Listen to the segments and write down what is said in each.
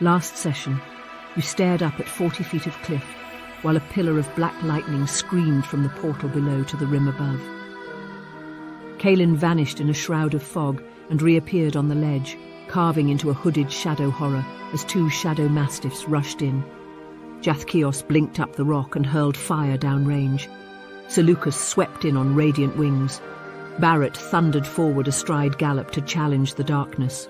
Last session, you stared up at 40 feet of cliff, while a pillar of black lightning screamed from the portal below to the rim above. Kaelin vanished in a shroud of fog and reappeared on the ledge, carving into a hooded shadow horror as two shadow mastiffs rushed in. Jathkios blinked up the rock and hurled fire downrange. Seleucus swept in on radiant wings. Barrett thundered forward astride Gallop to challenge the darkness.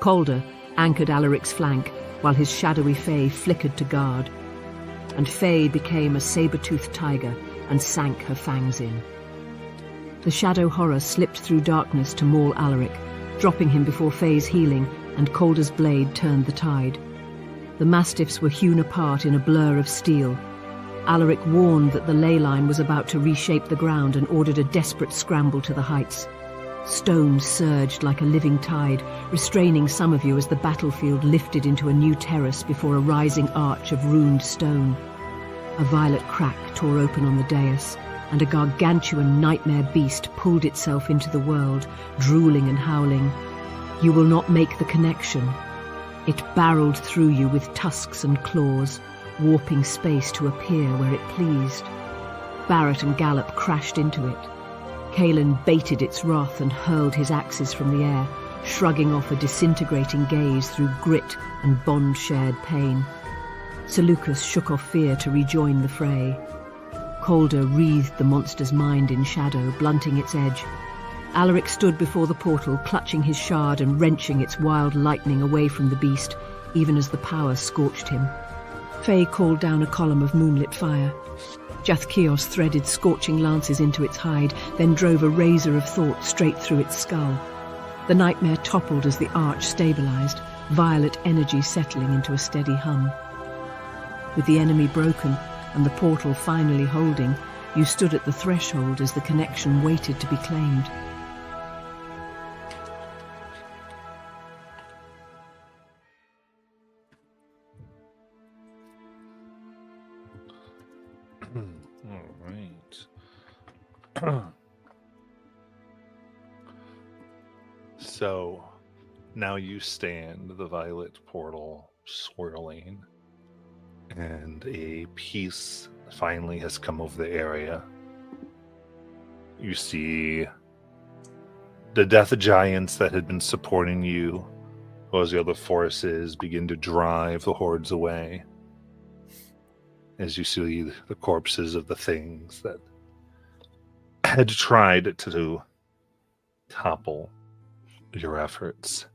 Calder anchored Alaric's flank, while his shadowy Fae flickered to guard. And Fae became a saber-toothed tiger and sank her fangs in. The shadow horror slipped through darkness to maul Alaric, dropping him before Fae's healing, and Calder's blade turned the tide. The mastiffs were hewn apart in a blur of steel. Alaric warned that the ley line was about to reshape the ground and ordered a desperate scramble to the heights. Stone surged like a living tide, restraining some of you as the battlefield lifted into a new terrace before a rising arch of ruined stone. A violet crack tore open on the dais, and a gargantuan nightmare beast pulled itself into the world, drooling and howling. You will not make the connection. It barreled through you with tusks and claws, warping space to appear where it pleased. Barrett and Gallop crashed into it. Kaelin baited its wrath and hurled his axes from the air, shrugging off a disintegrating gaze through grit and bond-shared pain. Seleucus shook off fear to rejoin the fray. Calder wreathed the monster's mind in shadow, blunting its edge. Alaric stood before the portal, clutching his shard and wrenching its wild lightning away from the beast, even as the power scorched him. Faye called down a column of moonlit fire. Jathkios threaded scorching lances into its hide, then drove a razor of thought straight through its skull. The nightmare toppled as the arch stabilized, violet energy settling into a steady hum. With the enemy broken and the portal finally holding, you stood at the threshold as the connection waited to be claimed. All right. So now you stand the violet portal swirling, and a peace finally has come over the area. You see the death giants that had been supporting you as the other forces begin to drive the hordes away. As you see the corpses of the things that had tried to topple your efforts.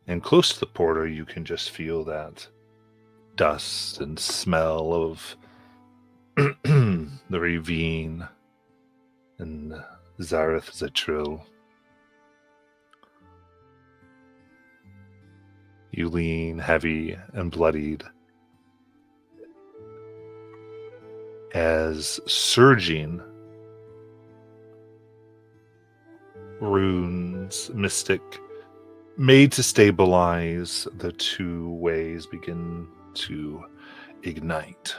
And close to the portal, you can just feel that dust and smell of the ravine and Zareth Zetril. You lean heavy and bloodied as surging runes, mystic, made to stabilize the two ways, begin to ignite.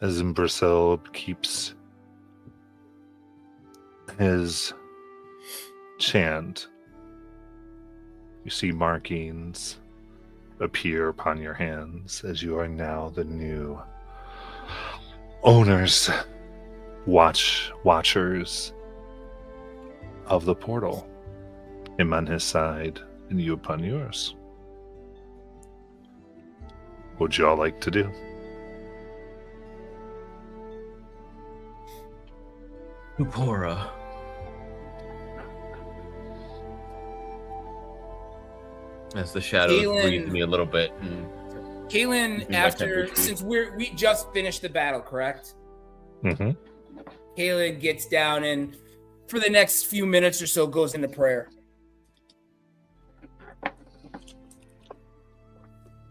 As Imbrasil keeps his chant, you see markings appear upon your hands as you are now the new owners, watchers of the portal. Him on his side and you upon yours. What would y'all like to do? Upora. As the shadows breathe me a little bit. Kaelin, since we just finished the battle, correct? Mm-hmm. Kaelin gets down and for the next few minutes or so goes into prayer.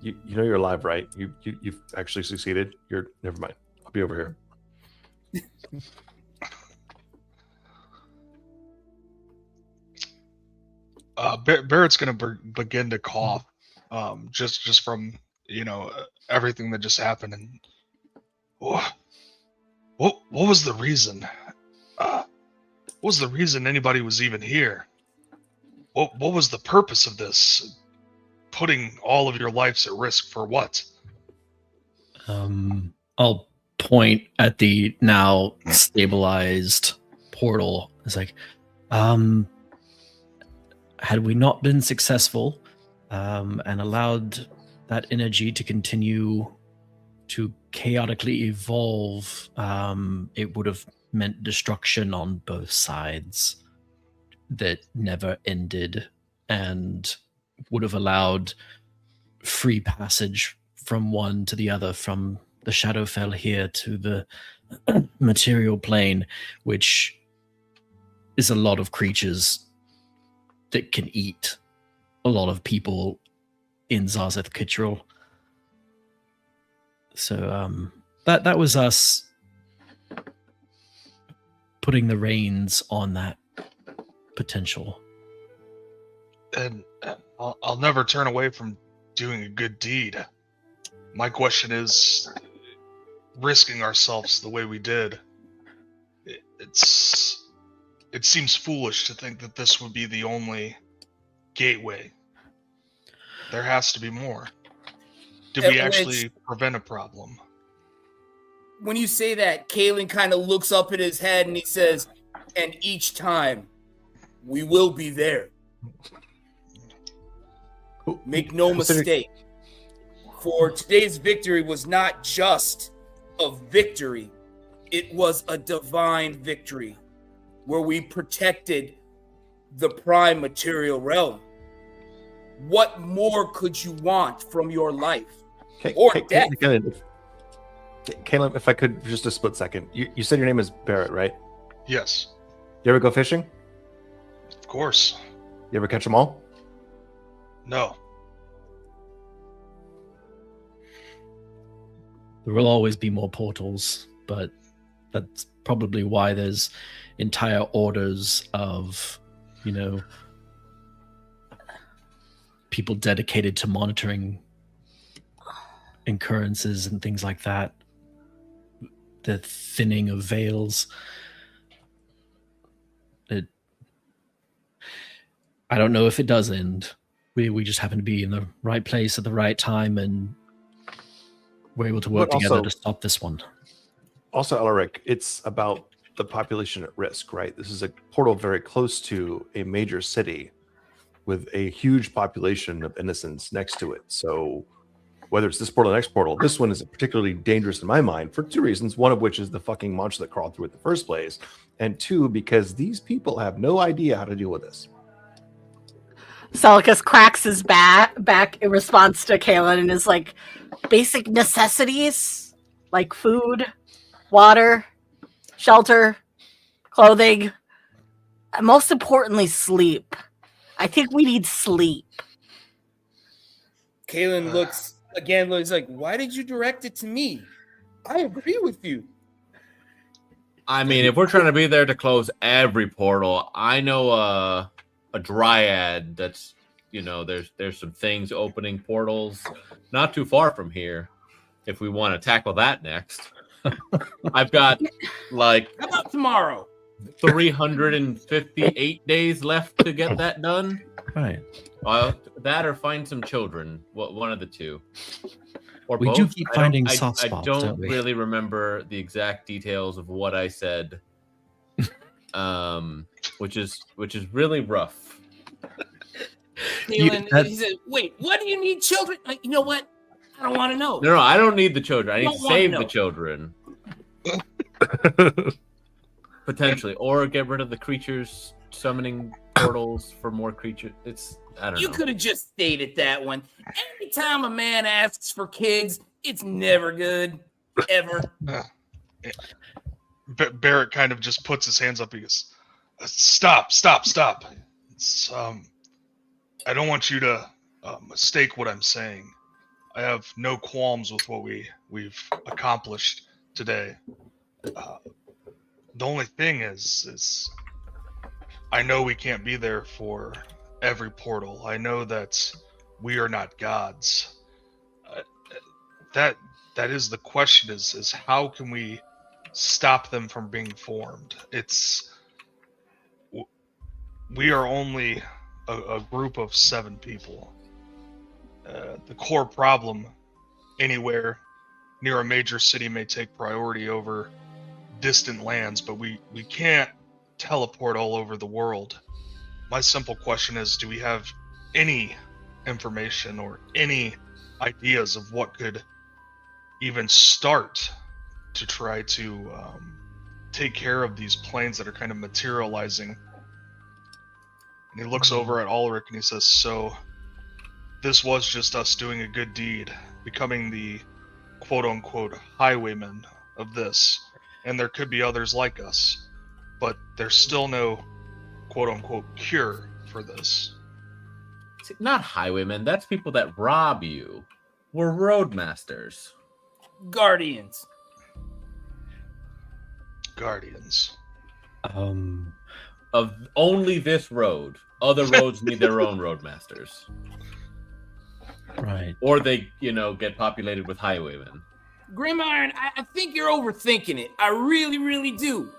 You know you're alive, right? You've actually succeeded. Never mind. I'll be over here. Barrett's going to begin to cough, just from everything that just happened. And what was the reason? What was the reason anybody was even here? What was the purpose of this? Putting all of your lives at risk for what? I'll point at the now stabilized portal. It's like, had we not been successful and allowed that energy to continue to chaotically evolve, it would have meant destruction on both sides that never ended, and would have allowed free passage from one to the other, from the Shadowfell here to the material plane, which is a lot of creatures that can eat a lot of people in Zarzeth Kittrell. So that was us putting the reins on that potential. And I'll never turn away from doing a good deed. My question is, risking ourselves the way we did, it seems foolish to think that this would be the only gateway. There has to be more. Did we actually prevent a problem? When you say that, Kalen kind of looks up at his head and he says, and each time, we will be there. Make no mistake, for today's victory was not just a victory, it was a divine victory where we protected the prime material realm. What more could you want from your life? Or death? Caleb, if I could just a split second. You said your name is Barrett, right? Yes. You ever go fishing? Of course. You ever catch them all? No. There will always be more portals, but that's probably why there's entire orders of, people dedicated to monitoring occurrences and things like that. The thinning of veils. I don't know if it does end. We just happen to be in the right place at the right time, and we're able to work together to stop this one. Also, Elric, it's about the population at risk, right? This is a portal very close to a major city with a huge population of innocents next to it. So whether it's this portal or the next portal, this one is particularly dangerous in my mind for two reasons. One of which is the fucking monster that crawled through it in the first place. And two, because these people have no idea how to deal with this. Celicus cracks his back in response to Kalen and is like, basic necessities like food, water, shelter, clothing, and most importantly, sleep. I think we need sleep. Kalen looks like, why did you direct it to me? I agree with you. I mean, if we're trying to be there to close every portal, I know a dryad that's, there's some things opening portals not too far from here. If we want to tackle that next, I've got how about tomorrow? 358 days left to get that done. Right. That or find some children. One of the two. Or we both. do keep finding soft spots. I don't really remember the exact details of what I said, which is really rough. He said, "Wait, what do you need children? You know what? I don't want to know." No, I don't need the children. I need to save the children. Potentially, or get rid of the creatures summoning portals for more creatures. I don't know. You could have just stated that one. Anytime a man asks for kids, it's never good, ever. Barrett kind of just puts his hands up. He goes, "Stop! It's, I don't want you to mistake what I'm saying. I have no qualms with what we've accomplished today. The only thing is I know we can't be there for every portal. I know that we are not gods. That is the question: is how can we stop them from being formed? we are only a group of 7 people. The core problem anywhere near a major city may take priority over distant lands, but we can't teleport all over the world. My simple question is, do we have any information or any ideas of what could even start to try to take care of these planes that are kind of materializing? And he looks over at Ulrich and he says, so this was just us doing a good deed, becoming the quote-unquote highwaymen of this, and there could be others like us, but there's still no quote-unquote cure for this. Not highwaymen. That's people that rob you. We're roadmasters. Guardians. Guardians. Of only this road. Other roads need their own roadmasters. Right. Or they, get populated with highwaymen. Grim Iron, I think you're overthinking it. I really, really do.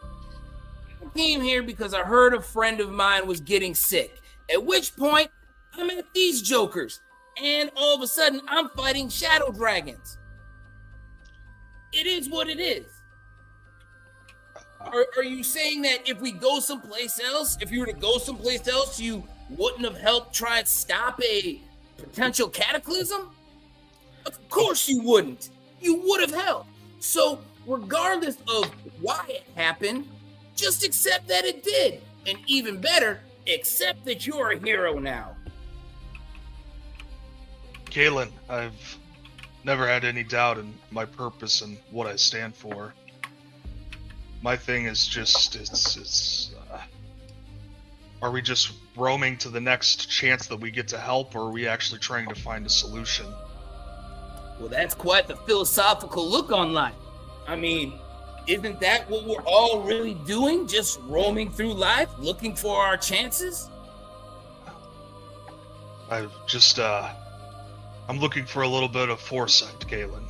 I came here because I heard a friend of mine was getting sick. At which point, I met these jokers. And all of a sudden, I'm fighting shadow dragons. It is what it is. Are you saying that if we go someplace else, if you were to go someplace else, you wouldn't have helped try and stop a potential cataclysm? Of course you wouldn't. You would have helped. So regardless of why it happened, just accept that it did. And even better, accept that you're a hero now. Kalen, I've never had any doubt in my purpose and what I stand for. My thing is just, are we just roaming to the next chance that we get to help, or are we actually trying to find a solution? Well, that's quite the philosophical look on life. I mean, isn't that what we're all really doing? Just roaming through life, looking for our chances? I've just, I'm looking for a little bit of foresight, Galen.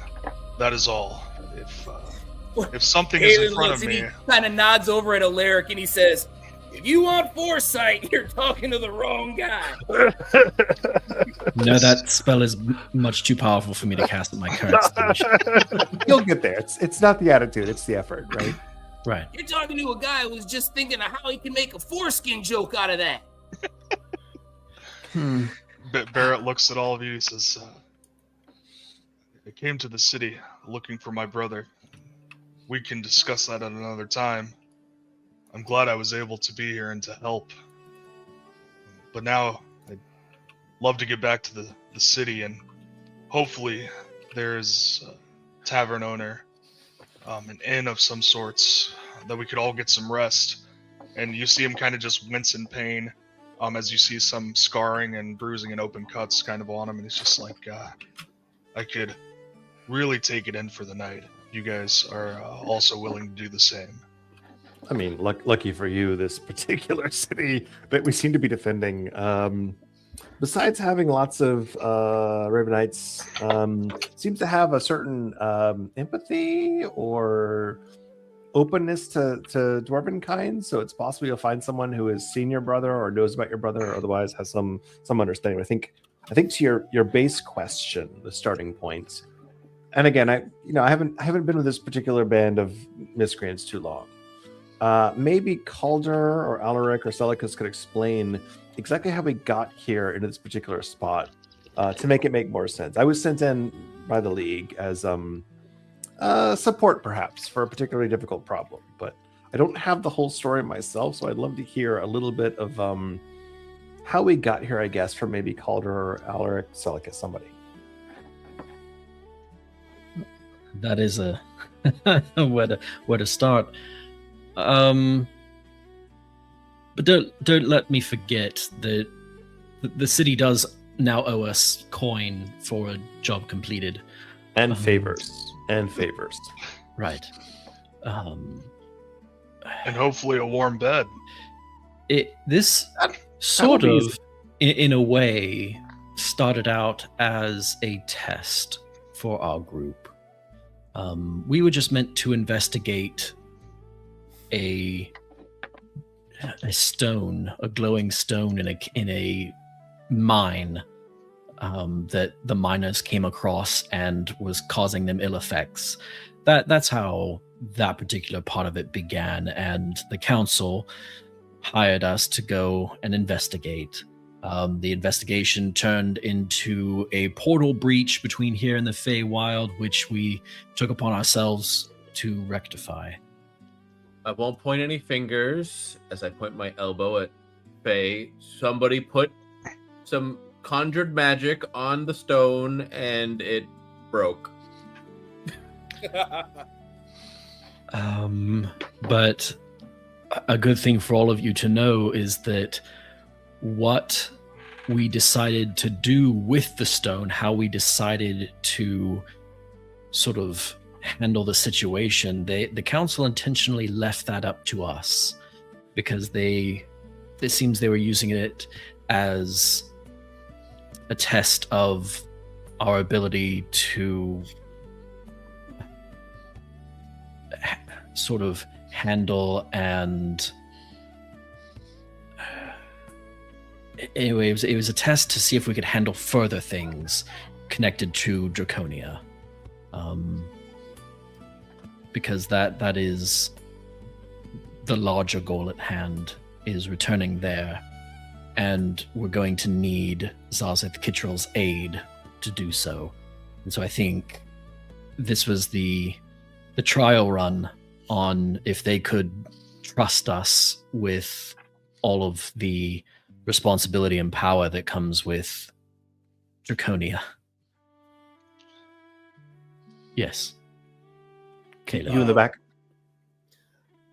That is all. If something is in front of me... He kind of nods over at Alaric and he says, if you want foresight, you're talking to the wrong guy. No, that spell is much too powerful for me to cast at my current stage. You'll get there. It's not the attitude, it's the effort, right? Right. You're talking to a guy who's just thinking of how he can make a foreskin joke out of that. Barrett looks at all of you. He says, I came to the city looking for my brother. We can discuss that at another time. I'm glad I was able to be here and to help. But now I'd love to get back to the city, and hopefully there's a tavern owner, an inn of some sorts, that we could all get some rest. And you see him kind of just wince in pain as you see some scarring and bruising and open cuts kind of on him, and he's just like, I could really take it in for the night. You guys are also willing to do the same. I mean, lucky for you, this particular city that we seem to be defending, besides having lots of Ravenites, seems to have a certain empathy or openness to dwarven kind. So it's possible you'll find someone who has seen your brother or knows about your brother, or otherwise has some understanding. I think to your base question, the starting point. And again, I haven't been with this particular band of miscreants too long. Maybe Calder or Alaric or Celicus could explain exactly how we got here into this particular spot to make it make more sense. I was sent in by the League as support, perhaps, for a particularly difficult problem, but I don't have the whole story myself, so I'd love to hear a little bit of how we got here, I guess, from maybe Calder or Alaric, Celicus, somebody. That is a where to start. But don't let me forget that the city does now owe us coin for a job completed. And favors. Right. And hopefully a warm bed. This sort of, in a way, started out as a test for our group. We were just meant to investigate a stone, a glowing stone in a mine that the miners came across and was causing them ill effects. That's how that particular part of it began, and the council hired us to go and investigate. The investigation turned into a portal breach between here and the Feywild, which we took upon ourselves to rectify. I won't point any fingers as I point my elbow at Faye. Somebody put some conjured magic on the stone and it broke. But a good thing for all of you to know is that what we decided to do with the stone, how we decided to sort of handle the situation, the council intentionally left that up to us because it seems they were using it as a test of our ability to sort of handle and anyway, it was a test to see if we could handle further things connected to Draconia, because that is the larger goal at hand, is returning there, and we're going to need Zazeth Kittrell's aid to do so. And so I think this was the trial run on if they could trust us with all of the responsibility and power that comes with Draconia. Yes. Caleb. You in the back?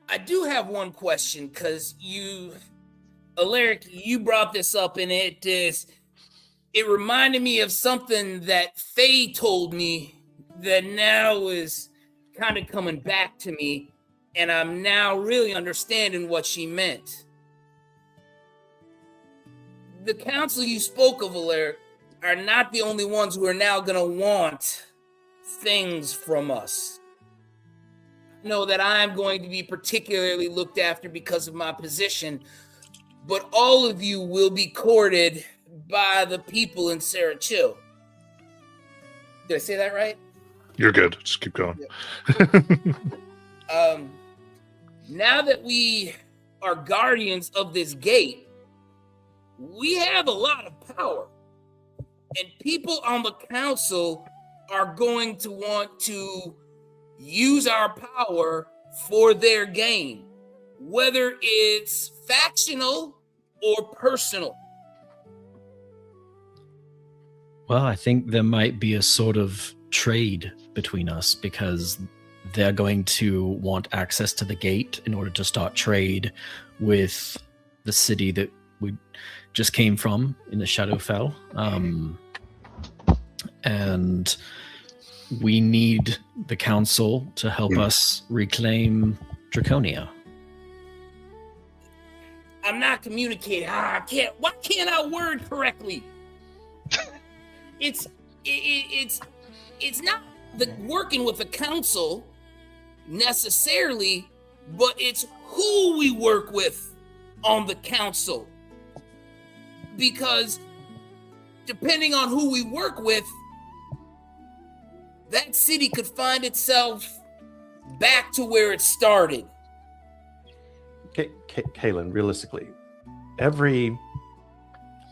I do have one question because Alaric, you brought this up, and it reminded me of something that Faye told me that now is kind of coming back to me, and I'm now really understanding what she meant. The council you spoke of, Alaric, are not the only ones who are now going to want things from us. I know that I'm going to be particularly looked after because of my position, but all of you will be courted by the people in Sarah Chill. Did I say that right? You're good. Just keep going. Now that we are guardians of this gate, we have a lot of power, and people on the council are going to want to use our power for their gain, whether it's factional or personal. Well, I think there might be a sort of trade between us because they're going to want access to the gate in order to start trade with the city that we just came from in the Shadowfell. And we need the council to help us reclaim Draconia. I'm not communicating. Why can't I word correctly? It's not the working with the council necessarily, but it's who we work with on the council. Because depending on who we work with, that city could find itself back to where it started. Kaylin, realistically, every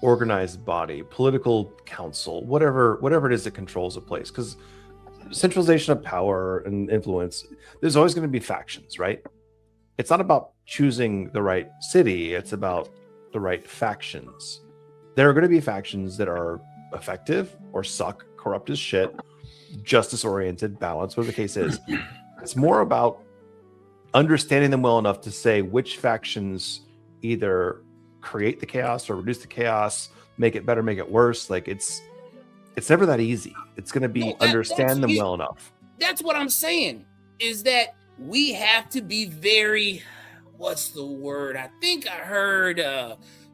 organized body, political council, whatever it is that controls a place, because centralization of power and influence, there's always going to be factions, right? It's not about choosing the right city, it's about the right factions. There are going to be factions that are effective or suck, corrupt as shit, justice-oriented, balanced, whatever the case is. It's more about understanding them well enough to say which factions either create the chaos or reduce the chaos, make it better, make it worse. Like it's never that easy. It's going to be understand them well enough. That's what I'm saying, is that we have to be very, what's the word? I think I heard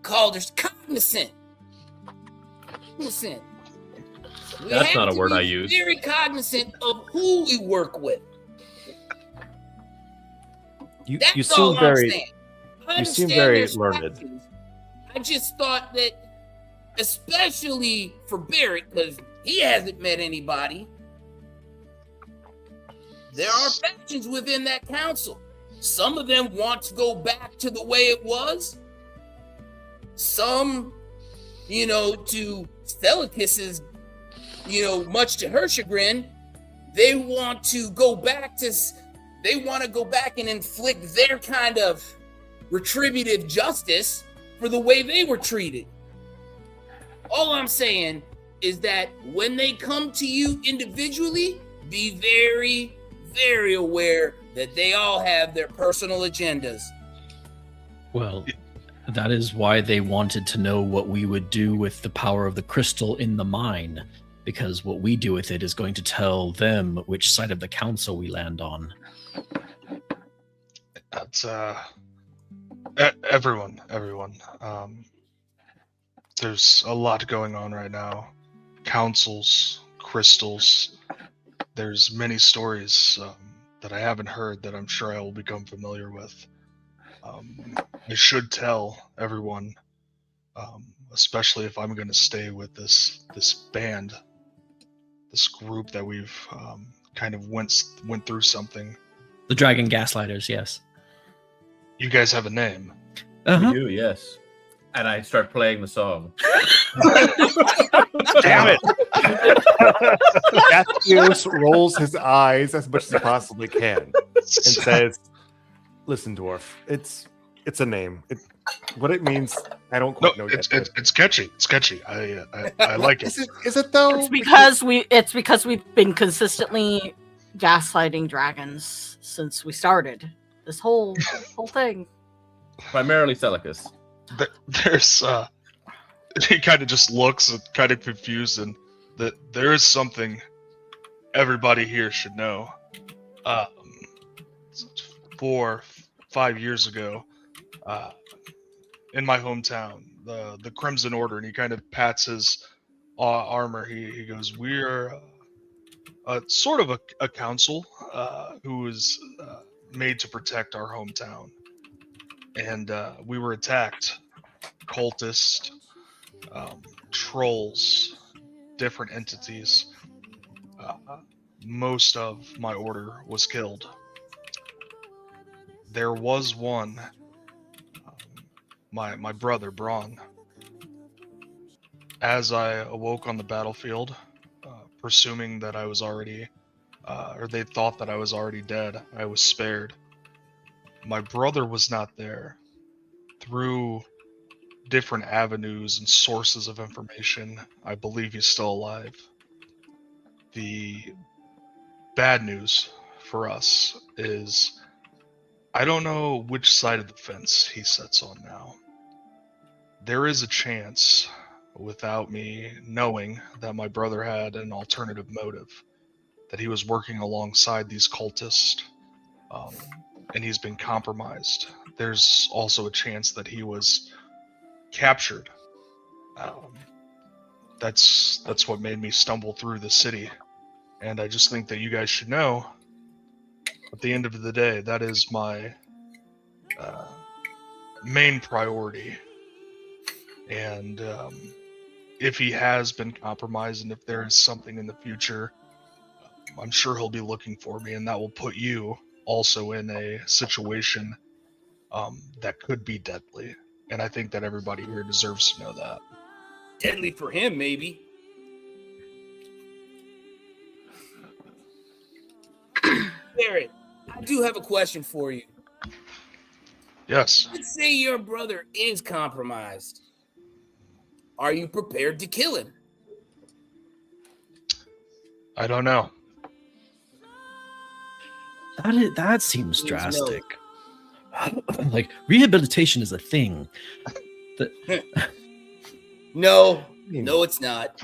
Calder's cognizant. That's not a word I use. Very cognizant of who we work with. You seem very I You seem understand very there's learned. factions. I just thought that, especially for Barrett, because he hasn't met anybody, there are factions within that council. Some of them want to go back to the way it was. Some, to Stelicus's, much to her chagrin, they want to go back and inflict their kind of retributive justice for the way they were treated. All I'm saying is that when they come to you individually, be very, very aware that they all have their personal agendas. Well, that is why they wanted to know what we would do with the power of the crystal in the mine, because what we do with it is going to tell them which side of the council we land on. That's everyone. There's a lot going on right now. Councils, crystals. There's many stories that I haven't heard that I'm sure I will become familiar with. I should tell everyone, especially if I'm going to stay with this band, this group that we've kind of went through something. The Dragon Gaslighters, yes. You guys have a name. Uh-huh. We do, yes. And I start playing the song. Damn it! Athios rolls his eyes as much as he possibly can and says, "Listen, dwarf, it's a name. What it means, I don't quite know yet. It's catchy. It's catchy. I like it. Is it though? It's because we've been consistently gaslighting dragons since we started this whole thing. Primarily Celicus. There's he kind of just looks kind of confused, and that there is something everybody here should know. 4-5 years ago, in my hometown, the Crimson Order, and he kind of pats his armor. He goes, "We're sort of a council who is made to protect our hometown, and we were attacked. Cultists, trolls, different entities. Most of my order was killed. There was one, my brother, Braun. As I awoke on the battlefield, presuming that I was already, or they thought that I was already dead, I was spared. My brother was not there. Through different avenues and sources of information, I believe he's still alive. The bad news for us is I don't know which side of the fence he sits on now. There is a chance, without me knowing, that my brother had an alternative motive, that he was working alongside these cultists, and he's been compromised. There's also a chance that he was captured. That's what made me stumble through the city, and I just think that you guys should know, at the end of the day, that is my main priority. And if he has been compromised, and if there is something in the future, I'm sure he'll be looking for me, and that will put you also in a situation that could be deadly. And I think that everybody here deserves to know that. Deadly for him, maybe. Barrett, I do have a question for you. Yes. Let's say your brother is compromised. Are you prepared to kill him? I don't know. That seems Means drastic. Like, rehabilitation is a thing. No, it's not.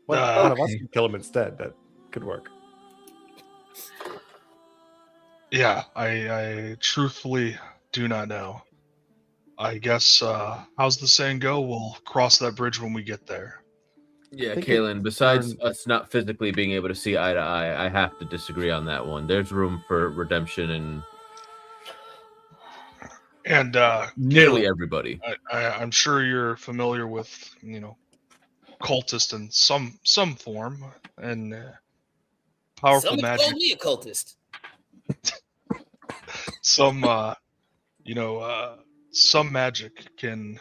One of us can kill him instead. That could work. Yeah, I truthfully do not know. I guess, how's the saying go? We'll cross that bridge when we get there. Yeah, think Kalen, besides us not physically being able to see eye to eye, I have to disagree on that one. There's room for redemption, and And Nearly Caleb, everybody. I'm sure you're familiar with, cultist in some form and powerful Someone magic. called me a cultist. Some some magic can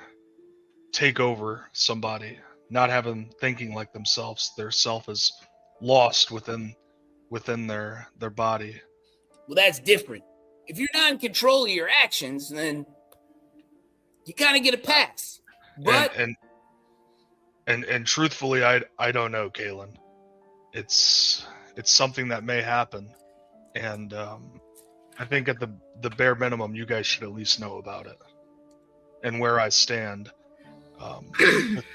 take over somebody, not have them thinking like themselves. Their self is lost within their body. Well, that's different. If you're not in control of your actions, then you kind of get a pass. But And truthfully, I don't know, Kalen. It's something that may happen, and I think at the bare minimum, you guys should at least know about it and where I stand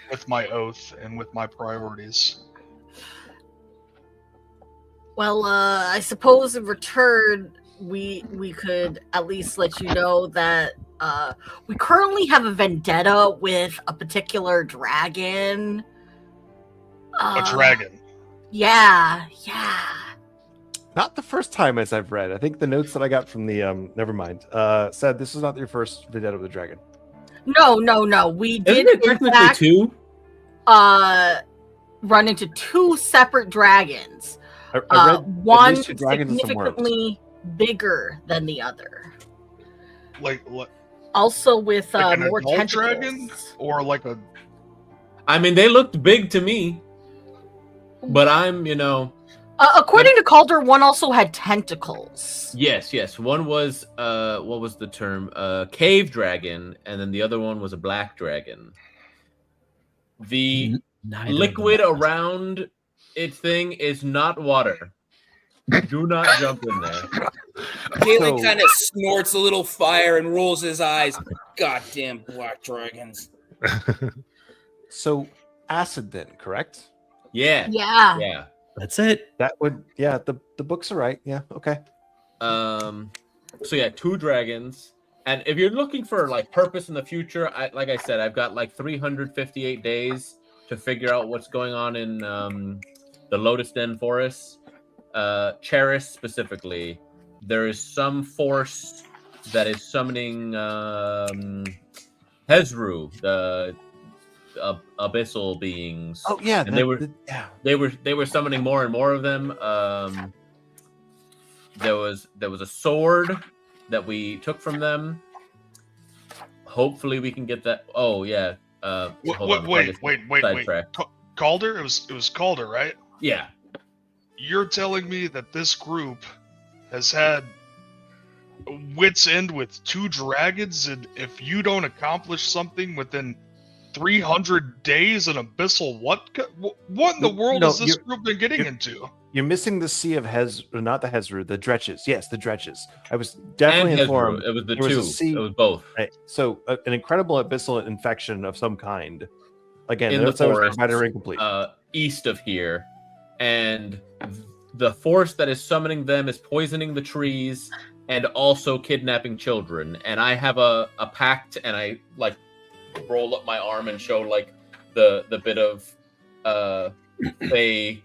with my oath and with my priorities. Well, I suppose in return, we could at least let you know that we currently have a vendetta with a particular dragon. A dragon. Yeah. Not the first time, as I've read. I think the notes that I got from the never mind said this is not your first vendetta with the dragon. No. We Isn't did it in technically fact, 2? run into 2 separate dragons. I read at One least 2 dragons and some worms. significantly bigger than the other. Like Also with an more adult tentacles. dragon, or like a. I mean, they looked big to me, but I'm, According to Calder, one also had tentacles. yes. One was what was the term? Cave dragon, and then the other one was a black dragon. The Neither of them liquid are- around its thing is not water. Do not jump in there. Galen So- kind of snorts a little fire and rolls his eyes. Goddamn black dragons. So acid then, correct? Yeah. Yeah. That's it. That would, yeah. The books are right. Yeah. Okay. So yeah, 2 dragons. And if you're looking for like purpose in the future, like I said, I've got like 358 days to figure out what's going on in the Lotus Den Forest. Cheris specifically, there is some force that is summoning Hezru, the abyssal beings. Oh yeah. And they were summoning more and more of them. There was a sword that we took from them. Hopefully we can get that. Oh yeah. Hold on, Wait. sidetrack. Calder? It was Calder, right? Yeah. You're telling me that this group has had wits end with 2 dragons, and if you don't accomplish something within 300 days, an abyssal what in the world has this group been getting into? You're missing the sea of not the Hezru, the Dretches. Yes, the Dretches. I was definitely And informed. Hezru. It was the there was a 2. sea- It was both. Right. So an incredible abyssal infection of some kind. Again, In the that's always forest, provided or incomplete. East of here, and the force that is summoning them is poisoning the trees and also kidnapping children. And I have a pact, and I like roll up my arm and show like the bit of Fey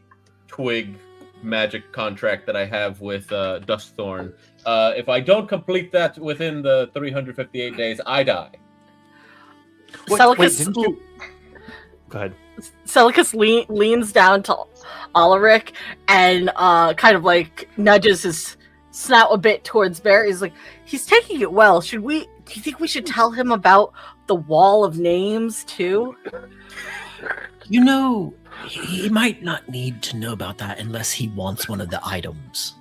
twig magic contract that I have with Dustthorn. If I don't complete that within the 358 days, I die. Celicus, didn't you? Go ahead. Celicus leans down to Ulrich and kind of like nudges his snout a bit towards Bear. He's like, he's taking it well. Do you think we should tell him about the wall of names too? You know, he might not need to know about that unless he wants one of the items.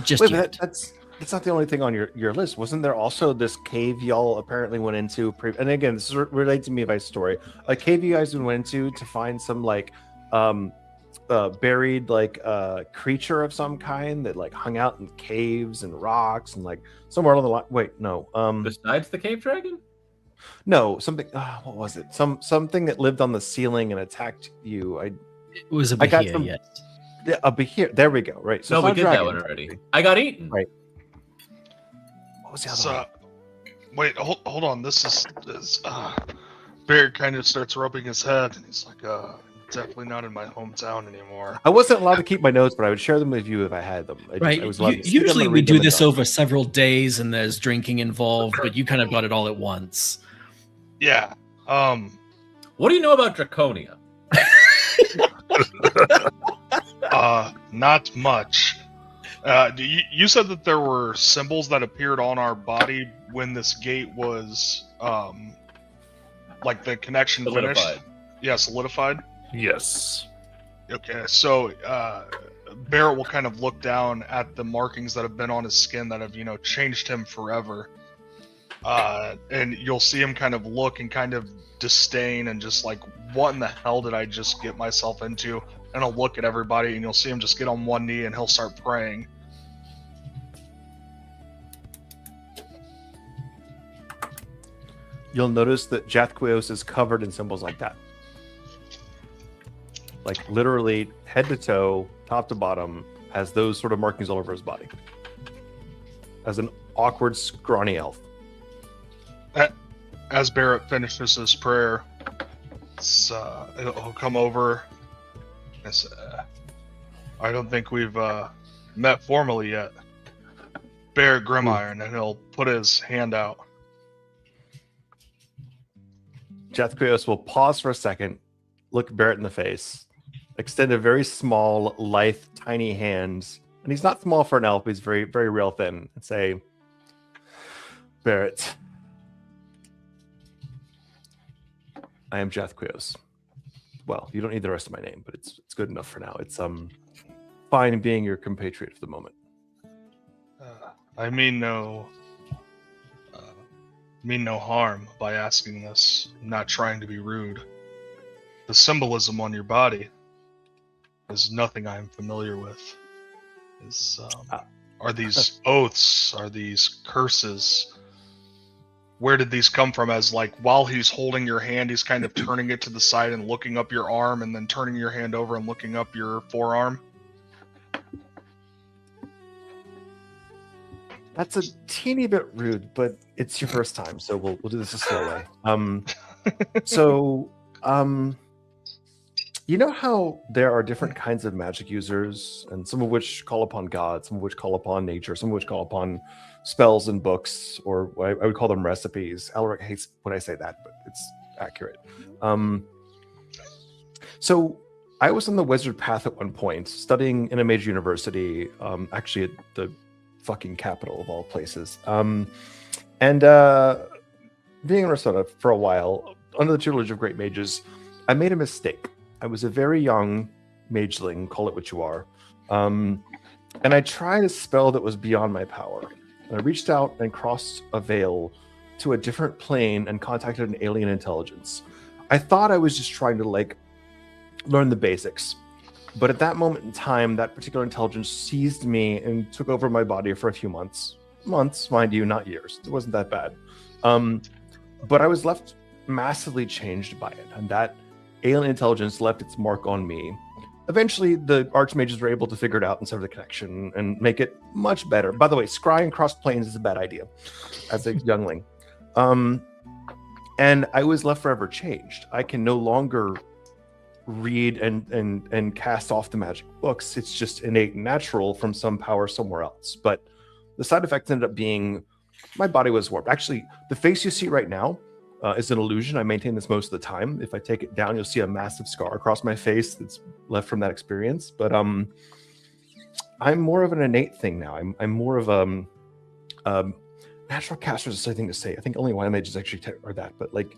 Just Wait, yet. but that's not the only thing on your list. Wasn't there also this cave y'all apparently went into? And again, this is related to me by story. A cave you guys went into to find some like buried like creature of some kind that like hung out in caves and rocks and like somewhere along the line. Wait, no. Besides the cave dragon? No, something. What was it? Something that lived on the ceiling and attacked you. It was a I got Bahia, some- yes. A Behir. There we go. Right. So No, we it's did not that dragon. one already. I got eaten. Right. What was the other one? Wait, hold on. This Bear kind of starts rubbing his head, and he's like, Definitely not in my hometown anymore. I wasn't allowed to keep my notes, but I would share them with you if I had them. Right. I was allowed to see them Usually and we read do them and this done. over several days and there's drinking involved, but you kind of got it all at once. Yeah. What do you know about Draconia? Not much. You said that there were symbols that appeared on our body when this gate was, like the connection finished. Solidified. Yeah, solidified. Yes. Okay, so Barrett will kind of look down at the markings that have been on his skin that have, changed him forever. And you'll see him kind of look and kind of disdain and just like, what in the hell did I just get myself into? And he'll look at everybody and you'll see him just get on one knee and he'll start praying. You'll notice that Jathquios is covered in symbols like that. Like literally head to toe, top to bottom, has those sort of markings all over his body. As an awkward, scrawny elf. As Barrett finishes his prayer, he'll come over and say, I don't think we've met formally yet. Barrett Grimiron, and he'll put his hand out. Jathquios will pause for a second, look Barrett in the face, extend a very small, lithe, tiny hand, and he's not small for an elf, he's very, very real thin, and say, Barrett, I am Jathquios. Well, you don't need the rest of my name, but it's good enough for now. It's fine being your compatriot for the moment. I mean no harm by asking this. I'm not trying to be rude. The symbolism on your body is nothing I'm familiar with. Are these oaths? Are these curses? Where did these come from? As like while he's holding your hand, he's kind of turning it to the side and looking up your arm, and then turning your hand over and looking up your forearm. That's a teeny bit rude, but it's your first time, so we'll do this a slow way. You know how there are different kinds of magic users, and some of which call upon God, some of which call upon nature, some of which call upon spells and books, or I would call them recipes. Alaric hates when I say that, but it's accurate. So I was on the wizard path at one point, studying in a major university, actually at the fucking capital of all places. Being in Arizona for a while, under the tutelage of great mages, I made a mistake. I was a very young mageling, call it what you are, and I tried a spell that was beyond my power. And I reached out and crossed a veil to a different plane and contacted an alien intelligence. I thought I was just trying to learn the basics. But at that moment in time, that particular intelligence seized me and took over my body for a few months. Months, mind you, not years. It wasn't that bad. But I was left massively changed by it. And that alien intelligence left its mark on me. Eventually, the archmages were able to figure it out and sever the connection and make it much better. By the way, scrying crossed planes is a bad idea as a youngling. And I was left forever changed. I can no longer read and cast off the magic books. It's just innate and natural from some power somewhere else. But the side effects ended up being my body was warped. Actually, the face you see right now is an illusion. I maintain this most of the time. If I take it down, you'll see a massive scar across my face that's left from that experience. But I'm more of an innate thing now. I'm more of natural caster is a silly thing to say. I think only wild mages actually are that. But like,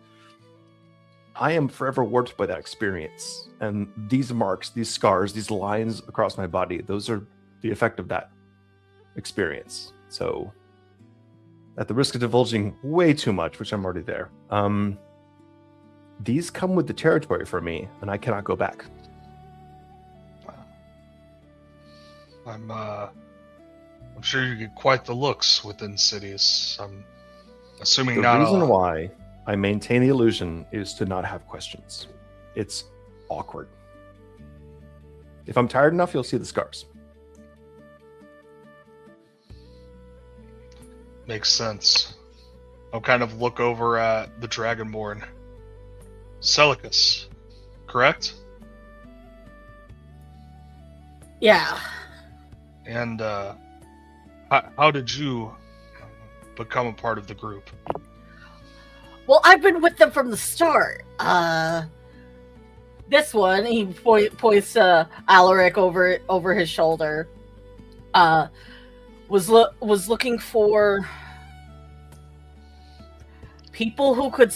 I am forever warped by that experience. And these marks, these scars, these lines across my body, those are the effect of that experience. So at the risk of divulging way too much, which I'm already there, these come with the territory for me, and I cannot go back. I'm sure you get quite the looks within cities. I'm assuming The reason why I maintain the illusion is to not have questions. It's awkward. If I'm tired enough, you'll see the scars. Makes sense. I'll kind of look over at the Dragonborn. Celicus, correct? Yeah. And how did you become a part of the group? Well, I've been with them from the start. This one, he points Alaric over his shoulder. Was looking for people who could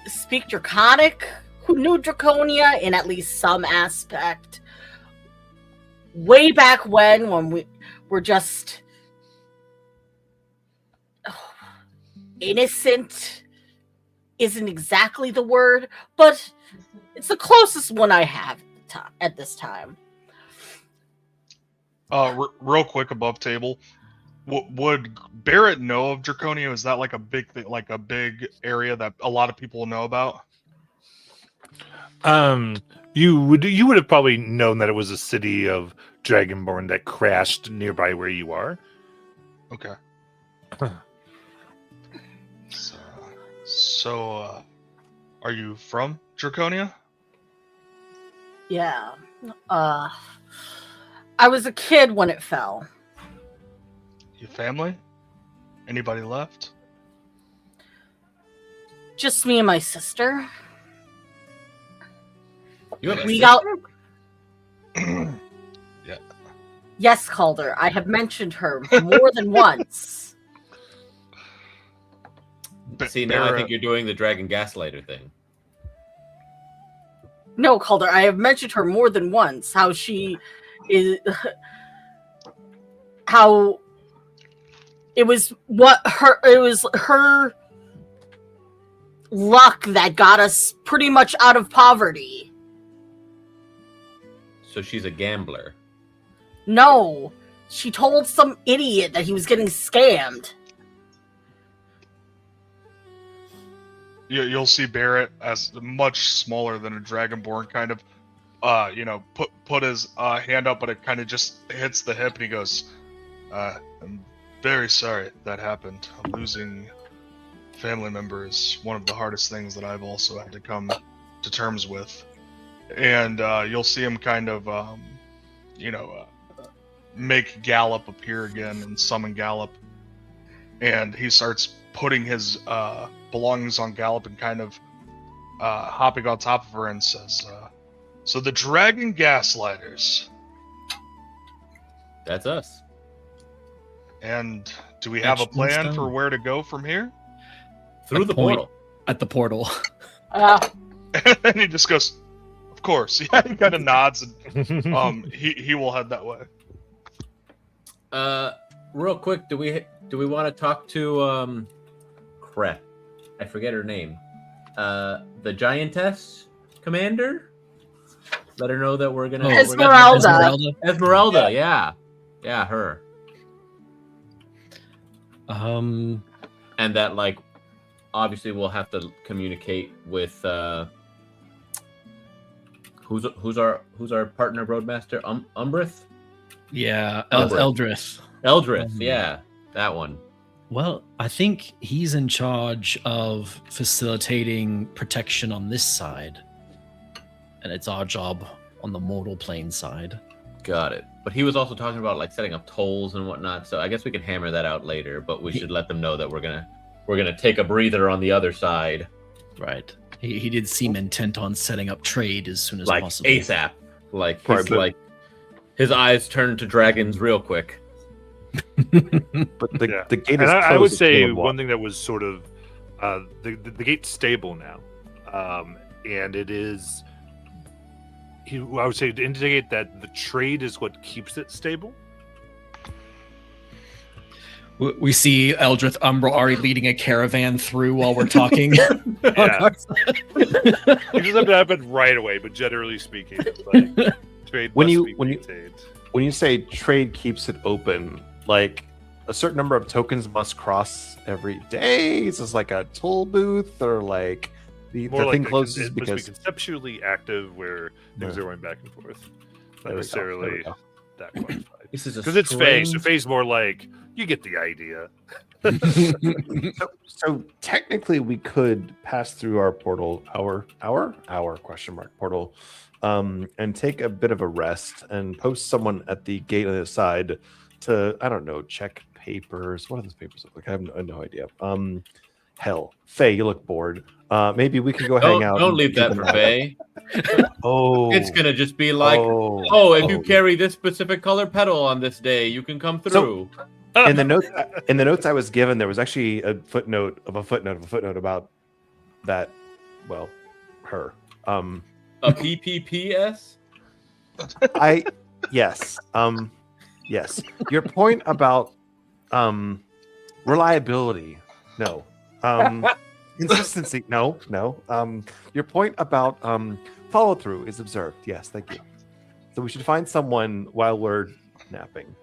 speak Draconic, who knew Draconia in at least some aspect. Way back when we were just innocent isn't exactly the word, but it's the closest one I have at this time. Real quick above table, would Barrett know of Draconia? Is that like a big thing, like a big area that a lot of people know about? You would have probably known that it was a city of Dragonborn that crashed nearby where you are. Okay. So, are you from Draconia? Yeah. I was a kid when it fell. Your family? Anybody left? Just me and my sister. You have a We sister? got. Yeah. Yes, Calder. I have mentioned her more than once. See, now I Barrett- think you're doing the Dragon Gaslighter thing. No, Calder. I have mentioned her more than once. How she is. How. It was her luck that got us pretty much out of poverty. So she's a gambler. No, she told some idiot that he was getting scammed. You'll see Barrett as much smaller than a Dragonborn, kind of, put his hand up, but it kind of just hits the hip, and he goes, "I'm very sorry that happened. Losing family member is one of the hardest things that I've also had to come to terms with." And you'll see him kind of, make Gallop appear again and summon Gallop, and he starts putting his belongings on Gallop and kind of hopping on top of her and says, "So the Dragon Gaslighters, That's us. and do we have a Etched in plan for stone. where to go from here?" Through At the point. portal. At the portal. And he just goes, "Of course." Yeah, he kind of nods, and he will head that way. Real quick, do we want to talk to crap? I forget her name. The Giantess Commander? Let her know that we're gonna Esmeralda. Esmeralda, yeah, her. Um, And that, like, obviously we'll have to communicate with who's our partner roadmaster? Umbrith? yeah, Eldrith. Eldrith. Eldrith, yeah, that one. Well, I think he's in charge of facilitating protection on this side. And it's our job on the mortal plane side. Got it. But he was also talking about like setting up tolls and whatnot. So I guess we can hammer that out later. But we should let them know that we're gonna take a breather on the other side, Right. He did seem intent on setting up trade as soon as like possible. ASAP. Like Right, he's but- like his eyes turned to dragons real quick. But the, Yeah. the gate And is I would closed at say Caleb Walk. one thing that was sort of the gate's stable now, and it is. I would say to indicate that the trade is what keeps it stable. We see Eldrith Umbra already leading a caravan through while we're talking. Yeah. It doesn't have to happen right away, but generally speaking, it's like trade When must you- be when you- maintained. When you say trade keeps it open, like a certain number of tokens must cross every day. Is this like a toll booth, or like the More like thing a closes it must be because conceptually active where things Yeah. are going back and forth, There not we go, there we necessarily go. that quantified. This is a Because it's Faye, so strange- Faye's more like, you get the idea. So technically, we could pass through our portal, our question mark portal, and take a bit of a rest and post someone at the gate on the side to, I don't know, check papers. What are those papers look like? I have no idea. Hell, Faye, you look bored. Maybe we can go hang out. Don't and leave keep that an for eye- Faye. Oh, It's gonna just be like, oh, if you carry this specific color petal on this day, you can come through. in the notes I was given, there was actually a footnote of a footnote of a footnote about that. Well, her. A PPPS? Yes. Yes. Your point about reliability, no. Consistency, no. Your point about follow through is observed. Yes, thank you. So we should find someone while we're napping.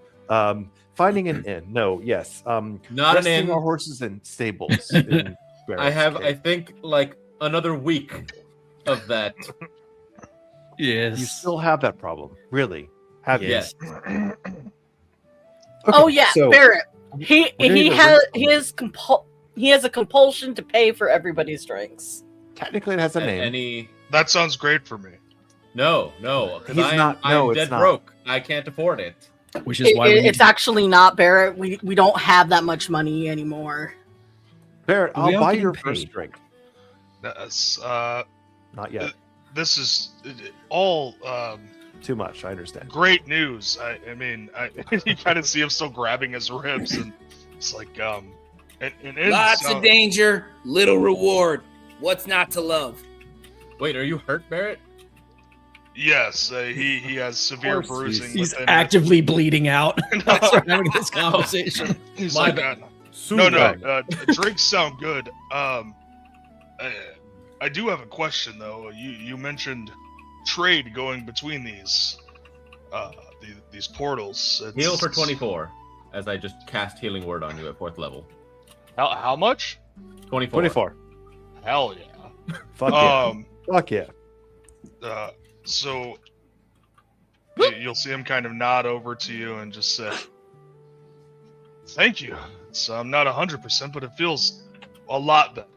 Finding an inn, no. Yes. Not an Resting inn. our horses in stables. in I have, I Barrett's think, like another week of that. Yes. You still have that problem, really? Have you? Yes. Okay, Oh yeah, so Barrett. He we're gonna he go has rinse he has a compulsion to pay for everybody's drinks. technically it has a name. Any? That sounds great for me. No, because He's not- no, I'm it's dead not. broke. I can't afford it. Which is why we need It's actually not Barrett. We don't have that much money anymore. Barrett, We I'll are buy getting your paid. first drink. That's, Not yet. this is all Too much. I understand. great news. I mean, you kind of see him still grabbing his ribs, and it's like, and Lots of danger, little reward. What's not to love? Wait, are you hurt, Barrett? Yes, he has severe course bruising. He's within actively bleeding out. it. That's why we're having this conversation. He's My like, bad. no. Drinks sound good. I do have a question though. You mentioned trade going between these portals. Heal for 24, as I just cast Healing Word on you at 4th level. How much? 24. 24. Hell yeah. Fuck yeah. Fuck yeah. So you'll see him kind of nod over to you and just say, "Thank you." So I'm not 100%, but it feels a lot better.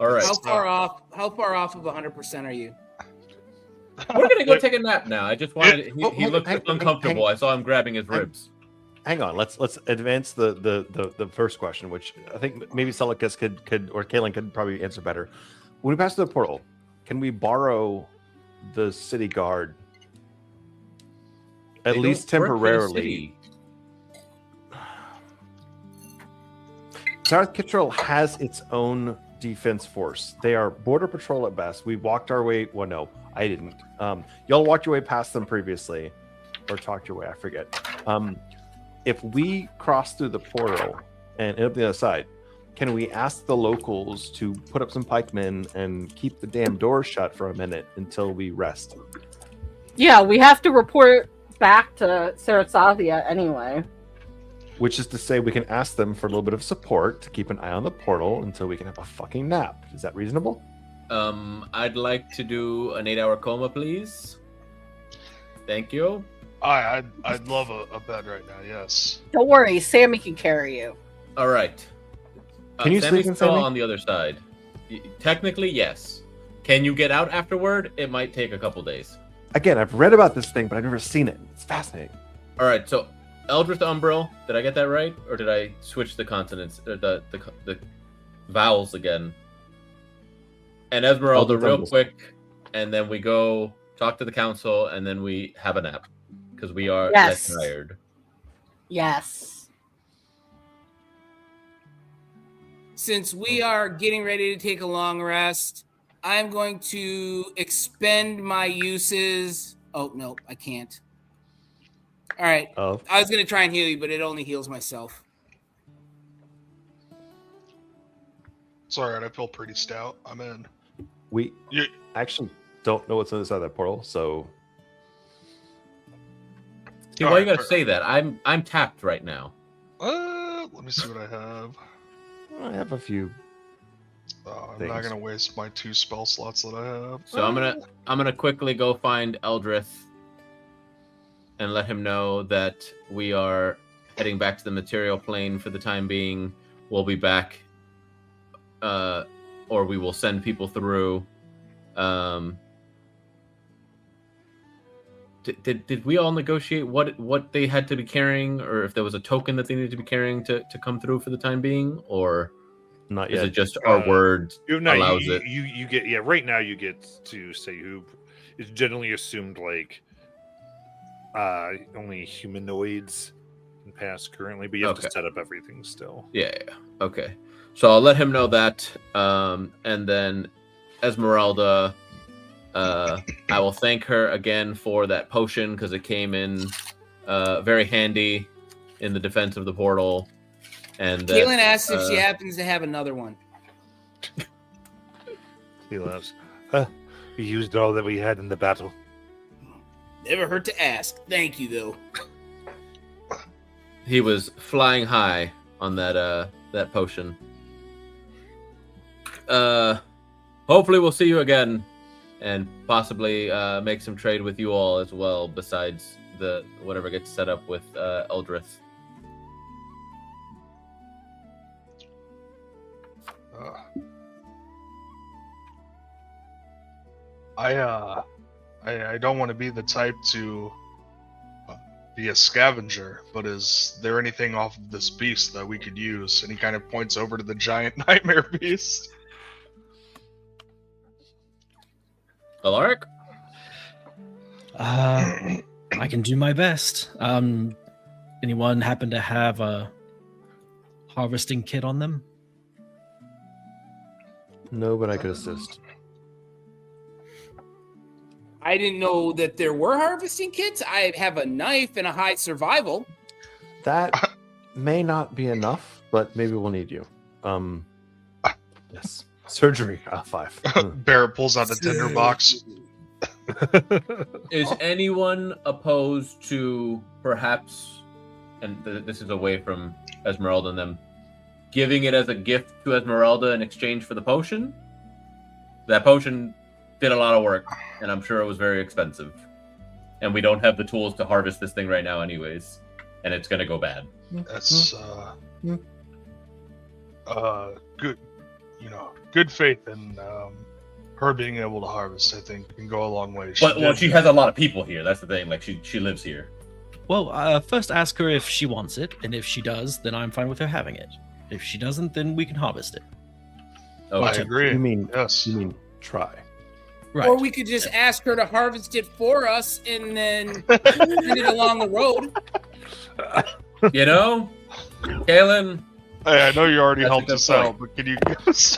All right. How far off? How far off of 100% are you? We're gonna go take a nap now. I just wanted. He hang- looked hang- uncomfortable. I saw him grabbing his ribs. Hang on. Let's advance the first question, which I think maybe Celicus could or Kaelin could probably answer better. When we pass through the portal, can we borrow the city guard at They least don't work for the temporarily? city. South Kittrell has its own defense force. They are border patrol at best. We walked our way. Well, no, I didn't. Y'all walked your way past them previously, or talked your way. I forget. If we cross through the portal and end up the other side, can we ask the locals to put up some pikemen and keep the damn door shut for a minute until we rest? Yeah, we have to report back to Sarasathia anyway. Which is to say, we can ask them for a little bit of support to keep an eye on the portal until we can have a fucking nap. Is that reasonable? I'd like to do an 8-hour coma, please. Thank you. I'd love a bed right now. Yes. Don't worry, Sammy can carry you. All right. Can you Sammy's sleep in still Sammy? on the other side. Technically, yes. Can you get out afterward? It might take a couple days. Again, I've read about this thing, but I've never seen it. It's fascinating. All right. So, Eldritch Umbral. Did I get that right, or did I switch the consonants or the vowels again? And Esmeralda, Eldritch real Umbral. quick, and then we go talk to the council, and then we have a nap because we are Yes. that tired. Yes. Since we are getting ready to take a long rest, I'm going to expend my uses. Oh, no, I can't. All right. Of I was going to try and heal you, but it only heals myself. It's all right. I feel pretty stout. I'm in. we You, actually don't know what's on the side of that portal, so See, All why you right, gotta say that? I'm tapped right now. let me see what I have. I have a few. I'm not Things. gonna waste my 2 spell slots that I have. So I'm gonna quickly go find Eldrith. and let him know that we are heading back to the material plane for the time being. We'll be back, or we will send people through. Did we all negotiate what they had to be carrying, or if there was a token that they needed to be carrying to come through for the time being, or Not is yet. it just our word allows it? You get right now. You get to say who. It's generally assumed like only humanoids can pass currently, but you have to set up everything still. Yeah. Okay. So I'll let him know that, and then Esmeralda. I will thank her again for that potion because it came in very handy in the defense of the portal. And Kaylin asks if she happens to have another one. He laughs. We used all that we had in the battle. Never hurt to ask. Thank you, though. He was flying high on that potion. Hopefully we'll see you again. And possibly make some trade with you all as well, besides the whatever gets set up with Eldrith. I don't want to be the type to be a scavenger, but is there anything off of this beast that we could use? And he kind of points over to the giant nightmare beast. Alaric? I can do my best. Anyone happen to have a harvesting kit on them? No, but I could assist. I didn't know that there were harvesting kits. I have a knife and a high survival. That may not be enough, but maybe we'll need you. Yes. Surgery. 5. Barrett pulls out a tinderbox. Is anyone opposed to perhaps, and this is away from Esmeralda and them, giving it as a gift to Esmeralda in exchange for the potion? That potion did a lot of work, and I'm sure it was very expensive. And we don't have the tools to harvest this thing right now anyways, and it's going to go bad. That's good, good faith in her being able to harvest, I think, can go a long way. She has a lot of people here. That's the thing. Like, she lives here. Well, first ask her if she wants it, and if she does, then I'm fine with her having it. If she doesn't, then we can harvest it. Okay. I agree. You mean yes? You mean try? Right. Or we could just ask her to harvest it for us and then send it along the road. You know, Kaylin. Hey, I know you already That's a helped good us point. out, but can you give us...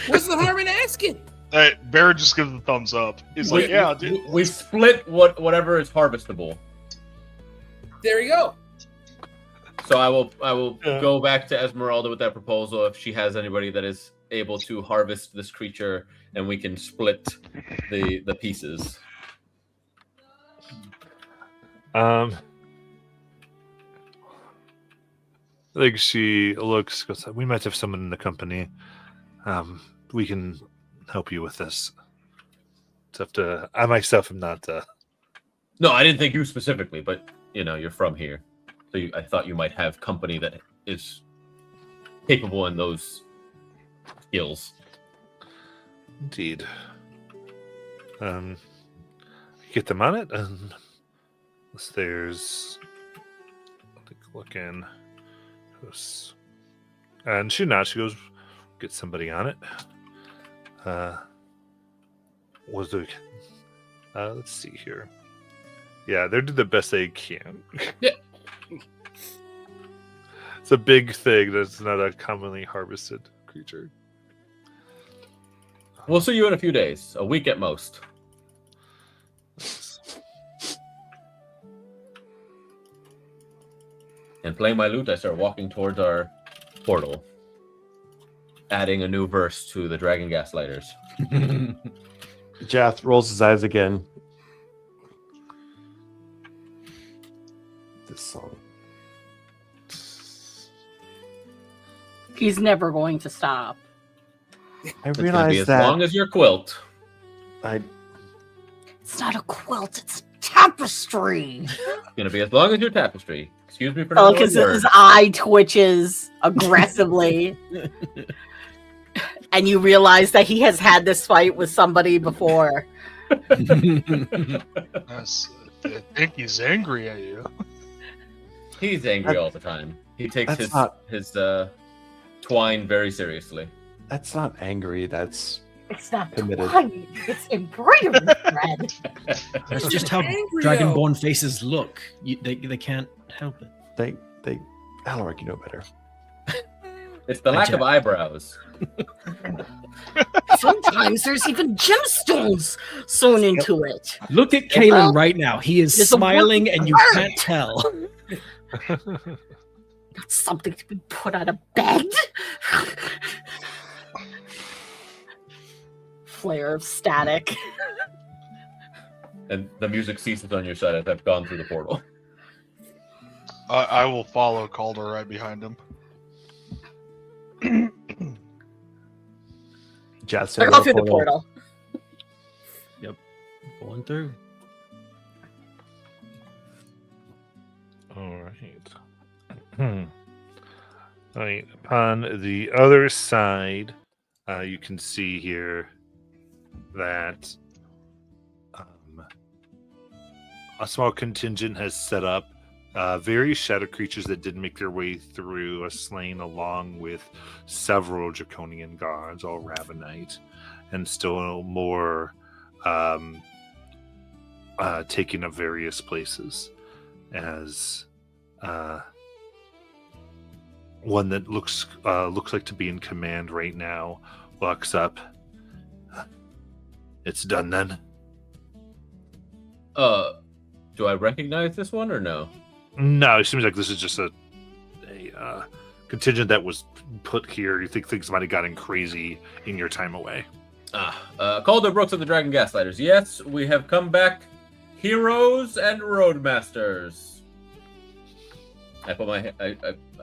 What's the harm in asking? Hey, Barrett just gives a thumbs up. He's like, yeah, dude. We split whatever is harvestable. There you go. So I will go back to Esmeralda with that proposal if she has anybody that is able to harvest this creature, and we can split the pieces. I think she looks, goes, we might have someone in the company. We can help you with this. It's I myself am not. No, I didn't think you specifically, but you're from here, so I thought you might have company that is capable in those skills. Indeed. Get them on it, and there's look in. And she nods. She goes, "Get somebody on it." Let's see here. Yeah, they're doing the best they can. Yeah. It's a big thing that's not a commonly harvested creature. We'll see you in a few days, a week at most. And playing my lute, I start walking towards our portal, adding a new verse to the Dragon Gaslighters. Jath rolls his eyes again. This song. He's never going to stop. I It's gonna be realize as that long as your quilt. I It's not a quilt, it's a tapestry. Gonna be as long as your tapestry. Excuse me for not knowing Because words. his eye twitches aggressively. And you realize that he has had this fight with somebody before. Yes, I think he's angry at you. He's angry all the time. He takes That's not- his twine very seriously. That's not angry. That's It's not Committed. twine, it's embroidery thread. That's just how Angry, dragonborn faces look. They can't help it. they Alaric, you know better. It's the lack of Jack. eyebrows. Sometimes there's even gemstones sewn into it. Look at Kalen right now. He is It's a smiling, and you word. can't tell. That's something to be put on a bed. Flare of static. And the music ceases on your side as I've gone through the portal. I will follow Calder right behind him. Jazz They're going through the portal. Going through. All right. All right. Upon the other side, you can see here that a small contingent has set up. Various shadow creatures that did make their way through are slain, along with several draconian guards, all Ravenite, and still more taken up various places. As one that looks like to be in command right now walks up. It's done then. Do I recognize this one or no? No, it seems like this is just a contingent that was put here. You think things might have gotten crazy in your time away? Calder Brooks of the Dragon Gaslighters. Yes, we have come back, heroes and roadmasters. I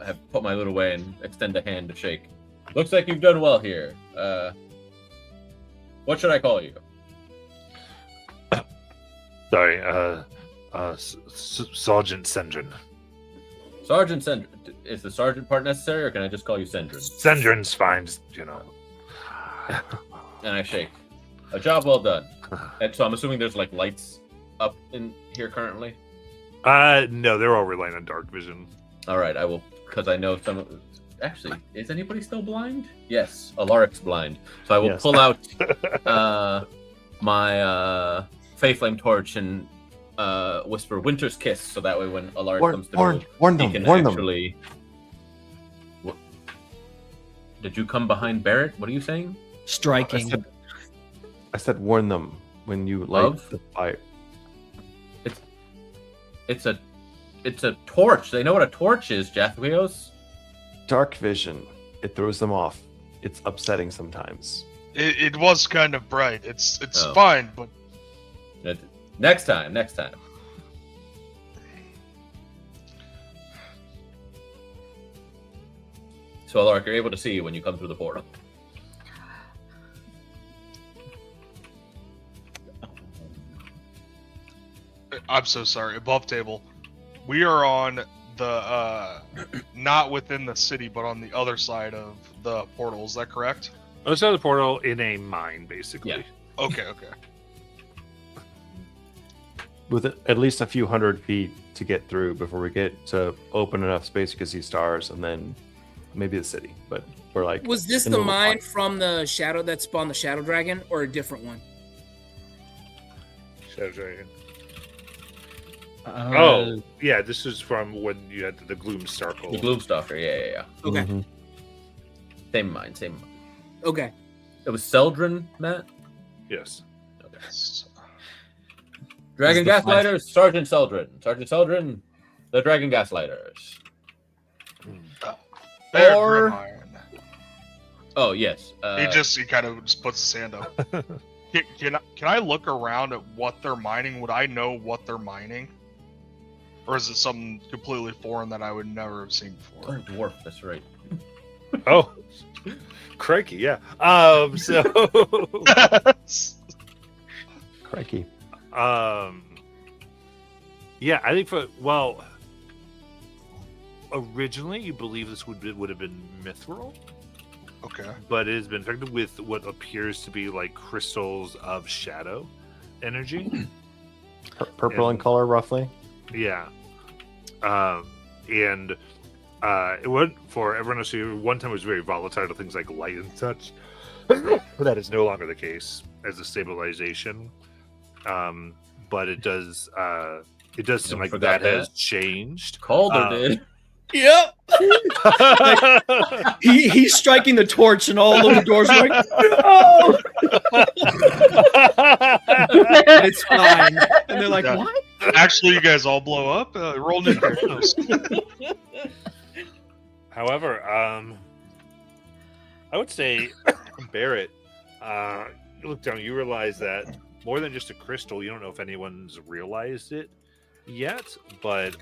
have put my loot away and extend a hand to shake. Looks like you've done well here. What should I call you? Sorry, Sergeant Sendrin. Sergeant Sendrin. Is the sergeant part necessary, or can I just call you Sendrin? Sendrin's fine, just, you know. And I shake. A job well done. And so I'm assuming there's like lights up in here currently. No, they're all relying on dark vision. All right, I will, because I know some. Actually, is anybody still blind? Yes, Alaric's blind. So I will Yes. pull out my Faith Flame torch and whisper "Winter's Kiss," so that way when Alaric comes through, warn he them, can warn them. actually. Did you come behind Barrett? What are you saying? Striking. I said warn them when you light Of? the fire. It's a torch. They know what a torch is, Jathwios. Dark vision. It throws them off. It's upsetting sometimes. It was kind of bright. It's Oh. fine, but Next time. So, Alaric, you're able to see when you come through the portal. I'm so sorry. Above table, we are on the not within the city, but on the other side of the portal. Is that correct? Outside the portal in a mine, basically. Yeah. Okay. With at least a few hundred feet to get through before we get to open enough space you can see stars, and then maybe the city. But we're like, Was this in the the mine mine. from the shadow that spawned the shadow dragon, or a different one? Shadow Dragon. Uh, Oh, yeah, this is from when you had the Gloom Starkle. The Gloomstalker, yeah. Okay, Mhm. Same mind. okay. It was Seldrin, Matt? Yes. Dragon This is the Gaslighters, Sergeant Seldrin, the Dragon Gaslighters. There, Or- Grimiron. Oh, yes. He kind of just puts his hand up. Can I look around at what they're mining? Would I know what they're mining? Or is it something completely foreign that I would never have seen Oh, before? dwarf, that's right. Oh, crikey, yeah. So, Crikey. Yeah, I think originally you believe this would have been mithril, Okay. but it has been affected with what appears to be like crystals of shadow energy. Purple in And- color, roughly. Yeah. And it would, for everyone else, one time it was very volatile to things like light and such. That is no longer the case as a stabilization. But it does seem like forgot that has that. changed. Calder did. Yep. He's striking the torch, and all of the doors are like, no! And it's fine. And they're like, Yeah. what? Actually, you guys all blow up. Roll new characters. However, I would say, Barrett, you look down, you realize that more than just a crystal, you don't know if anyone's realized it yet, but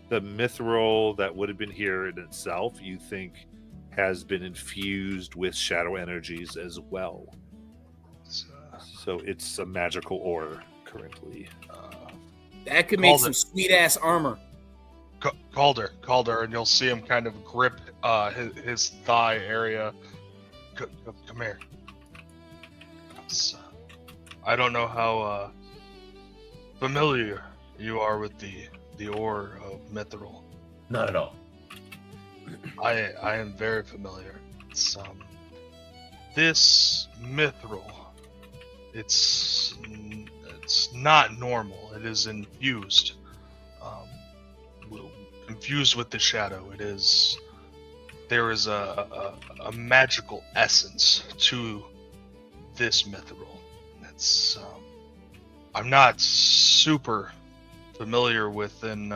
the mithril that would have been here in itself, you think, has been infused with shadow energies as well. So it's a magical ore currently. That could make Called some it. sweet ass armor. Calder, and you'll see him kind of grip his thigh area. Come here. I don't know how familiar you are with the ore of mithril. Not at all. I am very familiar. It's this mithril. It's not normal. It is infused. Infused with the shadow. There is a magical essence to this mithril. It's I'm not super familiar within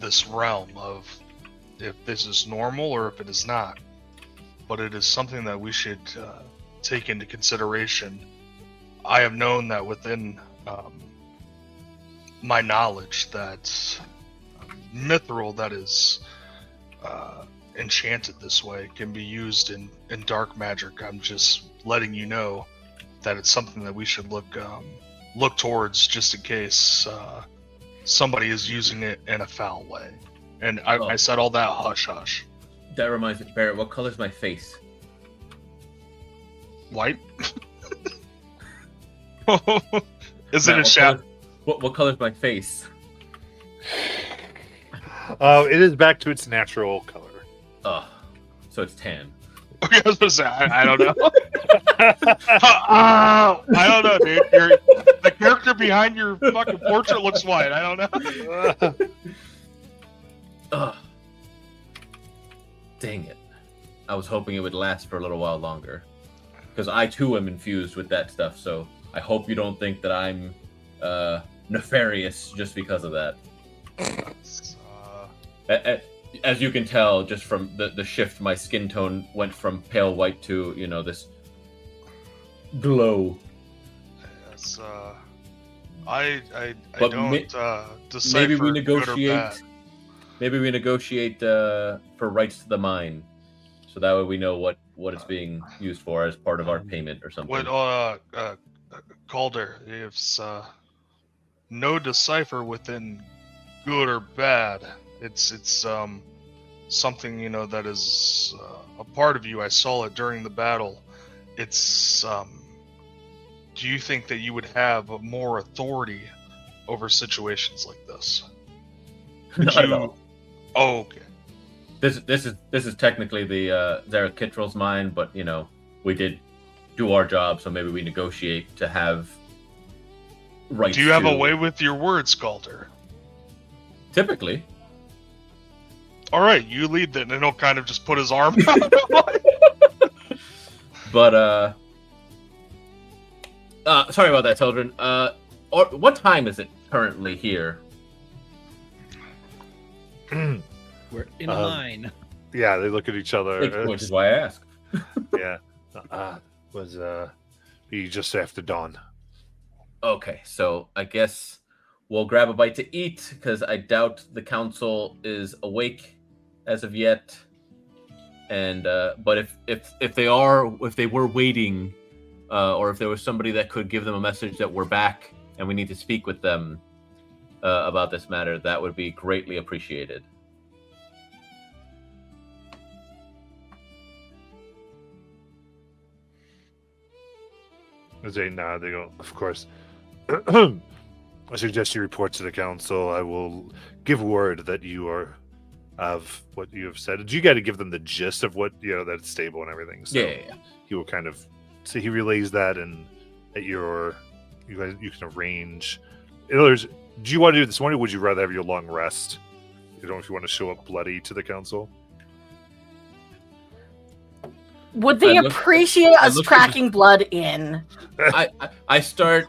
this realm of if this is normal or if it is not, but it is something that we should take into consideration. I have known that within my knowledge that mithril that is enchanted this way can be used in dark magic. I'm just letting you know that it's something that we should look towards just in case somebody is using it in a foul way. And I said all that hush hush. That reminds me, Barrett, what color's my face? White? Is it Matt, a shadow? What color's my face? It is back to its natural color. So it's tan. Okay, I was gonna say, I don't know. I don't know, dude. The character behind your fucking portrait looks white. I don't know. Ugh. Dang it. I was hoping it would last for a little while longer. Because I too am infused with that stuff, so I hope you don't think that I'm nefarious just because of that. As you can tell, just from the shift, my skin tone went from pale white to, this glow. Yes, I But don't decipher Maybe we good or negotiate. bad. Maybe we negotiate for rights to the mine, so that way we know what it's being used for as part of our payment or something. What Calder, it's no decipher within good or bad. It's something that is a part of you. I saw it during the battle. It's do you think that you would have more authority over situations like this? Not at all. Oh, okay. This is technically the Zareth Kittrell's mine, but we did do our job, so maybe we negotiate to have rights. Do you have to... a way with your words, Calder? Typically. All right, you lead then, and he'll kind of just put his arm out. But sorry about that, children. What time is it currently here? We're in a line. Yeah, they look at each other. Which is why I asked. Yeah. You just after dawn. Okay, so I guess we'll grab a bite to eat because I doubt the council is awake as of yet. And but if they were waiting or if there was somebody that could give them a message that we're back and we need to speak with them about this matter, that would be greatly appreciated. As they nod, they go, of course. I suggest you report to the council. I will give word that you are of what you have said. You got to give them the gist of what, that it's stable and everything. So Yeah. he will kind of, so he relays that, and at you can arrange. In other words, do you want to do this morning, or would you rather have your long rest? You don't know if you want to show up bloody to the council. Would they I look- appreciate I us look- tracking blood in? I start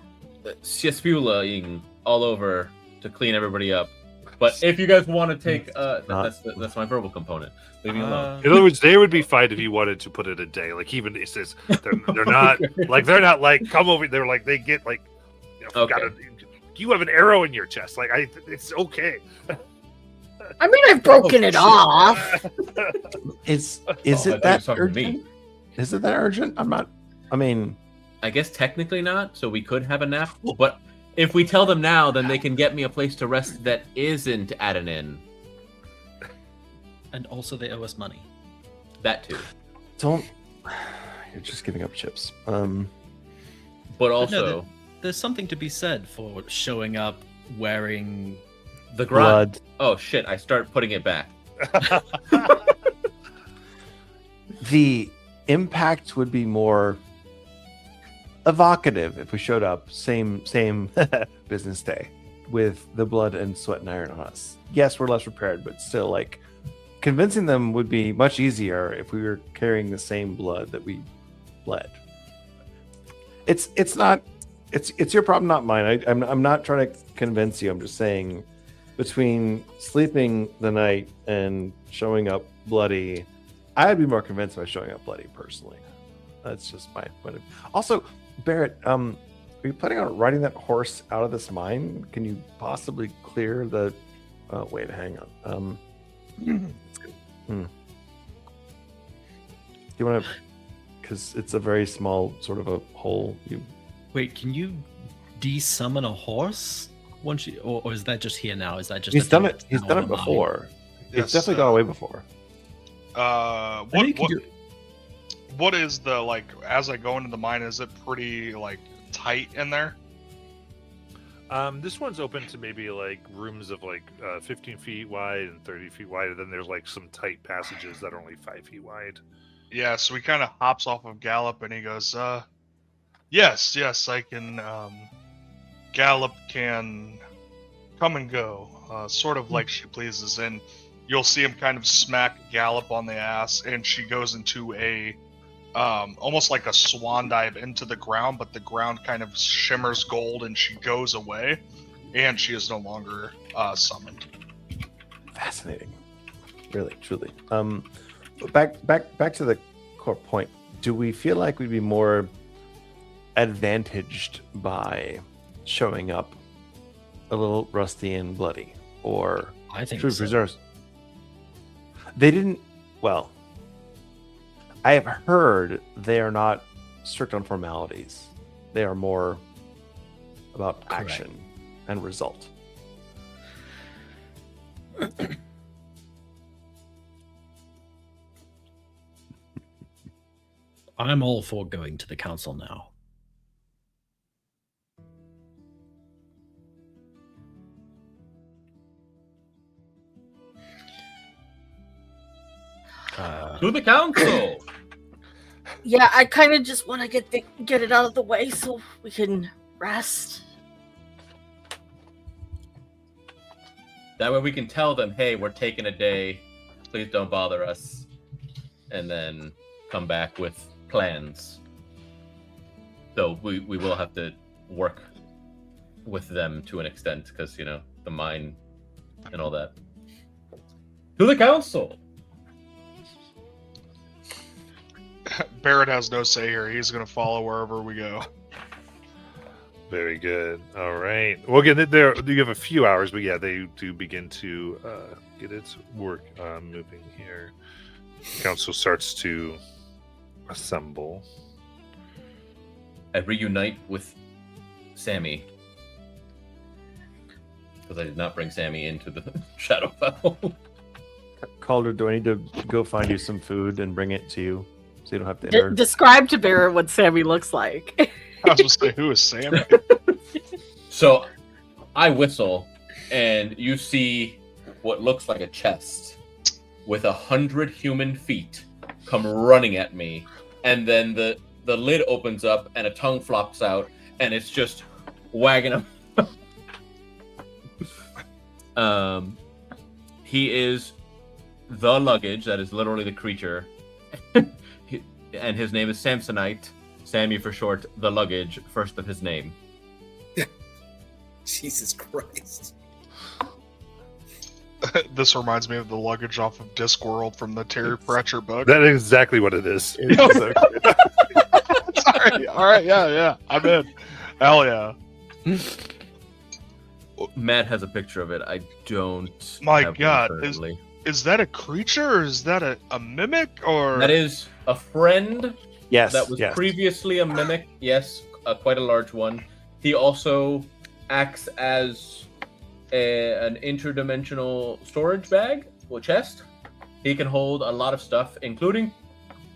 Ciespulaing all over to clean everybody up. But if you guys want to take, that's my verbal component. Leave me alone. In other words, they would be fine if you wanted to put it a day. Like, even it says they're not like come over. They're like, they get like, Okay. you have an arrow in your chest. Like, it's okay. I mean, I've broken it off. Is I it thought you were that talking to me. urgent? Is it that urgent? I'm not. I mean, I guess technically not, so we could have a nap. But if we tell them now, then they can get me a place to rest that isn't at an inn. And also, they owe us money. That too. don't. You're just giving up chips. But also, There's something to be said for showing up wearing. the grind. Blood. Oh shit! I start putting it back. The impact would be more evocative if we showed up same business day with the blood and sweat and iron on us. Yes, we're less prepared, but still, like, convincing them would be much easier if we were carrying the same blood that we bled. It's your problem, not mine. I'm not trying to convince you. I'm just saying, between sleeping the night and showing up bloody, I'd be more convinced by showing up bloody personally. That's just my point of. Also, Barrett, are you planning on riding that horse out of this mine? Can you possibly clear the? Oh, wait, hang on. Do you want to? Because it's a very small sort of a hole. Wait, can you de-summon a horse? Once you, or is that just here now? Is that just? He's a done thing it. that's He's now done on it the mine? before. Yes, It's definitely gone away before. I know you can do- What is the, like, as I go into the mine, is it pretty, like, tight in there? This one's open to maybe like rooms of like 15 feet wide and 30 feet wide, and then there's like some tight passages that are only 5 feet wide. Yeah, so he kind of hops off of Gallop and he goes, yes, I can, Gallop can come and go, sort of like she pleases. And you'll see him kind of smack Gallop on the ass, and she goes into a, almost like a swan dive into the ground, but the ground kind of shimmers gold and she goes away, and she is no longer summoned. Fascinating, really, truly. Back to the core point. Do we feel like we'd be more advantaged by showing up a little rusty and bloody, or I think should we so. preserve? They didn't. Well, I have heard they are not strict on formalities. They are more about Correct. action and result. I'm all for going to the council now. To the council. Yeah, I kind of just want to get it out of the way so we can rest. That way we can tell them, hey, we're taking a day. Please don't bother us. And then come back with plans. So we will have to work with them to an extent because, you know, the mine and all that. To the council. Barrett has no say here. He's going to follow wherever we go. Very good. All right. Well, again, there you have a few hours, but yeah, they do begin to get its work moving here. The council starts to assemble. I reunite with Sammy. Because I did not bring Sammy into the Shadowfell. Calder, do I need to go find you some food and bring it to you so you don't have to enter? Describe to Bear what Sammy looks like. I was going to say, who is Sammy? So I whistle, and you see what looks like a chest with 100 human feet come running at me, and then the lid opens up and a tongue flops out, and it's just wagging him. He is the luggage. That is literally the creature. And his name is Samsonite. Sammy for short. The luggage, first of his name. Jesus Christ. This reminds me of the luggage off of Discworld from the Terry Pratchett book. That is exactly what it is. Sorry. All right. Yeah. I'm in. Hell yeah. Matt has a picture of it. I don't. My have one God, currently. Is that a creature or is that a mimic or? That is a friend Yes. that was yes. previously a mimic. Yes, quite a large one. He also acts as an interdimensional storage bag or chest. He can hold a lot of stuff, including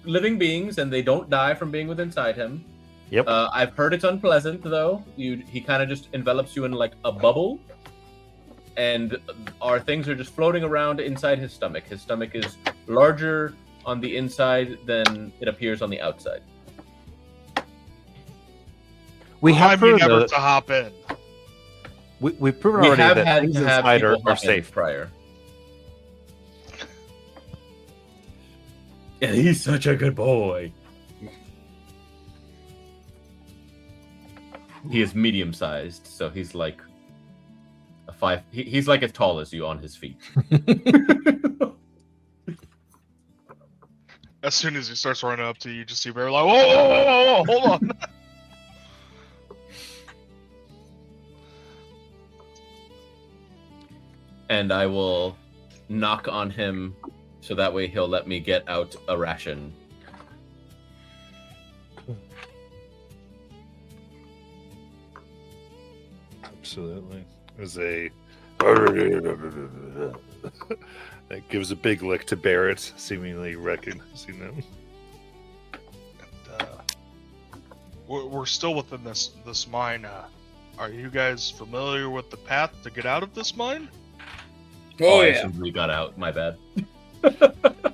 living beings, and they don't die from being within inside him. Yep. I've heard it's unpleasant though. He kind of just envelops you in like a bubble, and our things are just floating around inside his stomach. His stomach is larger on the inside than it appears on the outside. We have Remind me proven, never to hop in. we've proven We already have that had things to have inside people are hop in safe. prior. Yeah, he's such a good boy. He is medium-sized, so he's like a 5. He's like as tall as you on his feet. As soon as he starts running up to you, you just see Bear like, whoa, hold on. And I will knock on him so that way he'll let me get out a ration. Absolutely. There's a that gives a big lick to Barrett, seemingly recognizing them. And, we're still within this mine. Are you guys familiar with the path to get out of this mine? Oh, I yeah. assumed we got out. My bad.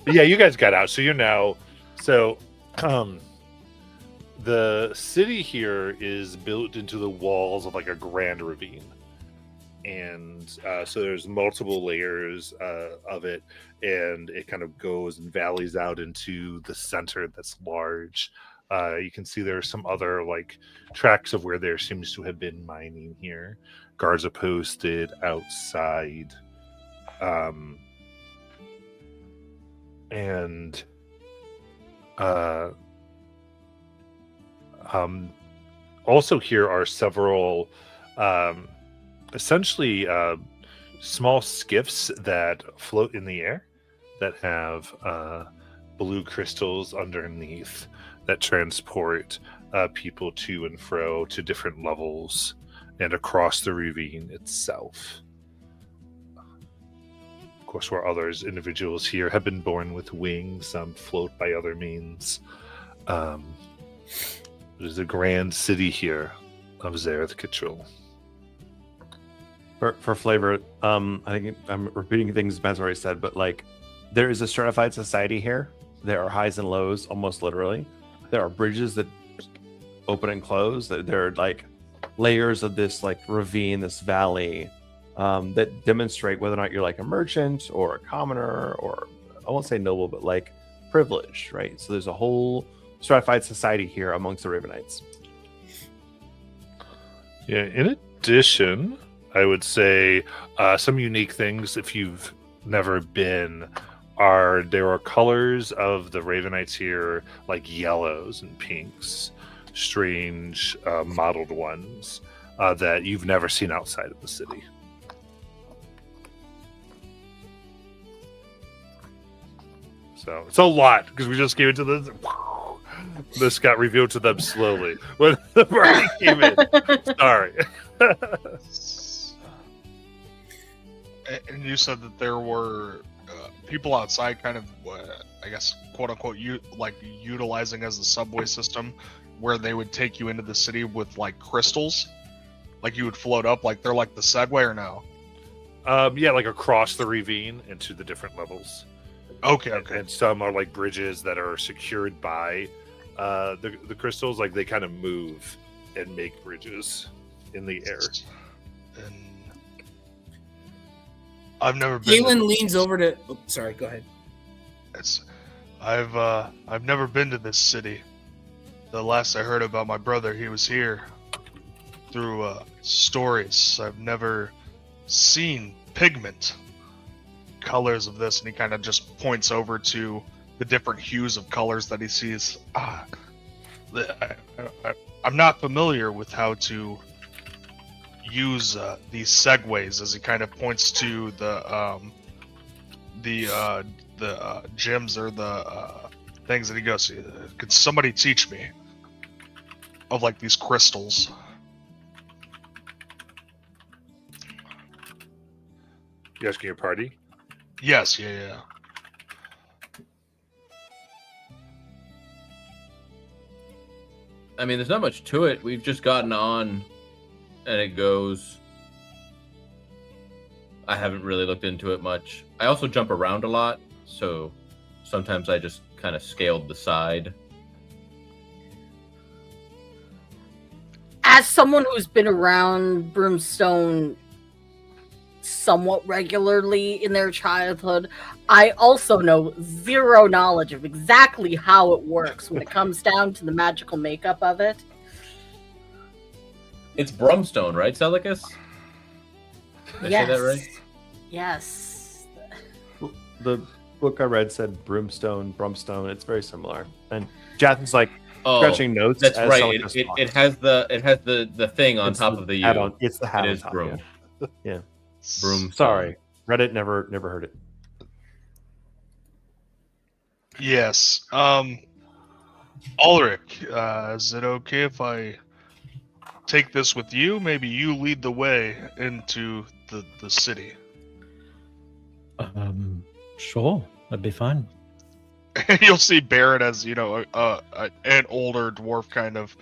Yeah, you guys got out, so you're now. So, the city here is built into the walls of like a grand ravine, and so there's multiple layers of it, and it kind of goes and valleys out into the center that's large. You can see there are some other like tracks of where there seems to have been mining here. Guards are posted outside. Also here are several essentially small skiffs that float in the air that have blue crystals underneath that transport people to and fro to different levels and across the ravine itself. Of course, where others, individuals here, have been born with wings, some float by other means. There's a grand city here of Zareth Kittrell. For flavor, I think I'm repeating things Matt's already said, but like, there is a stratified society here. There are highs and lows, almost literally. There are bridges that open and close. There are like layers of this like ravine, this valley, that demonstrate whether or not you're like a merchant or a commoner, or I won't say noble, but like privileged, right? So there's a whole stratified society here amongst the Ravenites. Yeah, in addition, I would say some unique things, if you've never been, there are colors of the Ravenites here, like yellows and pinks, strange mottled ones that you've never seen outside of the city. So it's a lot because we just gave it to this. This got revealed to them slowly when the party came in. Sorry. And you said that there were people outside, kind of, I guess, quote unquote, utilizing as the subway system, where they would take you into the city with like crystals, like you would float up, like they're like the Segway, or no? Yeah, like across the ravine into the different levels. Okay. And some are like bridges that are secured by the crystals. Like they kind of move and make bridges in the air. And I've never been. Galen leans over to. Oh, sorry, go ahead. I've never been to this city. The last I heard about my brother, he was here through stories. I've never seen pigment colors of this, and he kind of just points over to the different hues of colors that he sees. I'm not familiar with how to use these segways, as he kind of points to the gems or the things that he goes, could somebody teach me of like these crystals? You asking your party? Yes, yeah. I mean, there's not much to it. We've just gotten on, and it goes. I haven't really looked into it much. I also jump around a lot, so sometimes I just kind of scaled the side. As someone who's been around Brimstone somewhat regularly in their childhood, I also know zero knowledge of exactly how it works when it comes down to the magical makeup of it. It's Brumstone, right, Celicus? Did I say that right? Yes. The book I read said Brumstone. It's very similar. And Jathan's like scratching notes. That's as right. Celicus It talks. has the thing on It's top the of the U. add-on. It's the hat It on is top, Broom. yeah. Broom. Sorry, Reddit never heard it. Yes. Ulrich, is it okay if I take this with you? Maybe you lead the way into the city. Sure, that'd be fine. You'll see Barrett as, an older dwarf kind of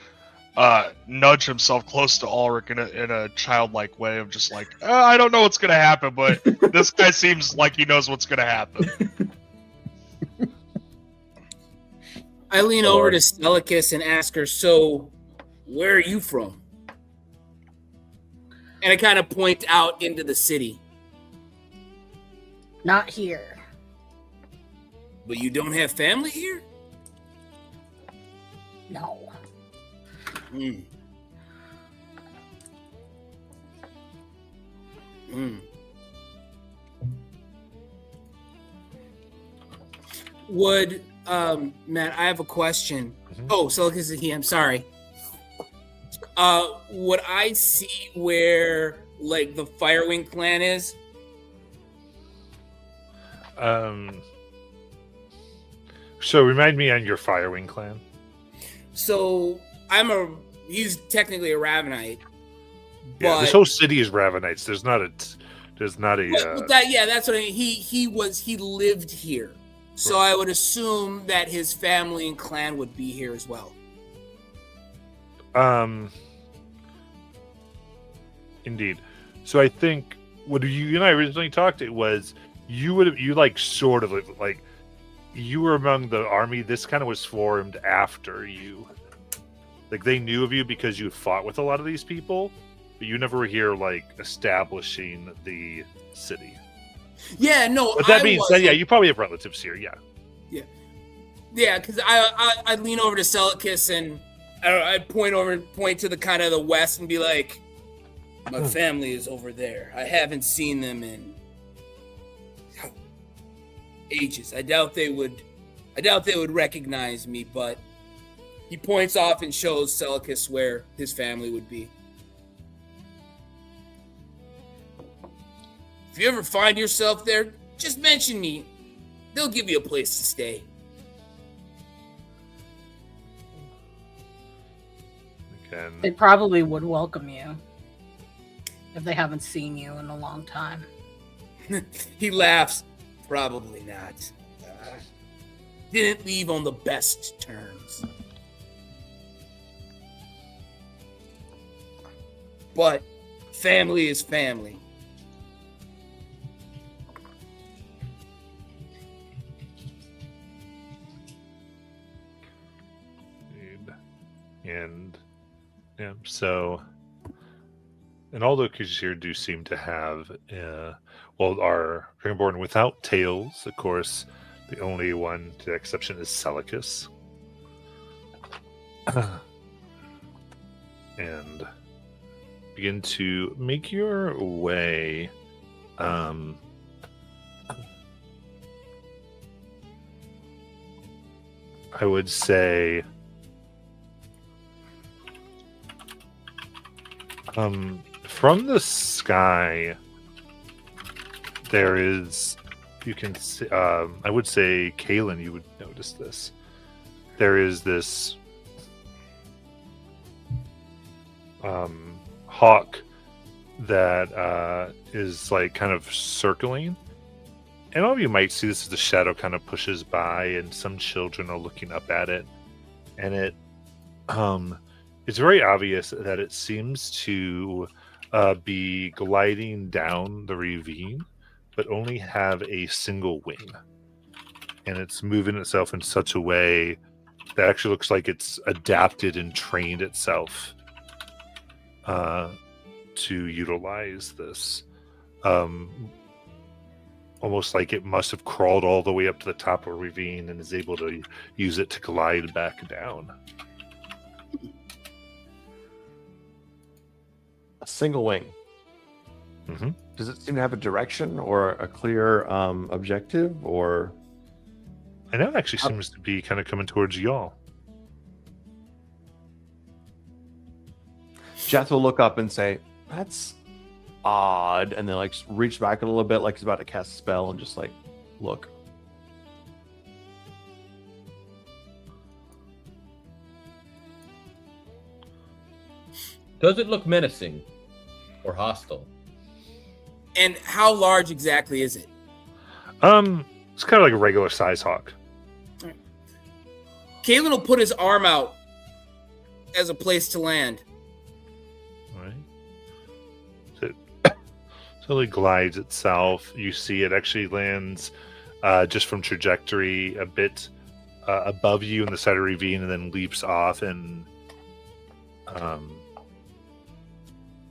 nudge himself close to Ulrich in a childlike way of just like, I don't know what's gonna happen, but this guy seems like he knows what's gonna happen. I lean over to Celicus and ask her, so where are you from? And I kind of point out into the city. Not here. But you don't have family here? No. Would Matt, I have a question. Oh, Celicus is he. I'm sorry. Would I see where like the Firewing clan is? So remind me on your Firewing clan. So he's technically a Ravenite. Yeah, But this whole city is Ravenites. There's not a. that's what I mean. He lived here. So I would assume that his family and clan would be here as well. Indeed. So I think what you and I originally talked, it was you were among the army. This kind of was formed after you. Like they knew of you because you fought with a lot of these people, but you never were here like establishing the city. Yeah, no. But that being said, yeah, you probably have relatives here. Yeah. Yeah, because I lean over to Celicus and I'd point to the kind of the west and be like, my family is over there. I haven't seen them in ages. I doubt they would recognize me, but he points off and shows Celicus where his family would be. If you ever find yourself there, just mention me. They'll give you a place to stay. again. They probably would welcome you if they haven't seen you in a long time. He laughs. Probably not. Didn't leave on the best terms. But family is family. And yeah, so, and all the creatures here do seem to have, are Dragonborn without tails. Of course, the only one to the exception is Celicus. And begin to make your way. I would say. From the sky, there is, you can see, I would say, Kalen, you would notice this. There is this hawk that is like kind of circling. And all of you might see this as the shadow kind of pushes by, and some children are looking up at it. And it's very obvious that it seems to be gliding down the ravine, but only have a single wing. And it's moving itself in such a way that actually looks like it's adapted and trained itself to utilize this. Almost like it must have crawled all the way up to the top of a ravine and is able to use it to glide back down. A single wing. Mm-hmm. Does it seem to have a direction or a clear objective? Or And that actually seems to be kind of coming towards y'all. Jeth will look up and say, "That's odd," and then like reach back a little bit, like he's about to cast a spell, and just like look. Does it look menacing or hostile? And how large exactly is it? It's kind of like a regular size hawk. Kalen will put his arm out as a place to land. All right. So it slowly glides itself. You see it actually lands just from trajectory a bit above you in the side of the ravine, and then leaps off and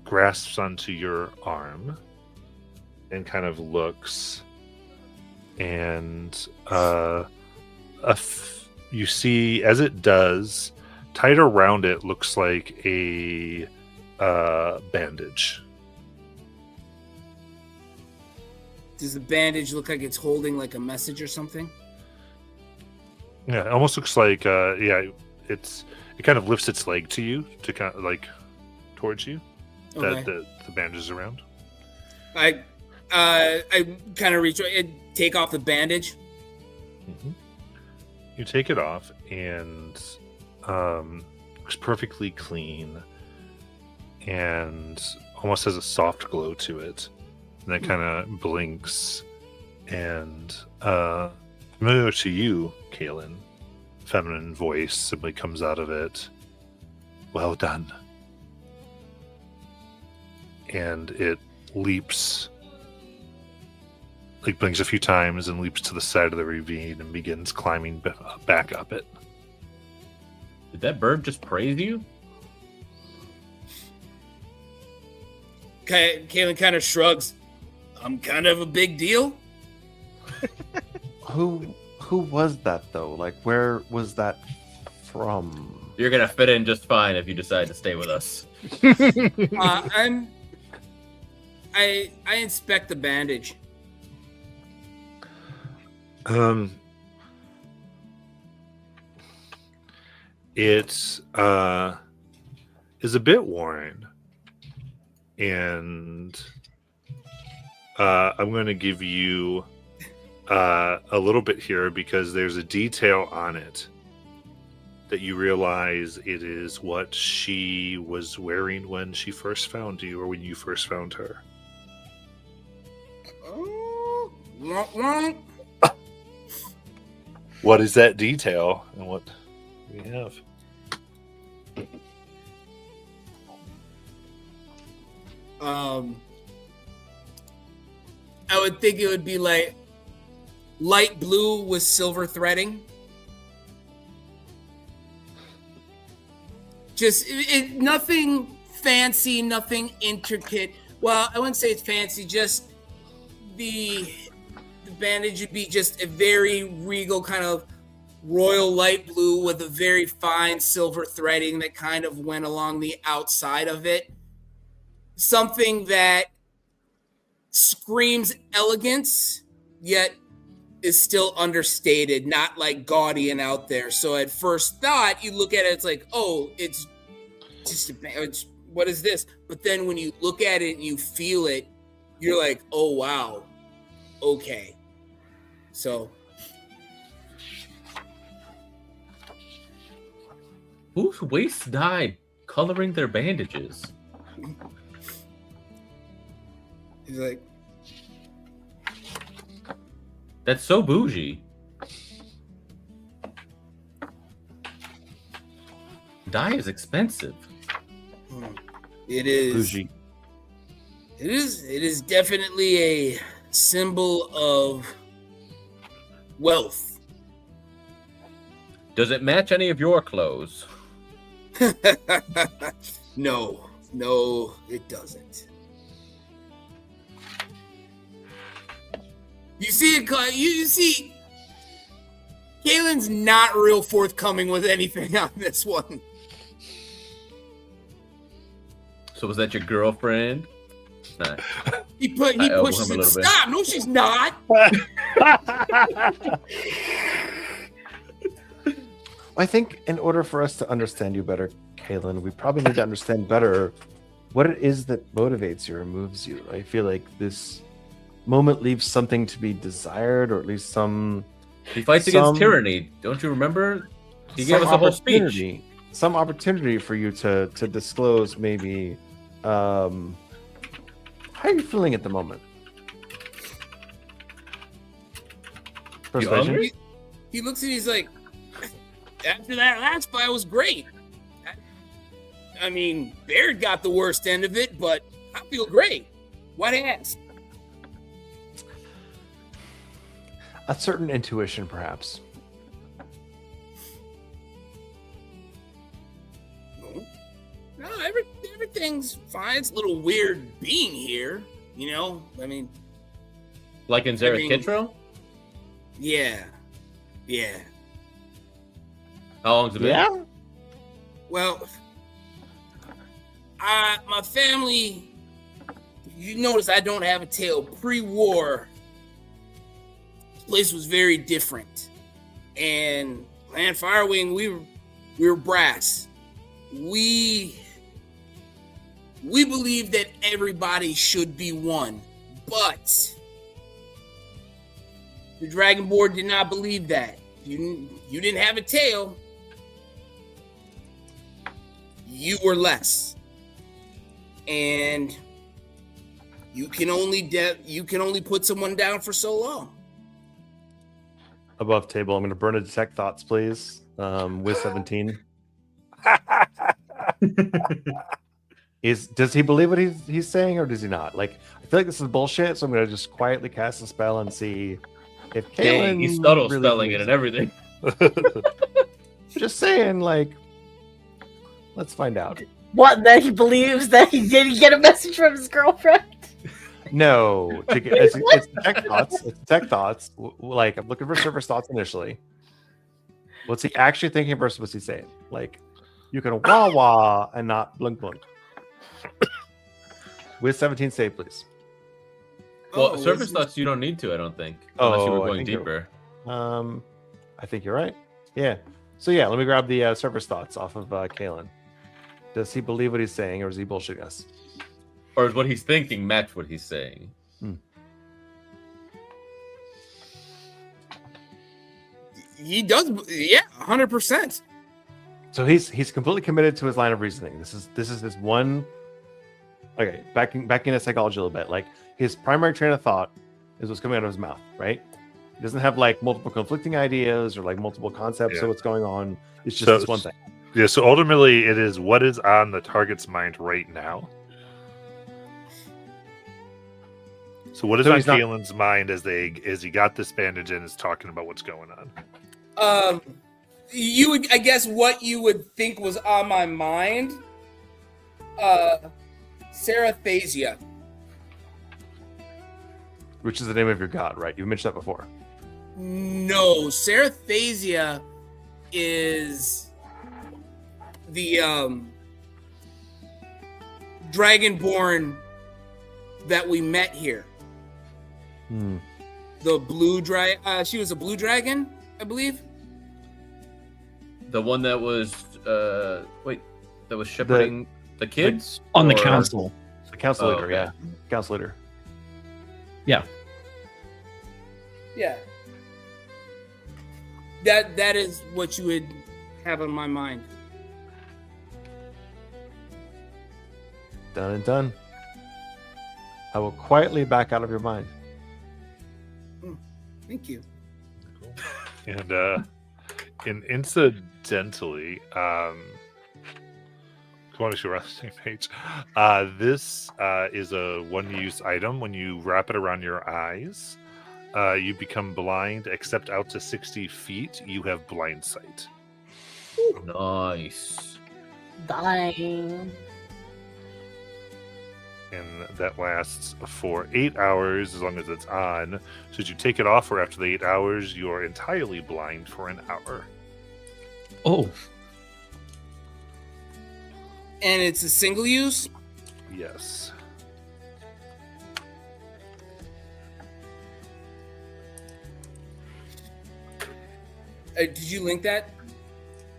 grasps onto your arm and kind of looks, and you see as it does, tied around it looks like a bandage. Does the bandage look like it's holding like a message or something? Yeah, it almost looks like it kind of lifts its leg to you, to kind of like towards you. Okay. That the bandage is around. I kind of reach and take off the bandage. Mm-hmm. You take it off, and looks perfectly clean, and almost has a soft glow to it, and that kind of blinks. And familiar to you, Kalen, feminine voice simply comes out of it. Well done. And it leaps, like blinks a few times and leaps to the side of the ravine and begins climbing back up it. Did that bird just praise you? Kalen kind of shrugs. I'm kind of a big deal. Who was that though? Like, where was that from? You're gonna fit in just fine if you decide to stay with us. I inspect the bandage. It is a bit worn, and I'm going to give you a little bit here because there's a detail on it that you realize it is what she was wearing when she first found you, or when you first found her. What is that detail, and what do we have? I would think it would be like light blue with silver threading. Just nothing fancy, nothing intricate. Well, I wouldn't say it's fancy. Just the bandage would be just a very regal kind of royal light blue with a very fine silver threading that kind of went along the outside of it. Something that screams elegance, yet is still understated, not like gaudy and out there. So at first thought, you look at it, it's like, oh, it's just what is this? But then when you look at it and you feel it, you're like, oh wow, okay. So Whose wastes died coloring their bandages? he's like, That's so bougie. Dye is expensive. it is. Bougie. It is definitely a symbol of wealth. Does it match any of your clothes? No, it doesn't. You see it, you see, Kalen's not real forthcoming with anything on this one. So was that your girlfriend? Nah. He I owe pushes him a it. little bit. Stop! No, she's not. I think in order for us to understand you better, Kalen, we probably need to understand better what it is that motivates you or moves you. I feel like this moment leaves something to be desired, or at least some. He fights against tyranny. Don't you remember? He gave us a whole speech. Some opportunity for you to disclose maybe. How are you feeling at the moment? You hungry? He looks at. He's like, after that last fight was great. I mean, Baird got the worst end of it, but I feel great. What ass? A certain intuition, perhaps. No, everything's fine. It's a little weird being here, you know? I mean, Like in Zareth Kitro? yeah. How long's it been? Yeah. Well, my family, you notice I don't have a tail. Pre-war, place was very different. And Clan Firewing, we were brass. We believe that everybody should be one, but the Dragon Board did not believe that. You didn't have a tail. You were less, and you can only put someone down for so long. Above table, I'm going to burn a detect thoughts, please. With 17. Does he believe what he's saying, or does he not? Like, I feel like this is bullshit, so I'm going to just quietly cast a spell and see if Dang, Kalen he's subtle really spelling it believes and everything. Just saying, like, let's find out. What, that he believes that he didn't get a message from his girlfriend? No, it's detect thoughts. It's detect thoughts. Like, I'm looking for surface thoughts initially. What's he actually thinking versus what's he saying? Like, you can wah wah and not blunk blunk. With 17 save, please. Well, surface thoughts you don't need to, I don't think. Unless you were I going think deeper. I think you're right. Yeah. So yeah, let me grab the surface thoughts off of Kalen. Does he believe what he's saying, or is he bullshitting us? Or is what he's thinking match what he's saying? He does, yeah, 100%. So he's completely committed to his line of reasoning. This is his one. Okay, backing into psychology a little bit. Like his primary train of thought is what's coming out of his mouth, right? He doesn't have like multiple conflicting ideas or like multiple concepts of what's going on. It's just this one thing. Yeah. So ultimately, it is what is on the target's mind right now. So what is on Kaelin's mind as he got this bandage and is talking about what's going on? You would, I guess, what you would think was on my mind. Sarathasia. Which is the name of your god, right? You've mentioned that before. No, Sarathasia is the dragonborn that we met here. The blue dragon. She was a blue dragon, I believe. The one that was shepherding the kids on the council. The council leader, okay. yeah. Council leader. Yeah. Yeah. That is what you would have on my mind. Done and done. I will quietly back out of your mind. Thank you. And incidentally, come on, we're on the same page. This is a one-use item. When you wrap it around your eyes, you become blind, except out to 60 feet. You have blind sight. Nice. Dying. And that lasts for 8 hours as long as it's on. Should you take it off, or after the 8 hours, you are entirely blind for an hour. Oh. And it's a single use? Yes. Did you link that?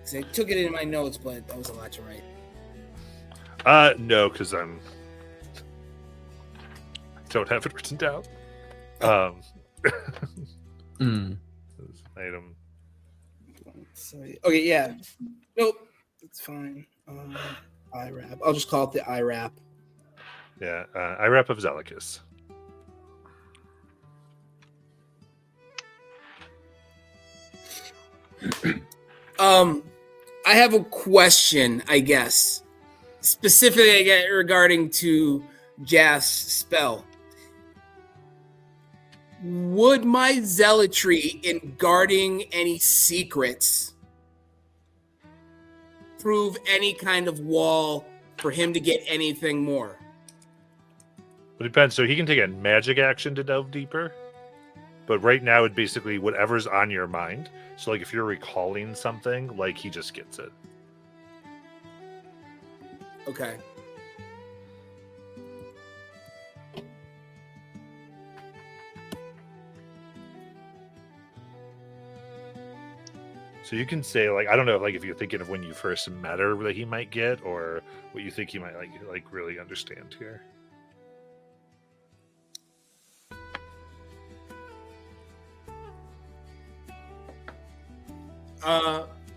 'Cause I took it in my notes, but that was a lot to write. No, because I don't have it written down. Item. Sorry. Okay, yeah. Nope. It's fine. IRAP. I'll just call it the IRAP. Yeah, IRAP of Zelicus. I have a question, I guess. Specifically regarding to Jaff's spell. Would my zealotry in guarding any secrets prove any kind of wall for him to get anything more? It depends. So he can take a magic action to delve deeper. But right now, it basically whatever's on your mind. So, like, if you're recalling something, like, he just gets it. Okay. So you can say, like, I don't know, like, if you're thinking of when you first met her that he might get, or what you think he might like really understand here.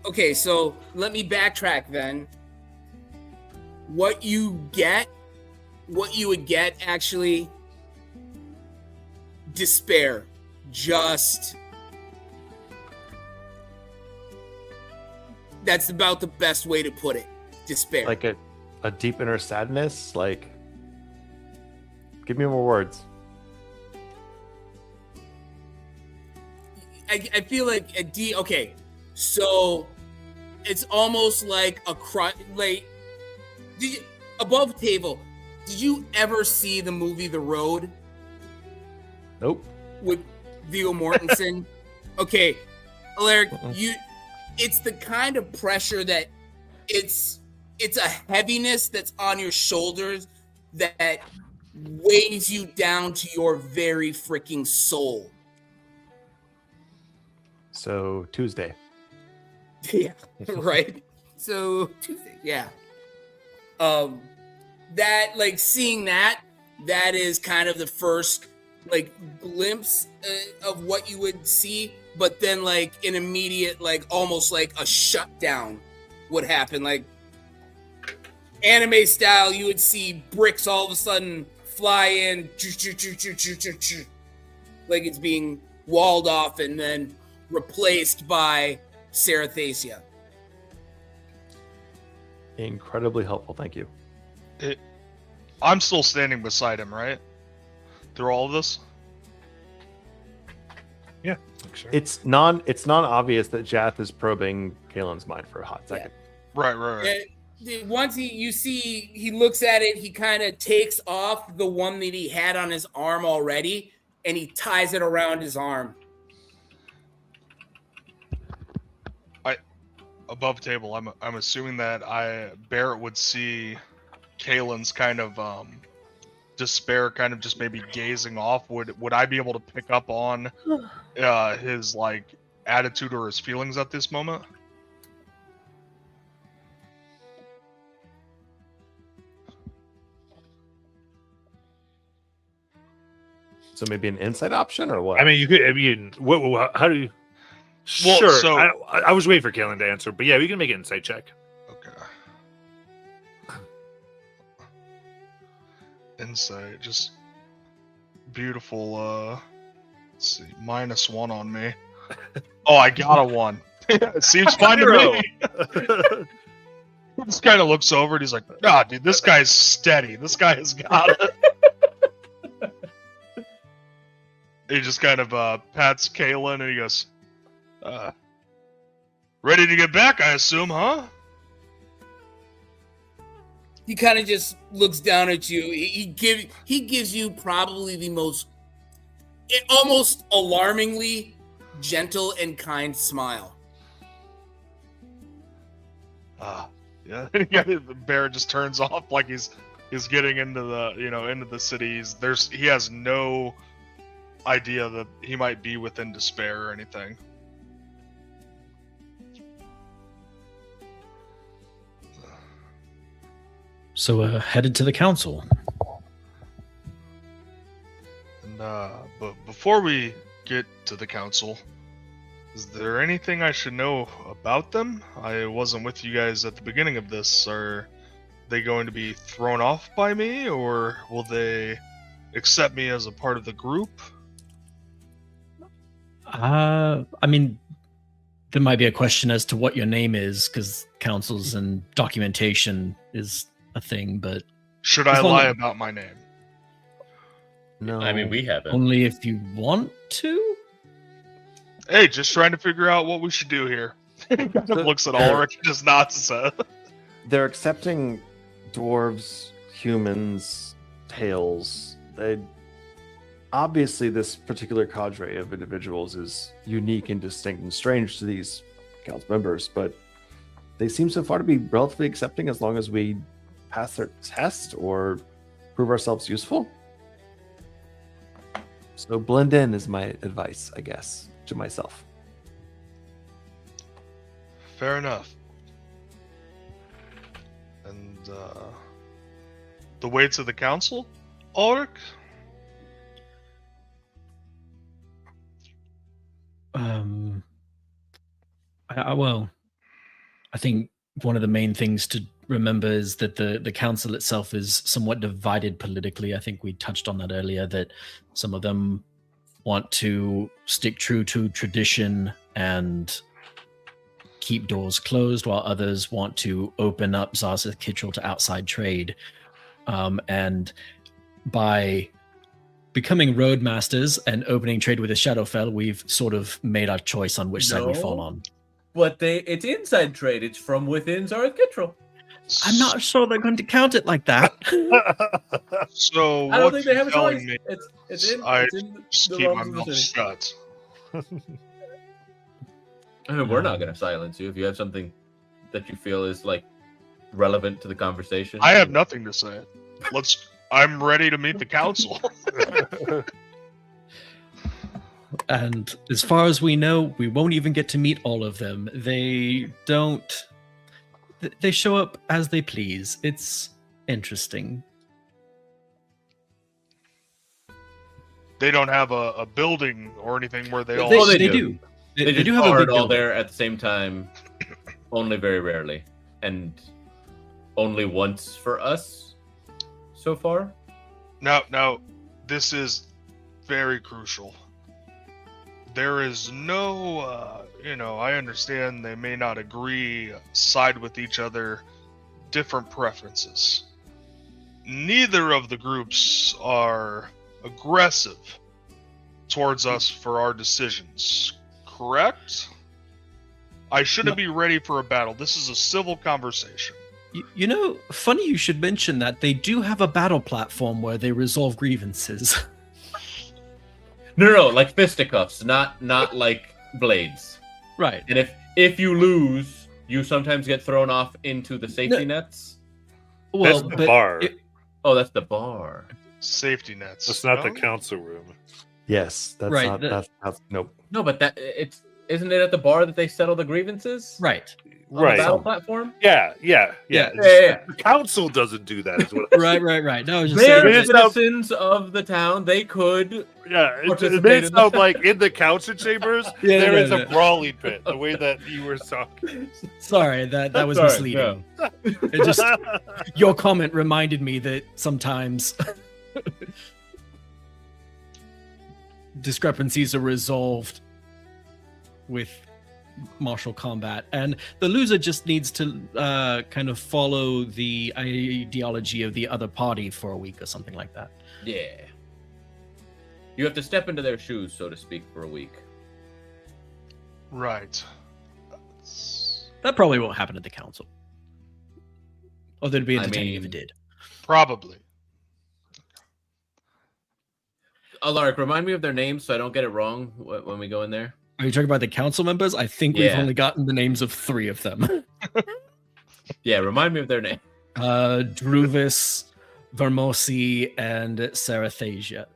Okay, so let me backtrack then. What you would get actually, despair. Just, that's about the best way to put it. Despair. Like a deep inner sadness. Like, give me more words. I feel like okay, so it's almost like a cry. Like, above table, did you ever see the movie The Road? Nope. With Viggo Mortensen? Okay, Alaric, it's the kind of pressure that it's a heaviness that's on your shoulders that weighs you down to your very freaking soul. So Tuesday. Yeah, right. So Tuesday, yeah. That, like, seeing that is kind of the first, like, glimpse of what you would see, but then, like, an immediate, like, almost like a shutdown would happen. Like anime style, you would see bricks all of a sudden fly in, like it's being walled off and then replaced by Cerathacia. Incredibly helpful. Thank you. I'm still standing beside him, right? Through all of this? Sure. It's non-obvious that Jath is probing Kalen's mind for a hot second. Right. And once he looks at it, he kind of takes off the one that he had on his arm already, and he ties it around his arm. Above table, I'm assuming that Barrett would see Kalen's kind of despair, kind of just maybe gazing off. Would I be able to pick up on his like attitude or his feelings at this moment? So maybe an insight option or what? I mean, you could. I mean, how do you? Well, Sure. so- I was waiting for Kalen to answer, but yeah, we can make an insight check. Okay. Insight, just beautiful. Let's see, -1 on me. Oh, I got a 1. It seems fine to me. He just kind of looks over and he's like, "Ah, dude, this guy's steady. This guy has got it." He just kind of pats Kalen and he goes, "Ready to get back, I assume, huh?" He kind of just looks down at you. He gives you probably the most, almost alarmingly gentle and kind smile. Yeah. The bear just turns off like he's getting into the cities. He has no idea that he might be within despair or anything. So headed to the council. And but before we get to the council, is there anything I should know about them? I wasn't with you guys at the beginning of this. Are they going to be thrown off by me, or will they accept me as a part of the group? I mean, there might be a question as to what your name is, because councils and documentation is a thing, but Should I As long lie as- about my name? No. I mean, we haven't. only if you want to. Hey, just trying to figure out what we should do here. He kind of looks at Ulrich, just nods his head. They're accepting dwarves, humans, tails. Obviously, this particular cadre of individuals is unique and distinct and strange to these council members, but they seem so far to be relatively accepting as long as we pass their test or prove ourselves useful. So blend in is my advice, I guess, to myself. Fair enough. And the way to the council, Ulrich? Well, I think one of the main things to remember is that the council itself is somewhat divided politically. I think we touched on that earlier, that some of them want to stick true to tradition and keep doors closed, while others want to open up Zarza Kittrell to outside trade. And by becoming roadmasters and opening trade with the Shadowfell, we've sort of made our choice on which side we fall No. on. But it's inside trade. It's from within Zarth Kittrell. I'm not sure they're going to count it like that. So I don't what think they you're have a telling choice. me, It's in I the just the keep my realms of the mouth city. shut. I mean, we're not going to silence you if you have something that you feel is like relevant to the conversation. I have nothing to say. I'm ready to meet the council. And as far as we know, we won't even get to meet all of them. They don't. They show up as they please. It's interesting. They don't have a building or anything where they all. Well, They they do. They They just do have a guard big all building. there at the same time, only very rarely. and only once for us so far. No, this is very crucial. There is no, I understand they may not agree, side with each other, different preferences. Neither of the groups are aggressive towards us for our decisions, correct? I shouldn't be ready for a battle. This is a civil conversation. You know, funny you should mention that. They do have a battle platform where they resolve grievances. No, like fisticuffs, not like blades. Right. And if you lose, you sometimes get thrown off into the safety nets. Well, That's the bar. Oh, that's the bar. Safety nets. That's not the no? council room. Yes, that's Right, not. That's nope. No, but isn't it at the bar that they settle the grievances? Right. On the Right. battle platform. Yeah. Yeah. The council doesn't do that. Is what Right. No, I was just They're saying. It is not- citizens of the town. They could. Yeah, it Participate may in sound like in the council chambers Yeah, there yeah, is yeah. a brawling pit. The way that you were talking. Sorry, that was Sorry, misleading. It just your comment reminded me that sometimes discrepancies are resolved with martial combat, and the loser just needs to kind of follow the ideology of the other party for a week or something like that. Yeah. You have to step into their shoes, so to speak, for a week. Right. That probably won't happen at the council. Although it'd be I entertaining if mean- it did. Probably. Alaric, remind me of their names so I don't get it wrong when we go in there. Are you talking about the council members? I think we've Yeah. only gotten the names of 3 of them. Yeah, remind me of their name. Druvis, Vermosi, and Sarathasia.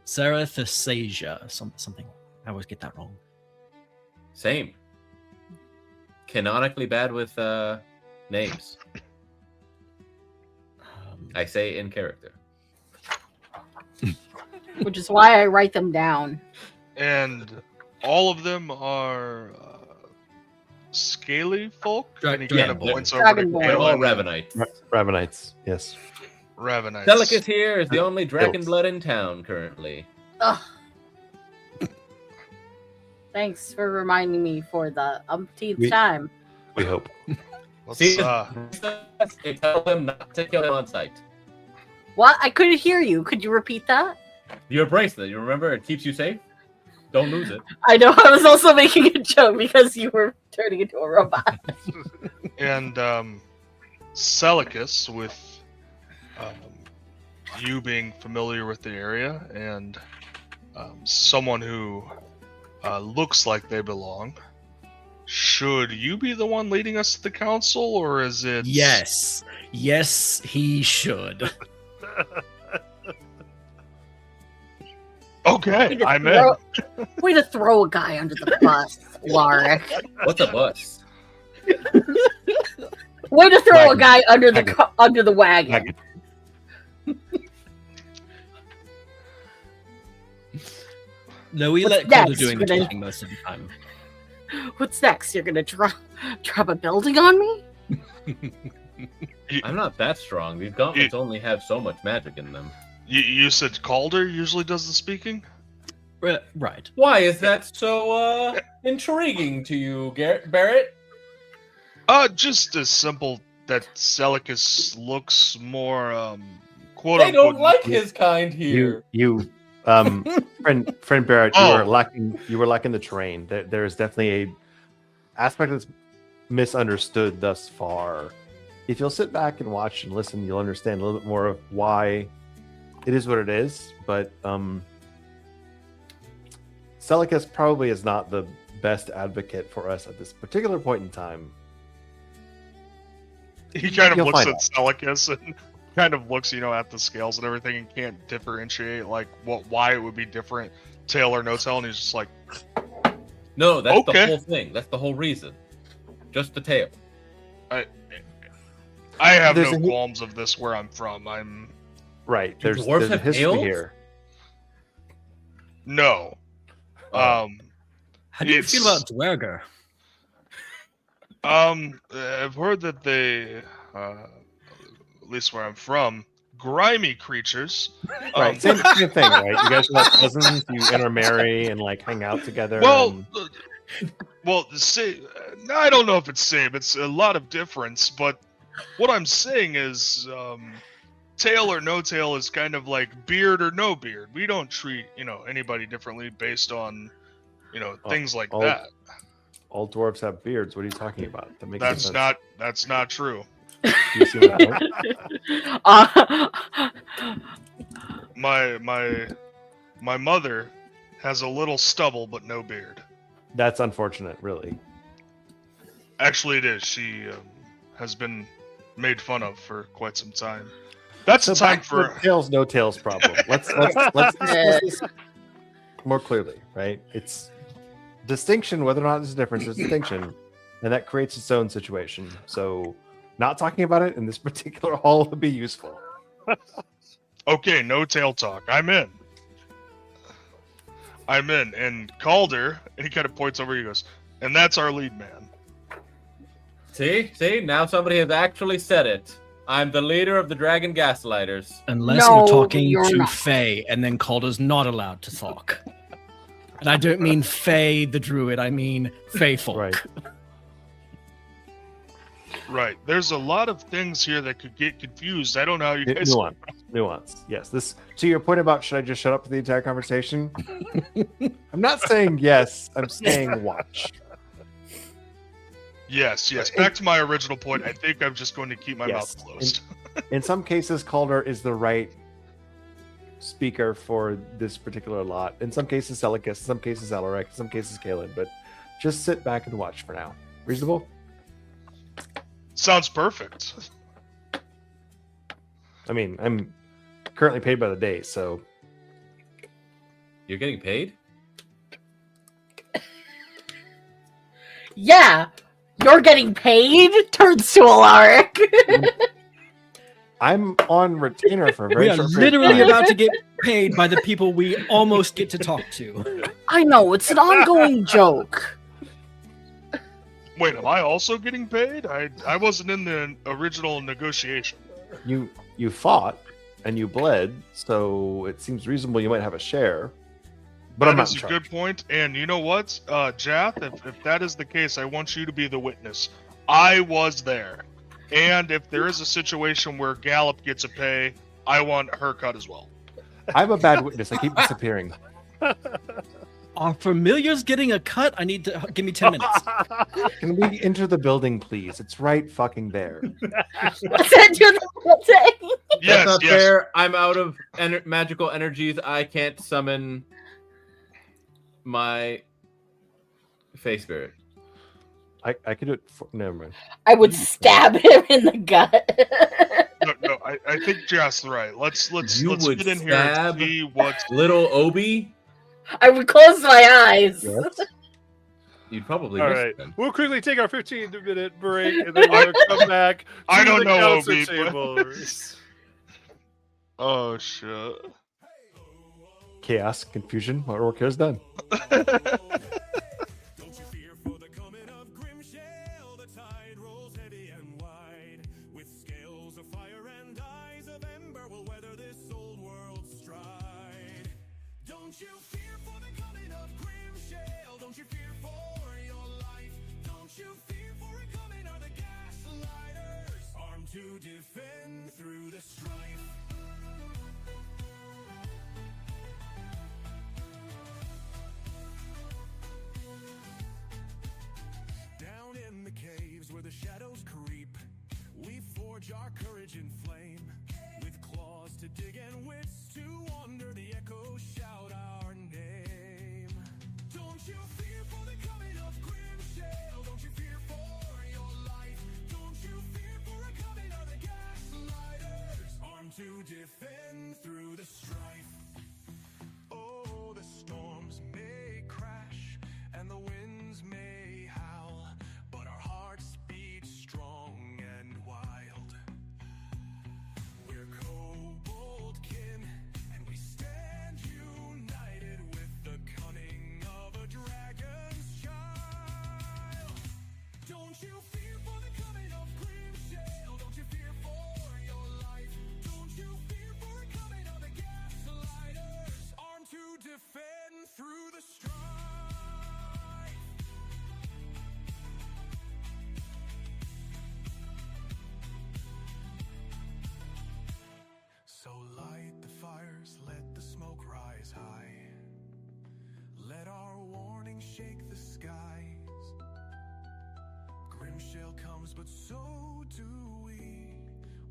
Something. I always get that wrong. Same. Canonically bad with names. I say in character. Which is why I write them down. And all of them are scaly folk. And he Dragonborn. kind of points over to Dragonborn. They're all Kalen. Ravenites. Ravenites. Yes. Ravenites. Delicus here is the only dragon Hills. blood in town currently. Ugh. Thanks for reminding me for the umpteenth We- time. We hope. Let's, See, they tell them not to kill him on sight. What? I couldn't hear you. Could you repeat that? Your bracelet, you remember? It keeps you safe. Don't lose it. I know I was also making a joke because you were turning into a robot. and Celicus, with you being familiar with the area and someone who looks like they belong, should you be the one leading us to the council, or is it? Yes, he should. Okay, I'm in. Way to throw a guy under the bus, Larek. What's a bus? Way to throw a Wagon. guy under the Wagon. under the wagon. Wagon. No, we What's let Calder next? doing the Gonna- talking most of the time. What's next? You're gonna drop a building on me? I'm not that strong. These gauntlets only have so much magic in them. You said Calder usually does the speaking? Right. Why is that so intriguing to you, Barrett? Just as simple that Celicus looks more quote They don't unquote. like his kind here. Friend Barrett, Oh. you were lacking the terrain. There is definitely a aspect that's misunderstood thus far. If you'll sit back and watch and listen, you'll understand a little bit more of why it is what it is. But Celicus probably is not the best advocate for us at this particular point in time. He kind of You'll looks find at Celicus and kind of looks, at the scales and everything, and can't differentiate why it would be different, tail or no tail, and he's just like, No, that's Okay. the whole thing. That's the whole reason. Just the tail. I have There's no a- qualms of this where I'm from. I'm Right. Do There's dwarves a have history tails? here. no. Oh. How do you feel It's- about Dwerger? I've heard that they, at least where I'm from, grimy creatures. Right, same thing, right? You guys are like cousins, you intermarry and like hang out together. Well, and... I don't know if it's same. It's a lot of difference, but what I'm saying is, tail or no tail is kind of like beard or no beard. We don't treat, anybody differently based on, things like that. All dwarves have beards. What are you talking about? That makes That's sense. that's not true. Do you see my point? My mother has a little stubble but no beard. That's unfortunate, really. Actually, it is. She has been made fun of for quite some time. That's So the time back to for the tails, no tails problem. Let's discuss this more clearly, right? It's distinction, whether or not there's a difference, there's distinction, and that creates its own situation. So, not talking about it in this particular hall would be useful. Okay, no tail talk. I'm in. And Calder, and he kind of points over. He goes, and that's our lead man. See, now somebody has actually said it. I'm the leader of the Dragon Gaslighters. Unless No, you're talking you're to not. Faye, and then Calder's not allowed to talk. And I don't mean Faye the druid, I mean Fae folk. Right. Right. There's a lot of things here that could get confused. I don't know how you guys. Nuance. Yes. This to your point about should I just shut up for the entire conversation? I'm not saying yes. I'm saying watch. Yes. Back to my original point. I think I'm just going to keep my Yes. mouth closed. In some cases, Calder is the right speaker for this particular lot. In some cases, Celicus. In some cases, Alaric. In some cases, Kalen. But just sit back and watch for now. Reasonable? Sounds perfect. I mean, I'm currently paid by the day, so You're getting paid? Yeah, you're getting paid. Turns to Alaric. I'm on retainer for a We very are short period of literally time. about to get paid by the people we almost get to talk to. I know it's an ongoing joke. Wait, am I also getting paid? I wasn't in the original negotiation. You fought and you bled, so it seems reasonable you might have a share. But I'm That not is in a charge. good point. And you know what, Jath, if that is the case, I want you to be the witness. I was there. And if there is a situation where Gallop gets a pay, I want her cut as well. I'm a bad witness. I keep disappearing. Are familiars getting a cut? I need to give me 10 minutes. Can we enter the building, please? It's right fucking there. What's that do the whole thing? That's Yes, not yes. fair. I'm out of magical energies. I can't summon my Fae Spirit. I could do it. Never mind. I would stab him in the gut. No, I think Jath's right. Let's You would get in here and stab see what. Little Obi? I would close my eyes. Yes. You'd probably All miss right, them. we'll quickly take our 15-minute break, and then we'll come back. I to don't the know, council Obi, but- chambers. Oh shit. Chaos, confusion. What work is done. Don't you fear for the coming of Grimshale? The tide rolls heavy and wide. With scales of fire and eyes of ember, will weather this old world's stride. Don't you fear for the coming of Grimshale? Don't you fear for your life? Don't you fear for the coming of the Gaslighters? Armed to defend through the strife. Down in the caves where the shadows creep, we forge our courage in flame. With claws to dig and wits to wander, the echoes shout our name. Don't you fear for the coming of Grimshale? Don't you fear for your life? Don't you fear for the coming of the Gaslighters? Armed to defend through the strife. Oh, the storms may crash and the winds may howl, but our hearts beat strong and wild. We're kobold kin, and we stand united with the cunning of a dragon's child. Don't you feel Grimshale comes, but so do we,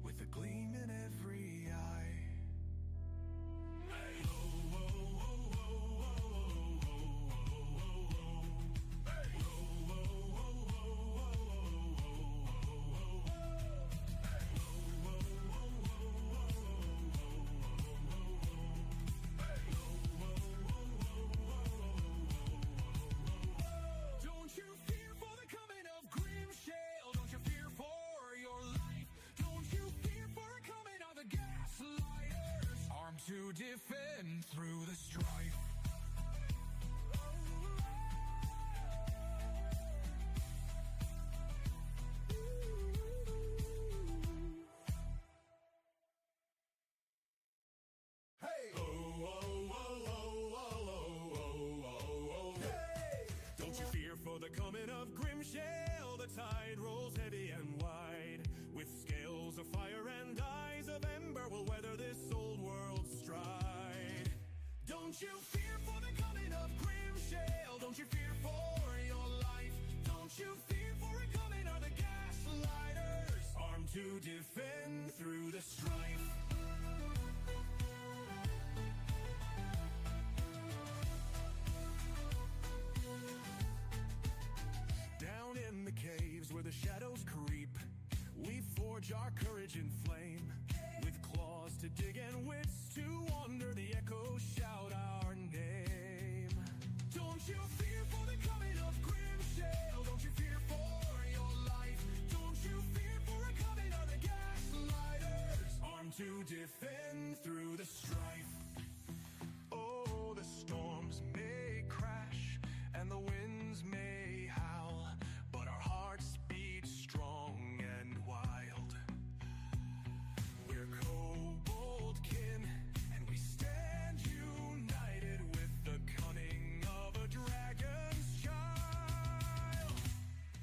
with a gleam in every eye. Hey. Oh, oh, oh, oh, oh, oh, oh, oh, oh. Hey. Oh, oh, oh, oh, oh, oh, oh, oh. Don't you fear for the coming of Grimshale? Don't you fear for your life? Don't you fear for the coming of the gaslighters? Armed to defend through the strife. Hey! Oh, oh, oh, oh, oh, oh, oh, oh, hey! Don't you fear for the coming of Grimshale? The tide rolls heavy and wide, with scales of fire and eyes of ember will weather this old world's stride. Don't you fear for the coming of Grimshale? Don't you fear for your life? Don't you fear for the coming of the gaslighters? Armed to defend through the strife. Down in the caves where the shadows creep, we forge our courage in flame. With claws to dig and wits to wander, the echoes shout our name. Don't you fear for the coming of Grimshale? Don't you fear for your life? Don't you fear for the coming of the gaslighters? Armed to defend through the strife. Oh, the storms may crash and the winds may howl, but our hearts beat strong and wild. We're kobold kin, and we stand united with the cunning of a dragon's child.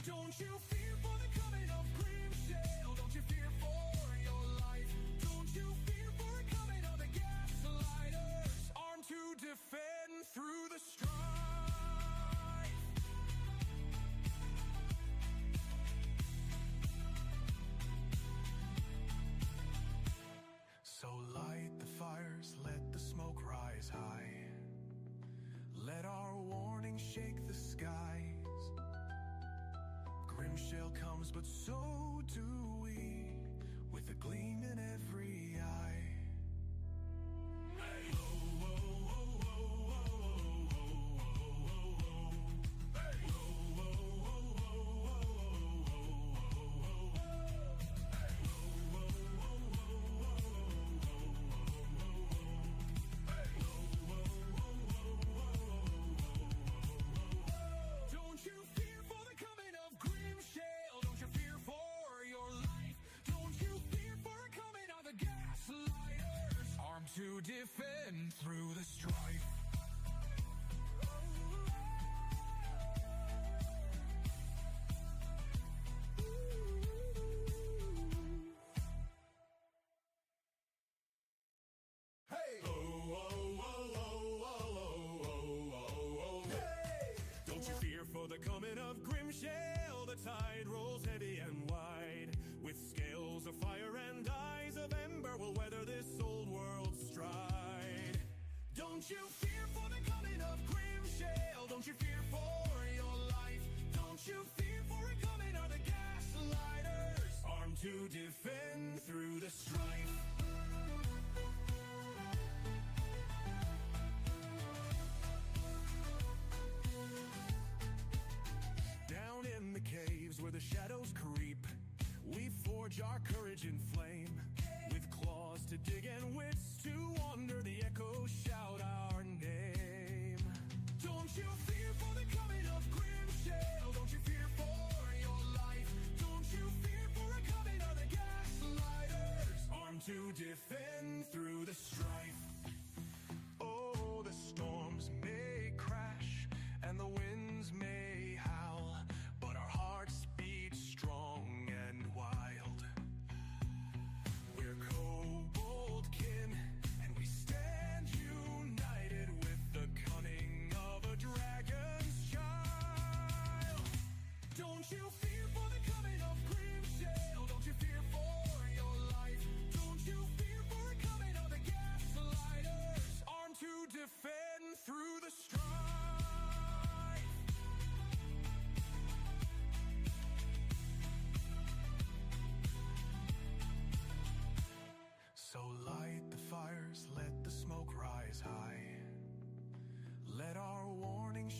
Don't you fear for the coming of Grimshale? Don't you fear for your life? Don't you fear for the coming of the gaslighters? Armed to defend through the strife. So light the fires, let the smoke rise high. Let our warning shake the skies. Grimshale comes, but so do we, with a gleam in every eye. Hey. Oh, oh, oh, oh, oh, oh, oh, oh. Hey. Oh, oh, oh, oh, oh, oh, oh, oh. Hey. Oh, oh, oh, oh. Don't you fear for the coming of Grimshale? Don't you fear for your life? Don't you fear for the coming of the gaslighters? Armed to defend through the strife. Hey! Oh, oh, oh, oh, oh, oh, oh, oh, hey! Don't you fear for the coming of Grimshale? The tide rolls heavy and wide, with scales of fire and eyes of ember will weather this old world's stride. Don't you fear for the coming of Grimshale? Don't you fear for your life? Don't you fear for the coming of the gaslighters? Armed to defend through the strife. Down in the caves where the shadows creep, we forge our courage in flame. With claws to dig and wits to wander, the echoes shout our name. Don't you fear for the coming of Grimshale? Don't you fear for your life? Don't you fear for the coming of the gaslighters? Armed to defend through the strife. Oh, the storms may crash and the winds may howl, but our hearts beat strong and wild. We're kobold kin, and we stand united with the cunning of a dragon's child. Don't you fear for the coming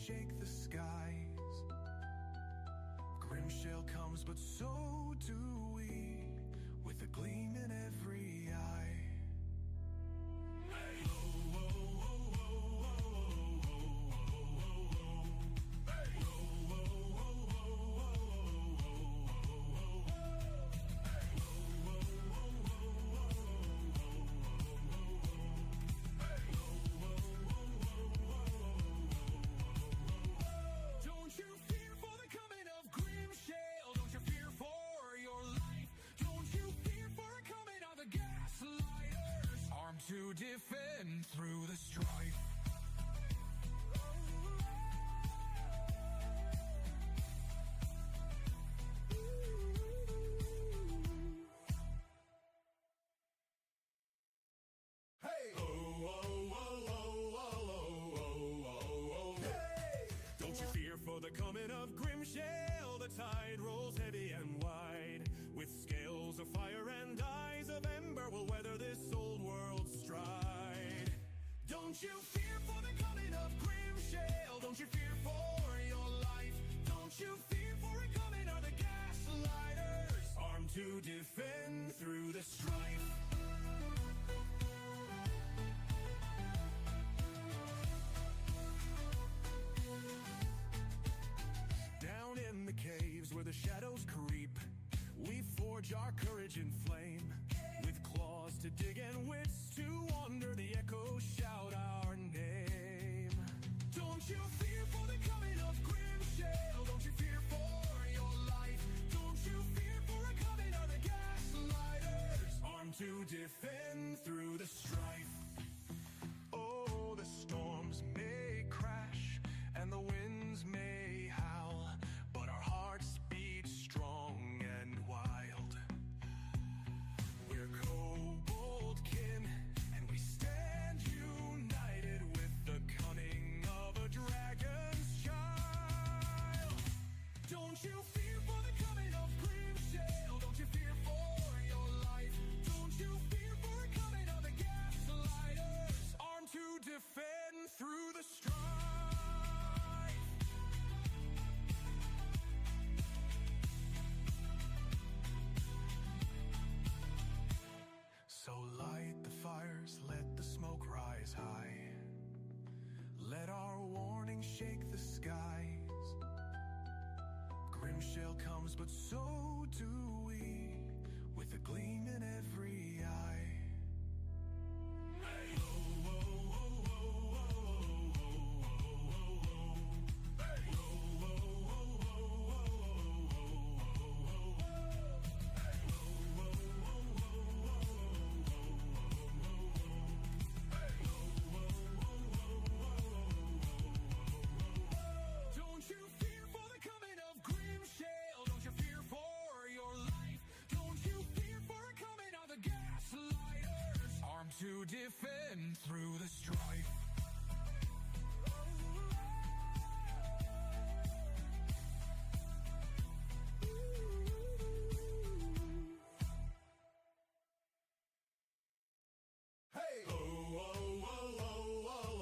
shake the skies. Grimshale comes, but so do we, with a gleam in every eye. Hey. Oh, oh, oh, oh, oh, oh, oh, oh, oh. Hey. Oh, oh, oh, oh, oh, oh, oh, oh. Hey. Oh, oh, oh, oh, oh, oh. Don't you fear for the coming of Grimshale? Don't you fear for your life? Don't you fear for a coming of the gaslighters? Armed to defend through the strife. Hey! Oh, oh, oh, oh, oh, oh, oh, oh, hey! Don't you fear for the coming of Grimshale? The tide rolls heavy and wide, with scales of fire and eyes of ember will weather this old world's stride. Don't you fear for the coming of Grimshale? Don't you fear for your life? Don't you fear for it coming are the gaslighters, armed to defend through the strife. Down in the caves where the shadows creep, we forge our courage in flame. With claws to dig and wits to wander, the echoes shout our name. Don't you fear for the coming of Grimshale? Don't you fear for your life? Don't you fear for a coming of the gaslighters, armed to defend through the strife. Oh, the storms may crash and the winds may howl, but our hearts beat strong and wild. We're kobold kin, and we stand united with the cunning of a dragon's child. Don't you fear for the coming of Grimshale? Don't you fear for your life? Don't you fear for the coming of the gaslighters, armed to defend through the strife. So light the fires, let the smoke rise high. Let our warning shake the skies. Grimshale comes, but so do we, with a gleam in every eye. Hey. Oh, oh, oh, oh, oh, oh, oh, oh, oh. Hey. Oh, oh, oh, oh, oh, oh, oh, oh, oh. Hey. Oh, oh, oh, oh, oh. Don't you fear for the coming of Grimshale? Don't you fear for your life? Don't you fear for a coming of the gaslighters, armed to defend through the strife. Hey! Oh, oh, oh, oh, oh,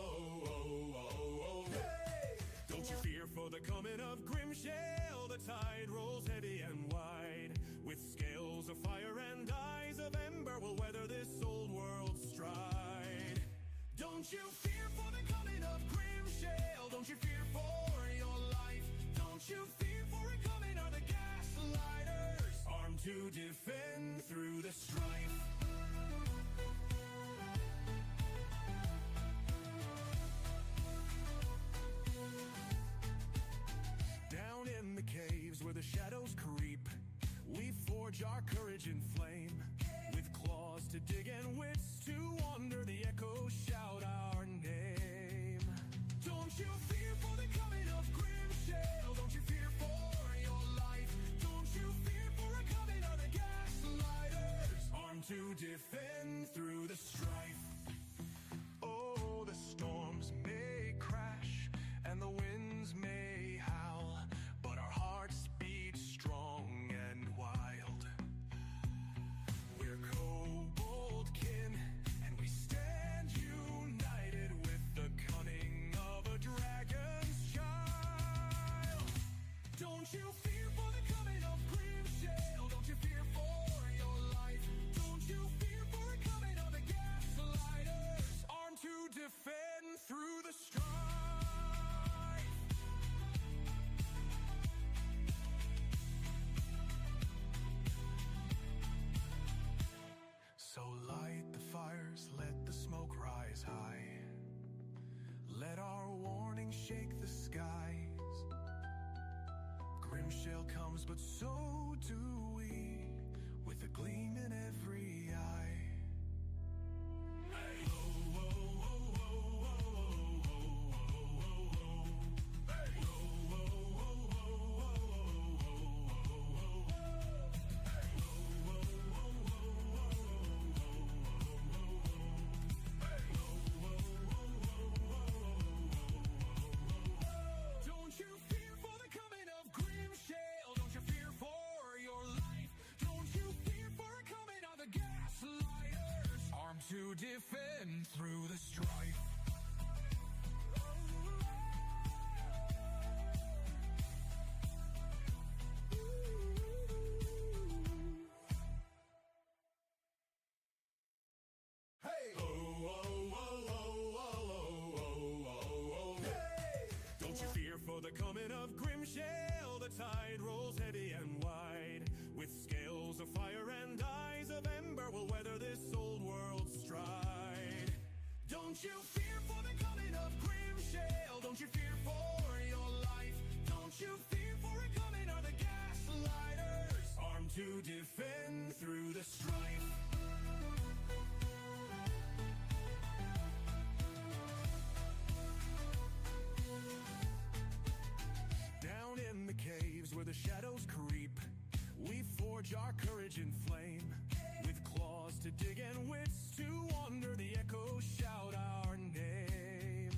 oh, oh, oh, hey! Don't you fear for the coming of Grimshale? The tide rolls heavy and wide, with scales of fire and eyes of ember will weather this old world's stride. Don't you fear for the coming of Grimshale? Don't you fear for your life? Don't you fear for it coming are the gaslighters, armed to defend through the strife. Down in the caves where the shadows creep, we forge our courage in flame. With claws to dig and wits to wander, the echoes shout our name. Don't you fear for the coming of Grimshale? Don't you fear for your life? Don't you fear for a coming of the gaslighters, armed to defend through the strife. Oh, the storms may crash and the winds may howl, but our hearts beat strong and wild. We're kobold kin, and we stand united with the cunning of a dragon's child. Grimshale comes, but so do we, with a gleam in every eye. Hey. Oh, oh, oh, oh, oh, oh, oh, oh, oh. Hey. Oh, oh, oh, oh, oh, oh, oh, oh. Don't you fear for the coming of Grimshale? Don't you fear for your life? Don't you fear for the coming of the gaslighters? Armed to defend through the strife. Hey! Oh, oh, oh, oh, oh, oh, oh, oh, hey! Don't you fear for the coming of Grimshale? The tide rolls heavy and wide, with scales of fire and eyes of ember will weather this old world's stride. Don't you fear for the coming of Grimshale? Don't you fear for your life? Don't you fear for the coming of the gaslighters? Armed to defend through the strife. Down in the caves where the shadows creep, we forge our courage in flame. With claws to dig and wits to wander, the echoes shout our name.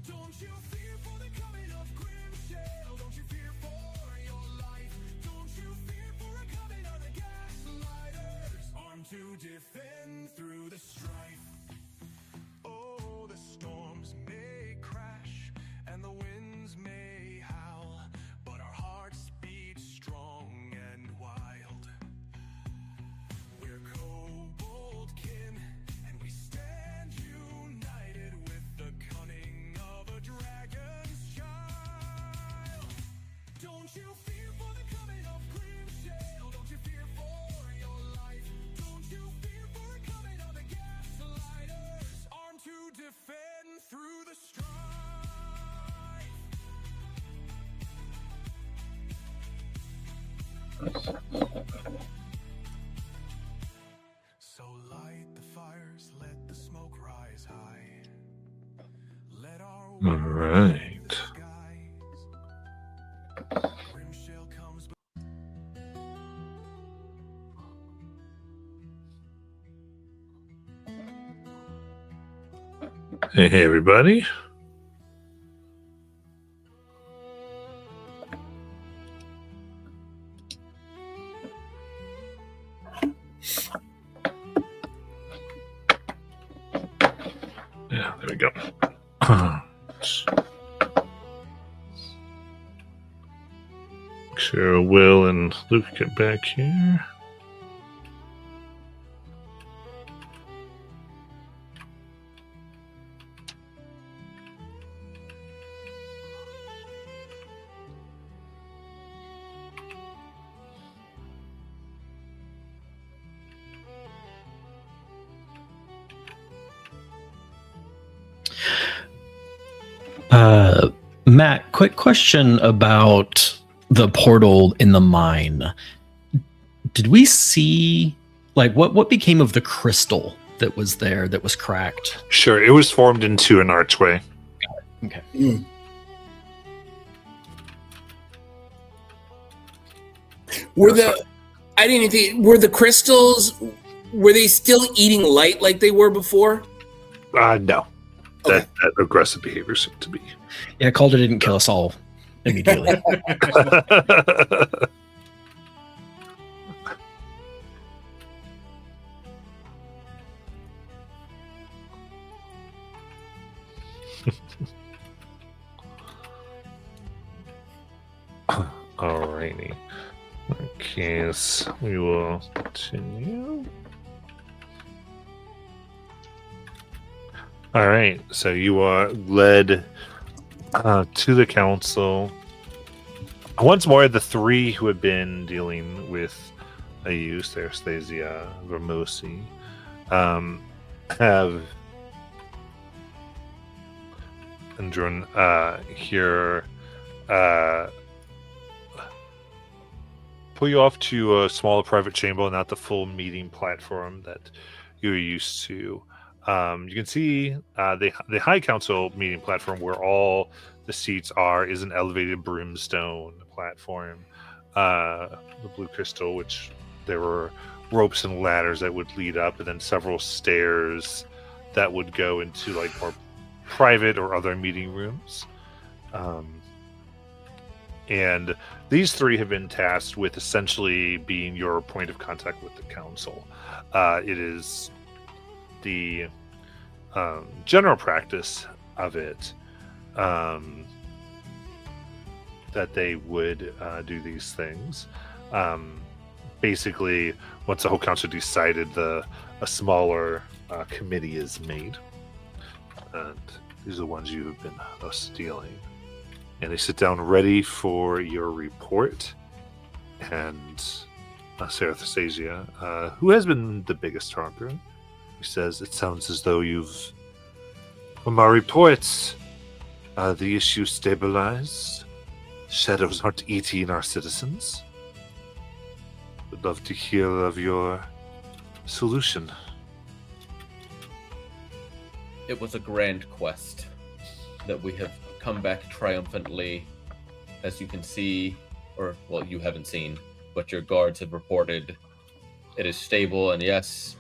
Don't you fear for the coming of Grimshale? Don't you fear for your life? Don't you fear for the coming of the gaslighters? Armed to defend through the strife. Oh, the storms may crash and the winds may howl, but our hearts beat strong and wild. We're kobold kin, and we stand united with the cunning of a dragon's child. Don't you fear for the coming of Grimshale? Don't you fear for your life? Don't you fear for the coming of the gaslighters? Armed to defend through the strife. So light the fires, let the smoke rise high. Let our All right. Grimshale comes. Hey, everybody. Yeah, there we go. Make sure Will and Luke get back here. Matt, quick question about the portal in the mine. Did we see, like, what became of the crystal that was there that was cracked? Sure, it was formed into an archway. Okay. Were the crystals, were they still eating light like they were before? No. Okay. That aggressive behavior seemed to be. Yeah, Calder didn't kill us all immediately. Alrighty. Okay, so we will continue. Alright, so you are led to the council. Once more, the three who had been dealing with Ayus, Anastasia, Ramosi, have Andron here pull you off to a smaller private chamber, not the full meeting platform that you're used to. You can see the High Council meeting platform, where all the seats are, is an elevated brimstone platform. The blue crystal, which there were ropes and ladders that would lead up, and then several stairs that would go into like more private or other meeting rooms. And these three have been tasked with essentially being your point of contact with the council. It is the general practice of it that they would do these things. Basically, once the whole council decided, a smaller committee is made. And these are the ones you have been stealing. And they sit down ready for your report. And Sarathsasia, who has been the biggest talker, he says, "It sounds as though you've, from our reports, the issue stabilized. Shadows aren't eating our citizens. Would love to hear of your solution." It was a grand quest that we have come back triumphantly, as you can see, or, well, you haven't seen, but your guards have reported. It is stable, and yes,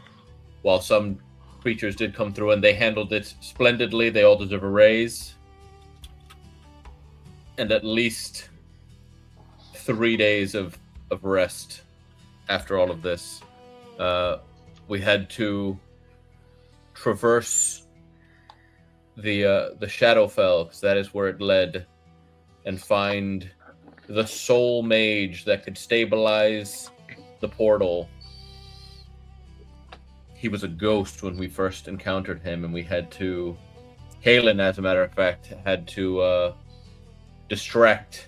while some creatures did come through and they handled it splendidly, they all deserve a raise. And at least 3 days of rest after all of this. We had to traverse the Shadowfell, because that is where it led, and find the sole mage that could stabilize the portal. He was a ghost when we first encountered him, and we had to, Kalen, as a matter of fact, had to distract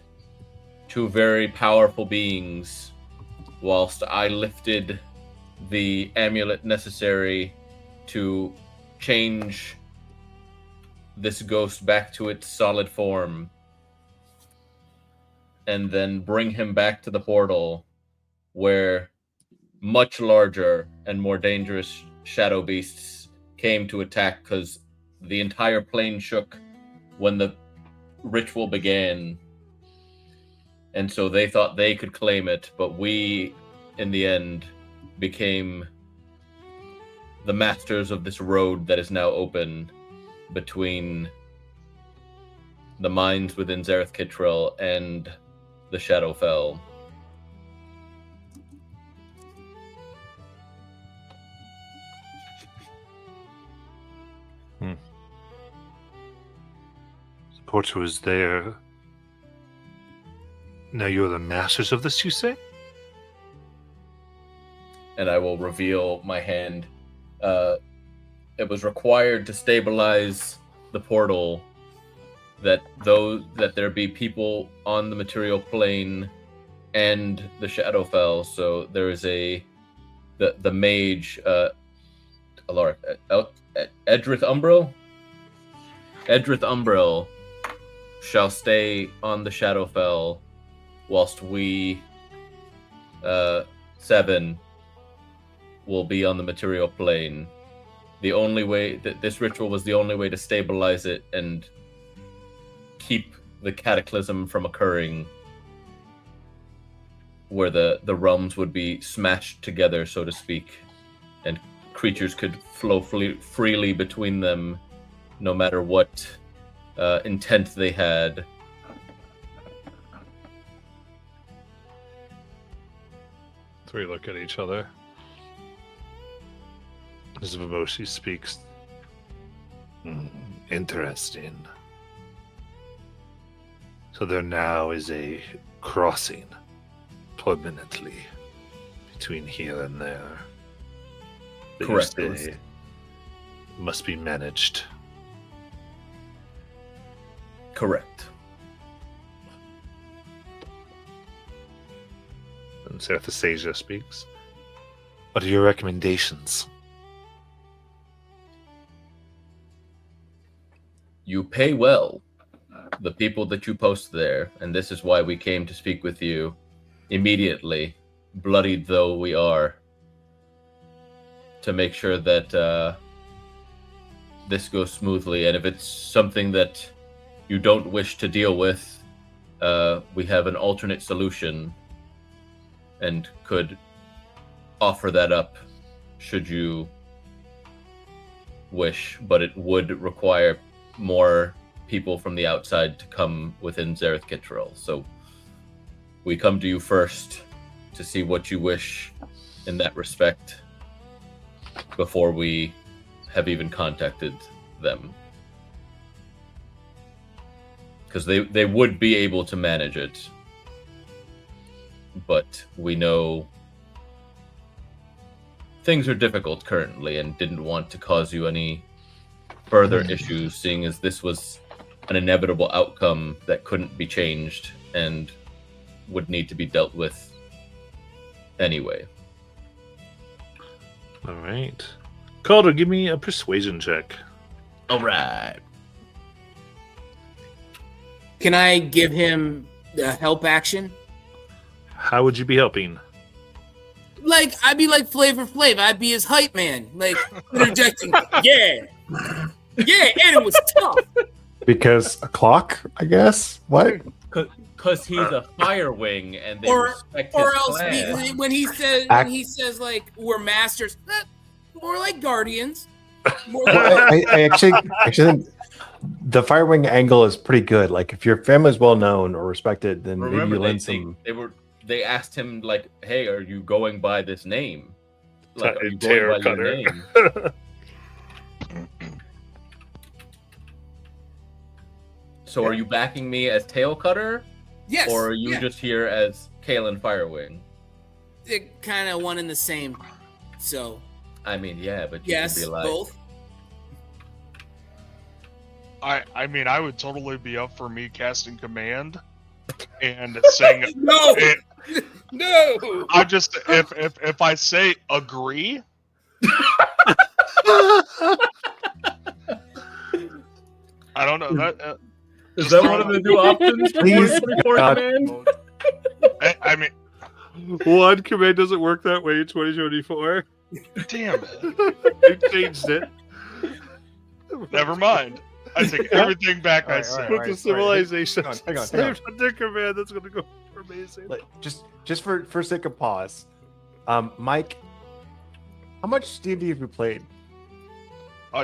two very powerful beings whilst I lifted the amulet necessary to change this ghost back to its solid form, and then bring him back to the portal, where much larger and more dangerous shadow beasts came to attack, because the entire plane shook when the ritual began. And so they thought they could claim it, but we, in the end, became the masters of this road that is now open between the mines within Zareth Kittrell and the Shadowfell. The portal was there. Now you're the masters of this, you say? And I will reveal my hand. It was required to stabilize the portal that there be people on the material plane and the Shadowfell. So there is the mage, Edrith Umbril. Edrith Umbril shall stay on the Shadowfell, whilst we, 7, will be on the material plane. The only way that this ritual was the only way to stabilize it and keep the cataclysm from occurring, where the realms would be smashed together, so to speak, and creatures could flow freely between them, no matter what intent they had. Three look at each other. As Vimoshi speaks. Interesting. So there now is a crossing permanently between here and there. That you Correct. say must be managed. Correct. And Sarathsasia speaks. What are your recommendations? You pay well, the people that you post there, and this is why we came to speak with you immediately. bloodied though we are, to make sure that this goes smoothly. And if it's something that you don't wish to deal with, we have an alternate solution and could offer that up should you wish, but it would require more people from the outside to come within Zareth Kittrell. So we come to you first to see what you wish in that respect before we have even contacted them. Because they would be able to manage it. But we know things are difficult currently and didn't want to cause you any further issues, seeing as this was an inevitable outcome that couldn't be changed and would need to be dealt with anyway. All right. Calder, give me a persuasion check. All right. Can I give him the help action? How would you be helping? Like, I'd be like Flavor Flav. I'd be his hype man. Like, interjecting, yeah. Yeah, and it was tough. Because a clock, I guess. What? Because he's a fire wing and they Or respect his else clan. when he says like we're masters, more like guardians. More like I actually think the Firewing angle is pretty good. Like, if your family's well known or respected, then maybe Remember, you lend some. they asked him like, "Hey, are you going by this name? Like, are you going Terror by your Cutter. name?" So, are you backing me as Tail Cutter, yes, or are you yeah. just here as Kalen Firewing? They're kind of one and the same. So I mean, yeah, but you yes, can be like, both. I mean, I would totally be up for me casting command and saying No, it, no. I just if I say agree, I don't know that. Is just that throw one of it the new options? Please, 2024 God. command? I mean, One command doesn't work that way in 2024. damn it. They changed it. Never mind. I take everything back I Alright, said. With the civilization. Hang on. Saved under command, that's going to go amazing. Like, just for sake of pause, Mike, how much D&D have you played?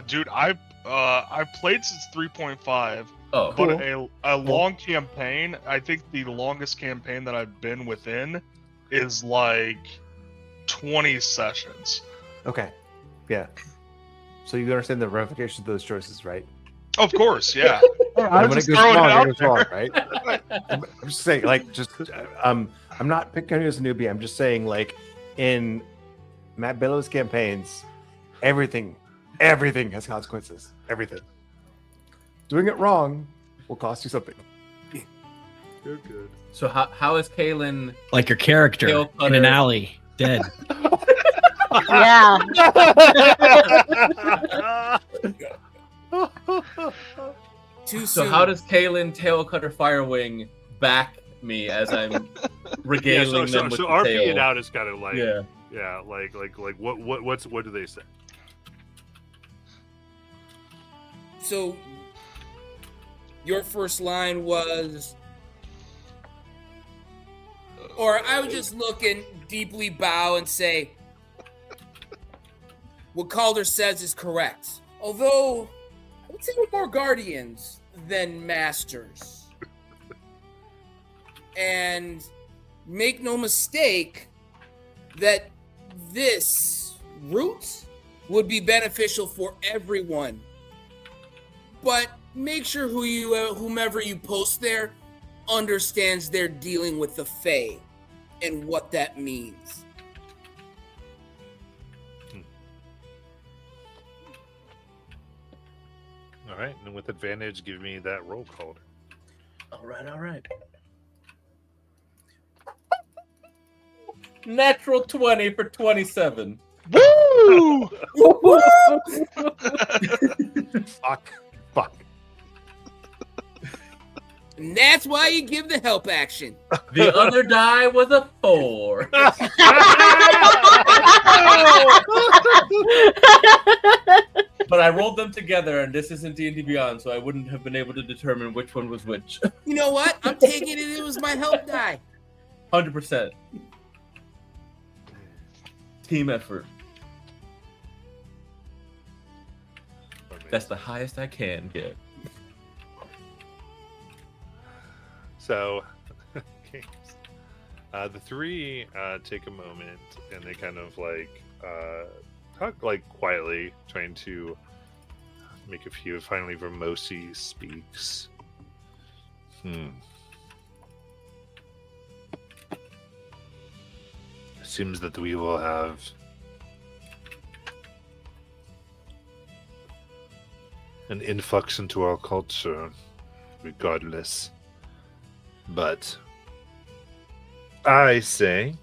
Dude, I've played since 3.5, Oh, but a long campaign. I think the longest campaign that I've been within is like 20 sessions. Okay, yeah. So you understand the ramifications of those choices, right? Of course, yeah. And when it just goes throwing it wrong, out it goes wrong, right? I'm just saying, like, I'm not picking you as a newbie. I'm just saying, like, in Matt Billow's campaigns, everything has consequences. Everything. Doing it wrong will cost you something. You're good. so how is Kalen? Like your character Tail in cutter. an alley, dead. Yeah. Too So soon. how does Kalen Tailcutter Firewing back me as I'm regaling them with so the RP tail? it out is kind of like Yeah. like what do they say? So your first line was, or I would just look and deeply bow and say, what Calder says is correct. Although, I would say we're more guardians than masters. And make no mistake that this route would be beneficial for everyone. But make sure whomever you post there understands they're dealing with the Fae and what that means. All right, and with advantage, give me that roll call. All right. Natural 20 for 27. Woo! Fuck. And that's why you give the help action. The other die was a 4. But I rolled them together, and this isn't D&D Beyond, so I wouldn't have been able to determine which one was which. You know what? I'm taking it was my help die. 100%. Team effort. That's the highest I can get. So, the three take a moment and they kind of like talk like quietly, trying to make a few. Finally, Vermosi speaks. Seems that we will have an influx into our culture, regardless. But I say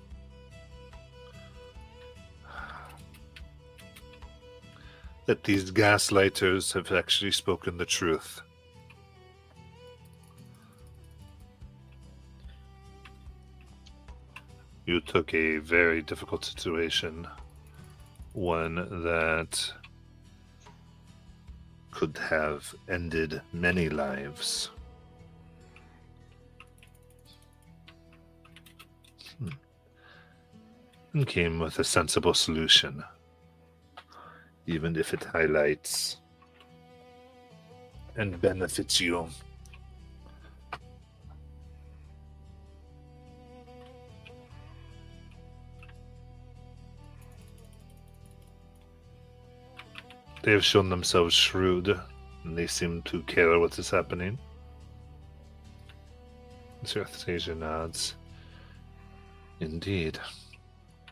that these gaslighters have actually spoken the truth. You took a very difficult situation, one that could have ended many lives. And came with a sensible solution, even if it highlights and benefits you. They have shown themselves shrewd, and they seem to care what is happening. Sir Athanasia nods. Indeed.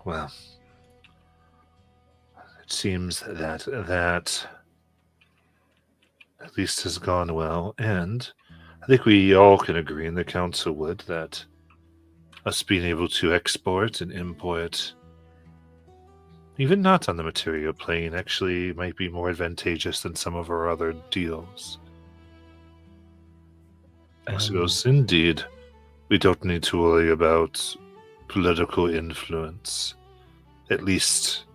Well, it seems that at least has gone well, and I think we all can agree, and the council would, that us being able to export and import, even not on the material plane, actually might be more advantageous than some of our other deals. Goes, indeed, we don't need to worry about political influence, at least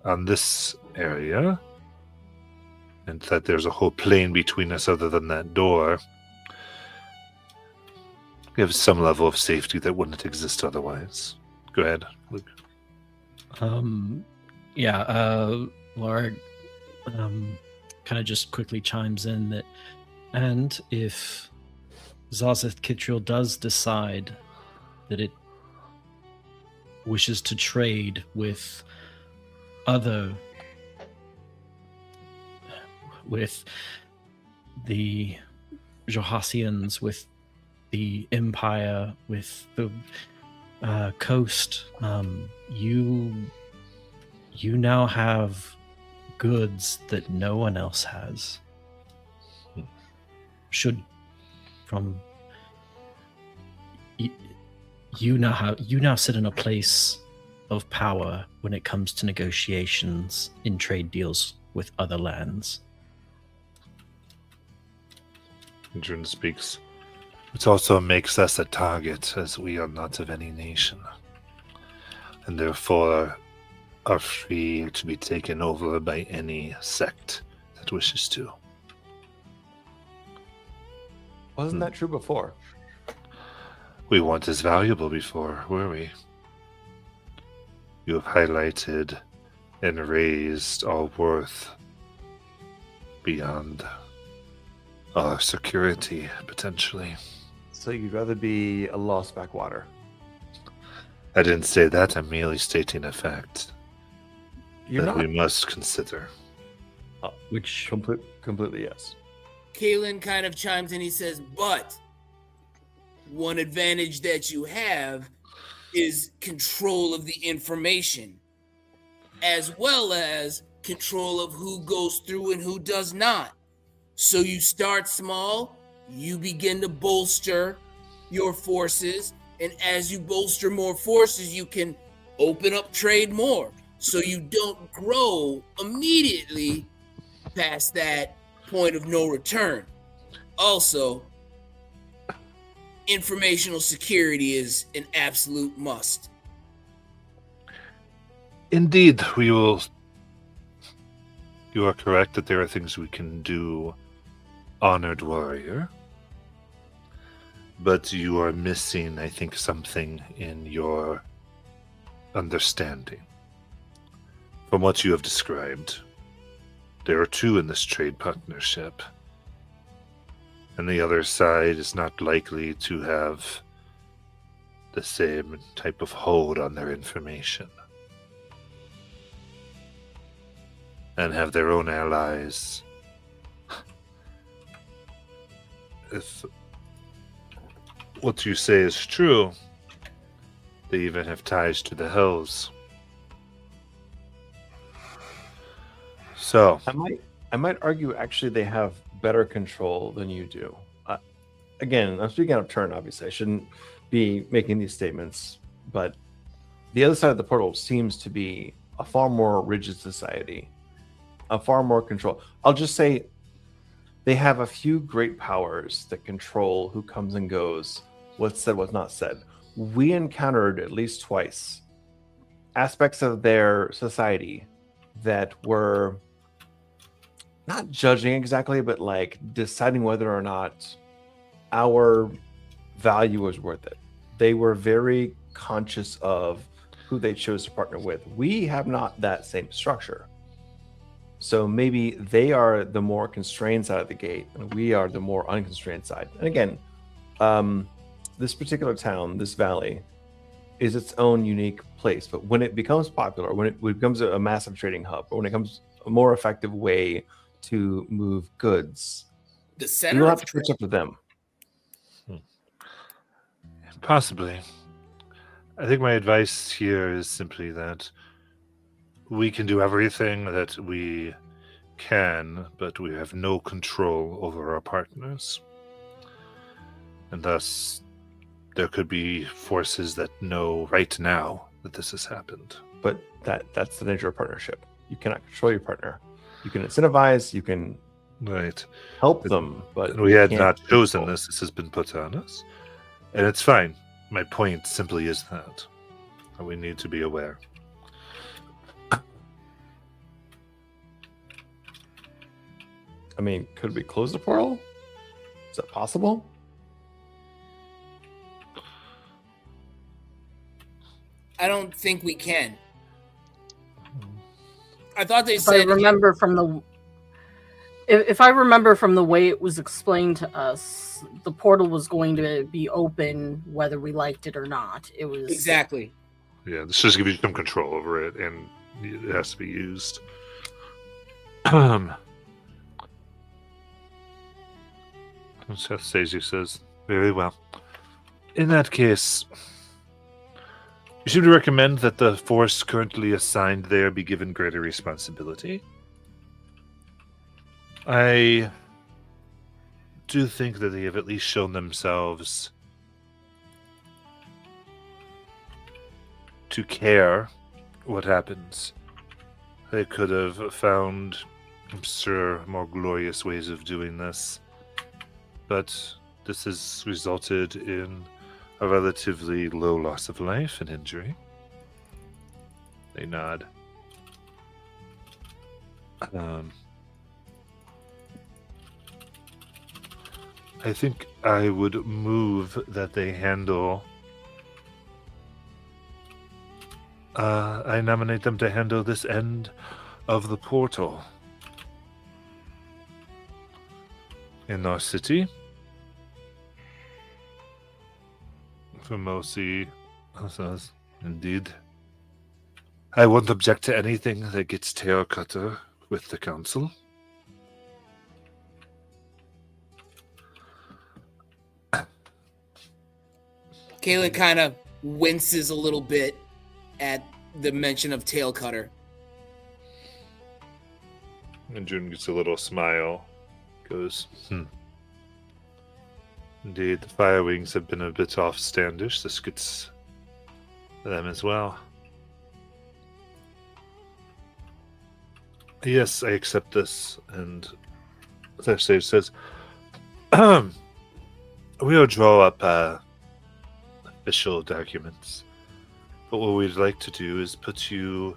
on this area, and that there's a whole plane between us other than that door. We have some level of safety that wouldn't exist otherwise. Go ahead, Luke. Laura kind of just quickly chimes in that, and if Zazeth Kitriel does decide that it wishes to trade with the Johassians, with the Empire, with the coast, you now have goods that no one else has. You now sit in a place of power when it comes to negotiations in trade deals with other lands. June speaks. It also makes us a target, as we are not of any nation, and therefore are free to be taken over by any sect that wishes to. Wasn't that true before? We weren't as valuable before, were we? You have highlighted and raised our worth beyond our security, potentially. So you'd rather be a lost backwater? I didn't say that. I'm merely stating a fact You're that not. we must consider. Which Completely yes. Kalen kind of chimes in. He says, but one advantage that you have is control of the information, as well as control of who goes through and who does not. So you start small, you begin to bolster your forces, and as you bolster more forces, you can open up trade more. So you don't grow immediately past that point of no return. Also, informational security is an absolute must. Indeed, we will. You are correct that there are things we can do, honored warrior. But you are missing, I think, something in your understanding. From what you have described, there are two in this trade partnership. And the other side is not likely to have the same type of hold on their information. And have their own allies. If what you say is true, they even have ties to the Hells. So I might argue actually they have better control than you do. Again, I'm speaking out of turn, obviously. I shouldn't be making these statements, but the other side of the portal seems to be a far more rigid society, a far more control. I'll just say they have a few great powers that control who comes and goes, what's said, what's not said. We encountered at least twice aspects of their society that were not judging exactly, but like deciding whether or not our value was worth it. They were very conscious of who they chose to partner with. We have not that same structure. So maybe they are the more constrained side of the gate, and we are the more unconstrained side. And again, this particular town, this valley, is its own unique place. But when it becomes popular, when it becomes a massive trading hub, or when it becomes a more effective way to move goods, The we center will of have to catch up to them. possibly. I think my advice here is simply that we can do everything that we can, but we have no control over our partners. And thus, there could be forces that know right now that this has happened. But that's the nature of partnership. You cannot control your partner. You can incentivize, you can Right. help them, but And we you had can't not chosen control. this. This has been put on us. And it's fine. My point simply is that we need to be aware. I mean, could we close the portal? Is that possible? I don't think we can. I thought they If I said remember from the if I remember from the way it was explained to us, the portal was going to be open whether we liked it or not. It was exactly. Yeah, this just gives you some control over it, and it has to be used. Seth Sazu says, very well. In that case, you seem to recommend that the force currently assigned there be given greater responsibility. I do think that they have at least shown themselves to care what happens. They could have found, I'm sure, more glorious ways of doing this. But this has resulted in a relatively low loss of life and injury. They nod. I think I would move that they handle. I nominate them to handle this end of the portal in our city. Famosi says, indeed. I won't object to anything that gets Terracotta with the council. Kayla kind of winces a little bit at the mention of Tail Cutter. And June gets a little smile. Goes, Indeed, the Fire Wings have been a bit off-standish. This gets them as well. Yes, I accept this. And Sage says, we'll draw up official documents. But what we'd like to do is put you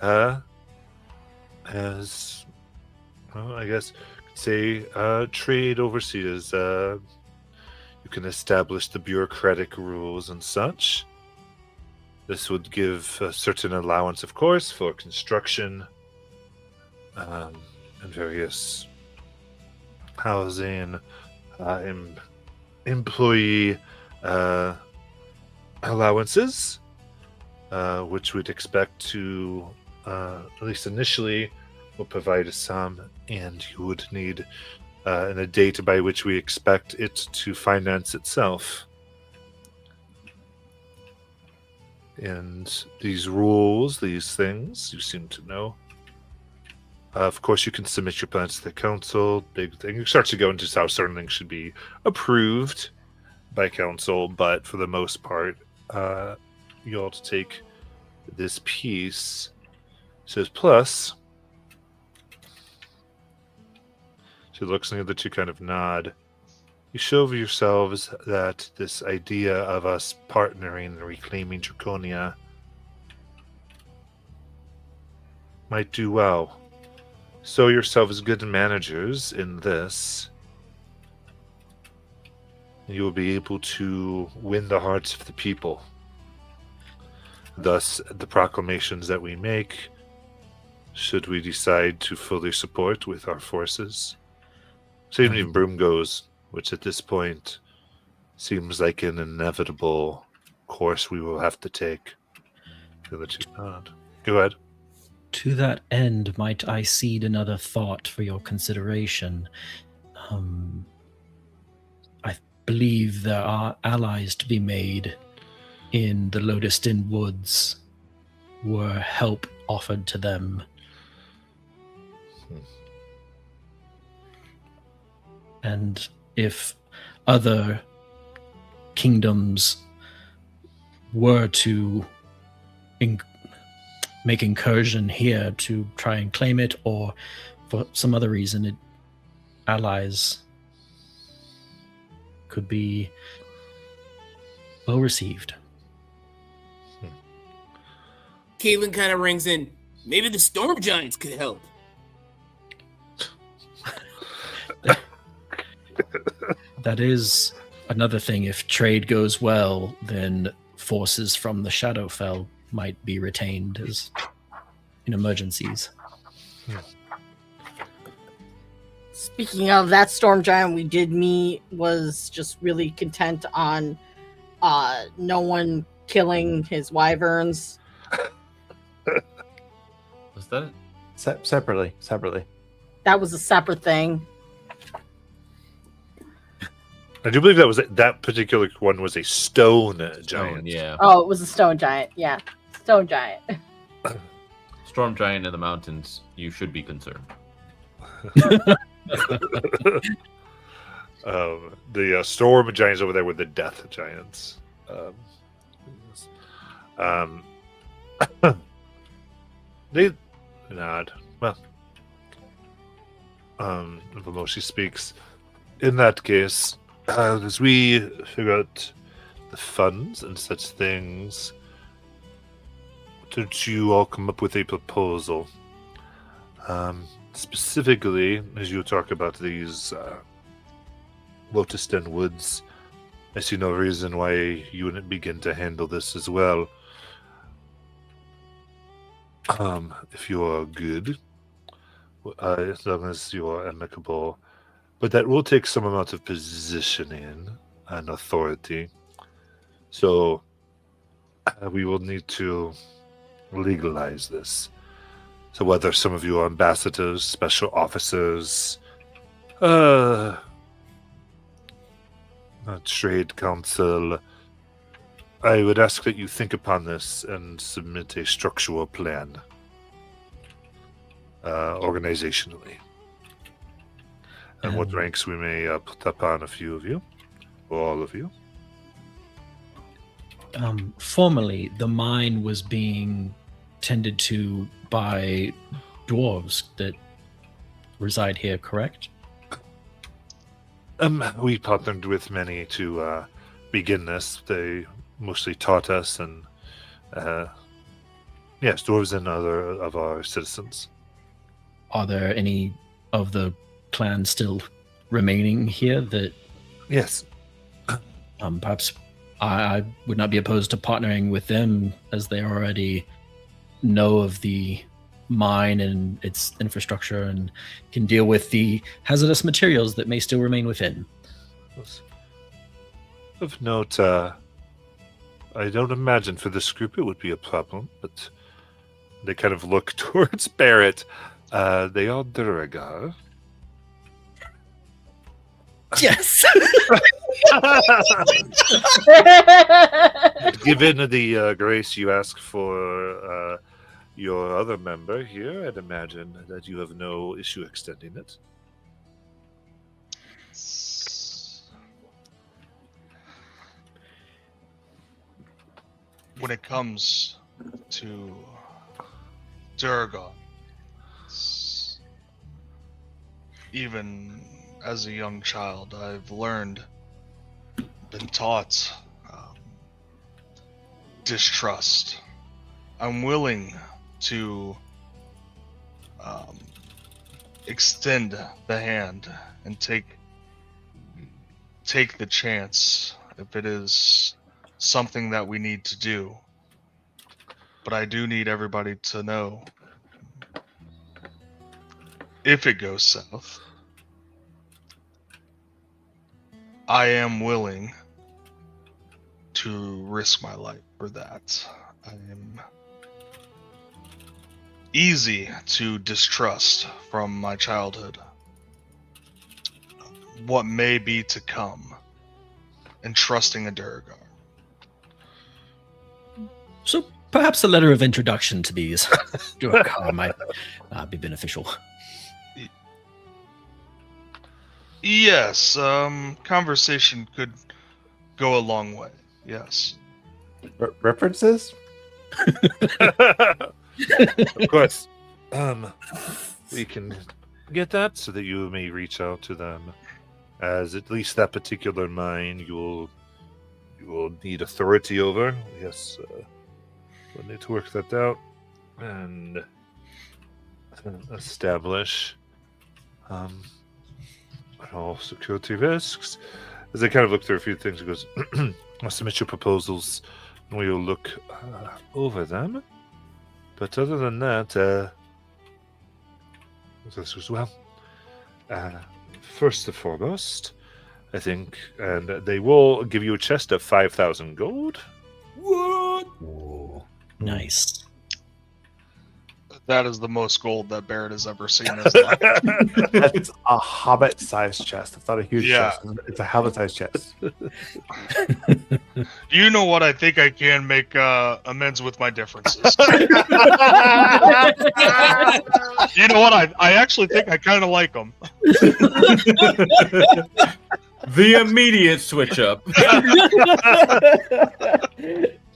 as, well, I guess, say, trade overseers. You can establish the bureaucratic rules and such. This would give a certain allowance, of course, for construction and various housing, employee allowances, which we'd expect to, at least initially, will provide some, and you would need a date by which we expect it to finance itself. And these rules, these things, you seem to know. Of course, you can submit your plans to the council. Big thing. You start to go into how certain things should be approved by council, but for the most part, you all to take this piece. It says plus. She looks and the other two kind of nod. You show yourselves that this idea of us partnering and reclaiming Draconia might do well. Show yourselves good managers in this. You will be able to win the hearts of the people. Thus, the proclamations that we make, should we decide to fully support with our forces. Same if Broom goes, which at this point seems like an inevitable course we will have to take. The other two nod. Go ahead. To that end, might I cede another thought for your consideration? I believe there are allies to be made in the Lotus Den Woods. Were help offered to them? And if other kingdoms were to make incursion here to try and claim it, or for some other reason, allies could be well received. Caitlin kind of rings in. Maybe the Storm Giants could help. That is another thing. If trade goes well, then forces from the Shadowfell might be retained as in emergencies. Speaking of that storm giant we did meet was just really content on no one killing his wyverns. Was that it? Separately. That was a separate thing. I do believe that particular one was a stone giant. Yeah. Oh, it was a stone giant. Yeah. Stone giant. Storm giant in the mountains, you should be concerned. The storm giants over there were the death giants. They nod. Well, Vamoshi speaks. In that case, as we figure out the funds and such things, don't you all come up with a proposal? Specifically, as you talk about these Lotus Den Woods, I see no reason why you wouldn't begin to handle this as well. If you are good, as long as you are amicable. But that will take some amount of positioning and authority. So we will need to legalize this. So whether some of you are ambassadors, special officers, trade council, I would ask that you think upon this and submit a structural plan organizationally. And what ranks we may put upon a few of you, or all of you. Formerly, the mine was being tended to by dwarves that reside here, correct? We partnered with many to begin this. They mostly taught us, and yes, dwarves and other of our citizens. Are there any of the clan still remaining here that Yes. perhaps I would not be opposed to partnering with them, as they already know of the mine and its infrastructure and can deal with the hazardous materials that may still remain within. Of note, I don't imagine for this group it would be a problem, but they kind of look towards Barrett. They are Duragar. Yes. Given the grace you ask for your other member here, I'd imagine that you have no issue extending it. When it comes to Duragar, even as a young child, I've learned, been taught distrust. I'm willing to extend the hand and take the chance if it is something that we need to do. But I do need everybody to know, if it goes south, I am willing to risk my life for that. I am easy to distrust from my childhood what may be to come, and trusting a Duragar. So perhaps a letter of introduction to these Duragar might be beneficial. Yes, conversation could go a long way. Yes. References? Of course. We can get that so that you may reach out to them, as at least that particular mine you will need authority over. Yes, we'll need to work that out and establish all security risks. As I kind of look through a few things, it goes, I'll submit your proposals and we will look over them. But other than that, this goes well. First and foremost, I think, and they will give you a chest of 5,000 gold. What? Ooh, nice. That is the most gold that Barrett has ever seen in his life. That's a hobbit-sized chest. It's not a huge Yeah. chest. It's a hobbit-sized chest. You know what? I think I can make amends with my differences. You know what? I actually think I kind of like them. The immediate switch up.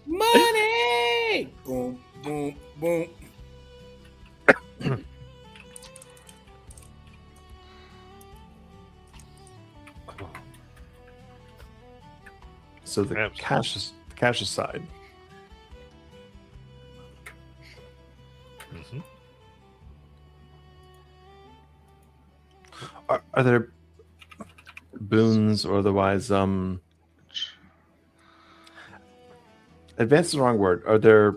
Money! Boom, boom, boom. So the cash aside. Mm-hmm. Are there boons or otherwise advanced is the wrong word. Are there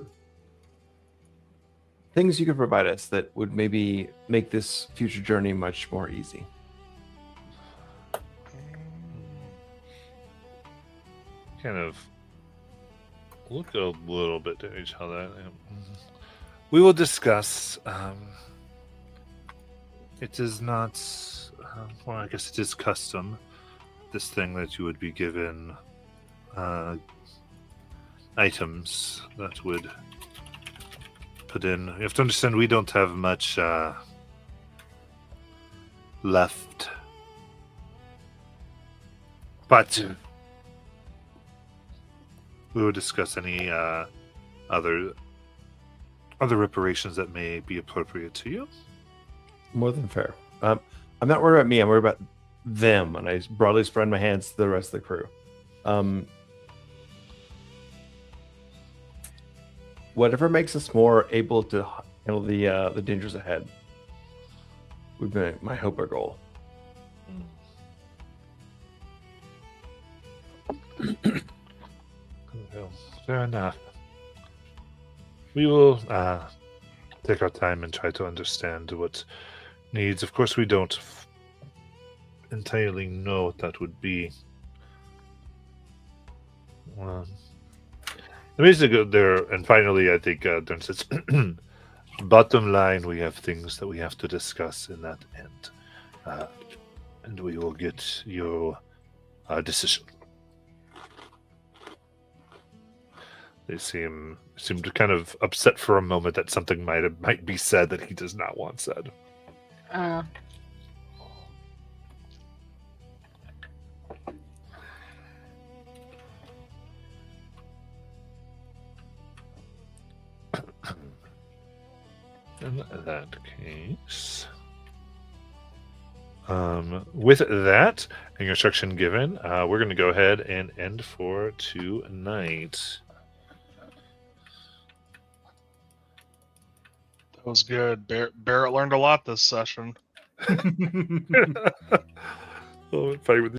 things you could provide us that would maybe make this future journey much more easy? Kind of look a little bit to each other. We will discuss. It is not. Well, I guess it is custom. This thing that you would be given items that would put in. You have to understand we don't have much left, but we will discuss any other reparations that may be appropriate to you. More than fair. I'm not worried about me. I'm worried about them, and I broadly spread my hands to the rest of the crew. Whatever makes us more able to handle the dangers ahead would be my hope or goal. Well, fair enough. We will take our time and try to understand what needs. Of course, we don't entirely know what that would be. The music there, and finally, I think Dern says, bottom line, we have things that we have to discuss in that end. And we will get your decision. They seem to kind of upset for a moment that something might be said that he does not want said. In that case, with that and instruction given, we're going to go ahead and end for tonight. That was good. Barrett learned a lot this session. Oh, fight with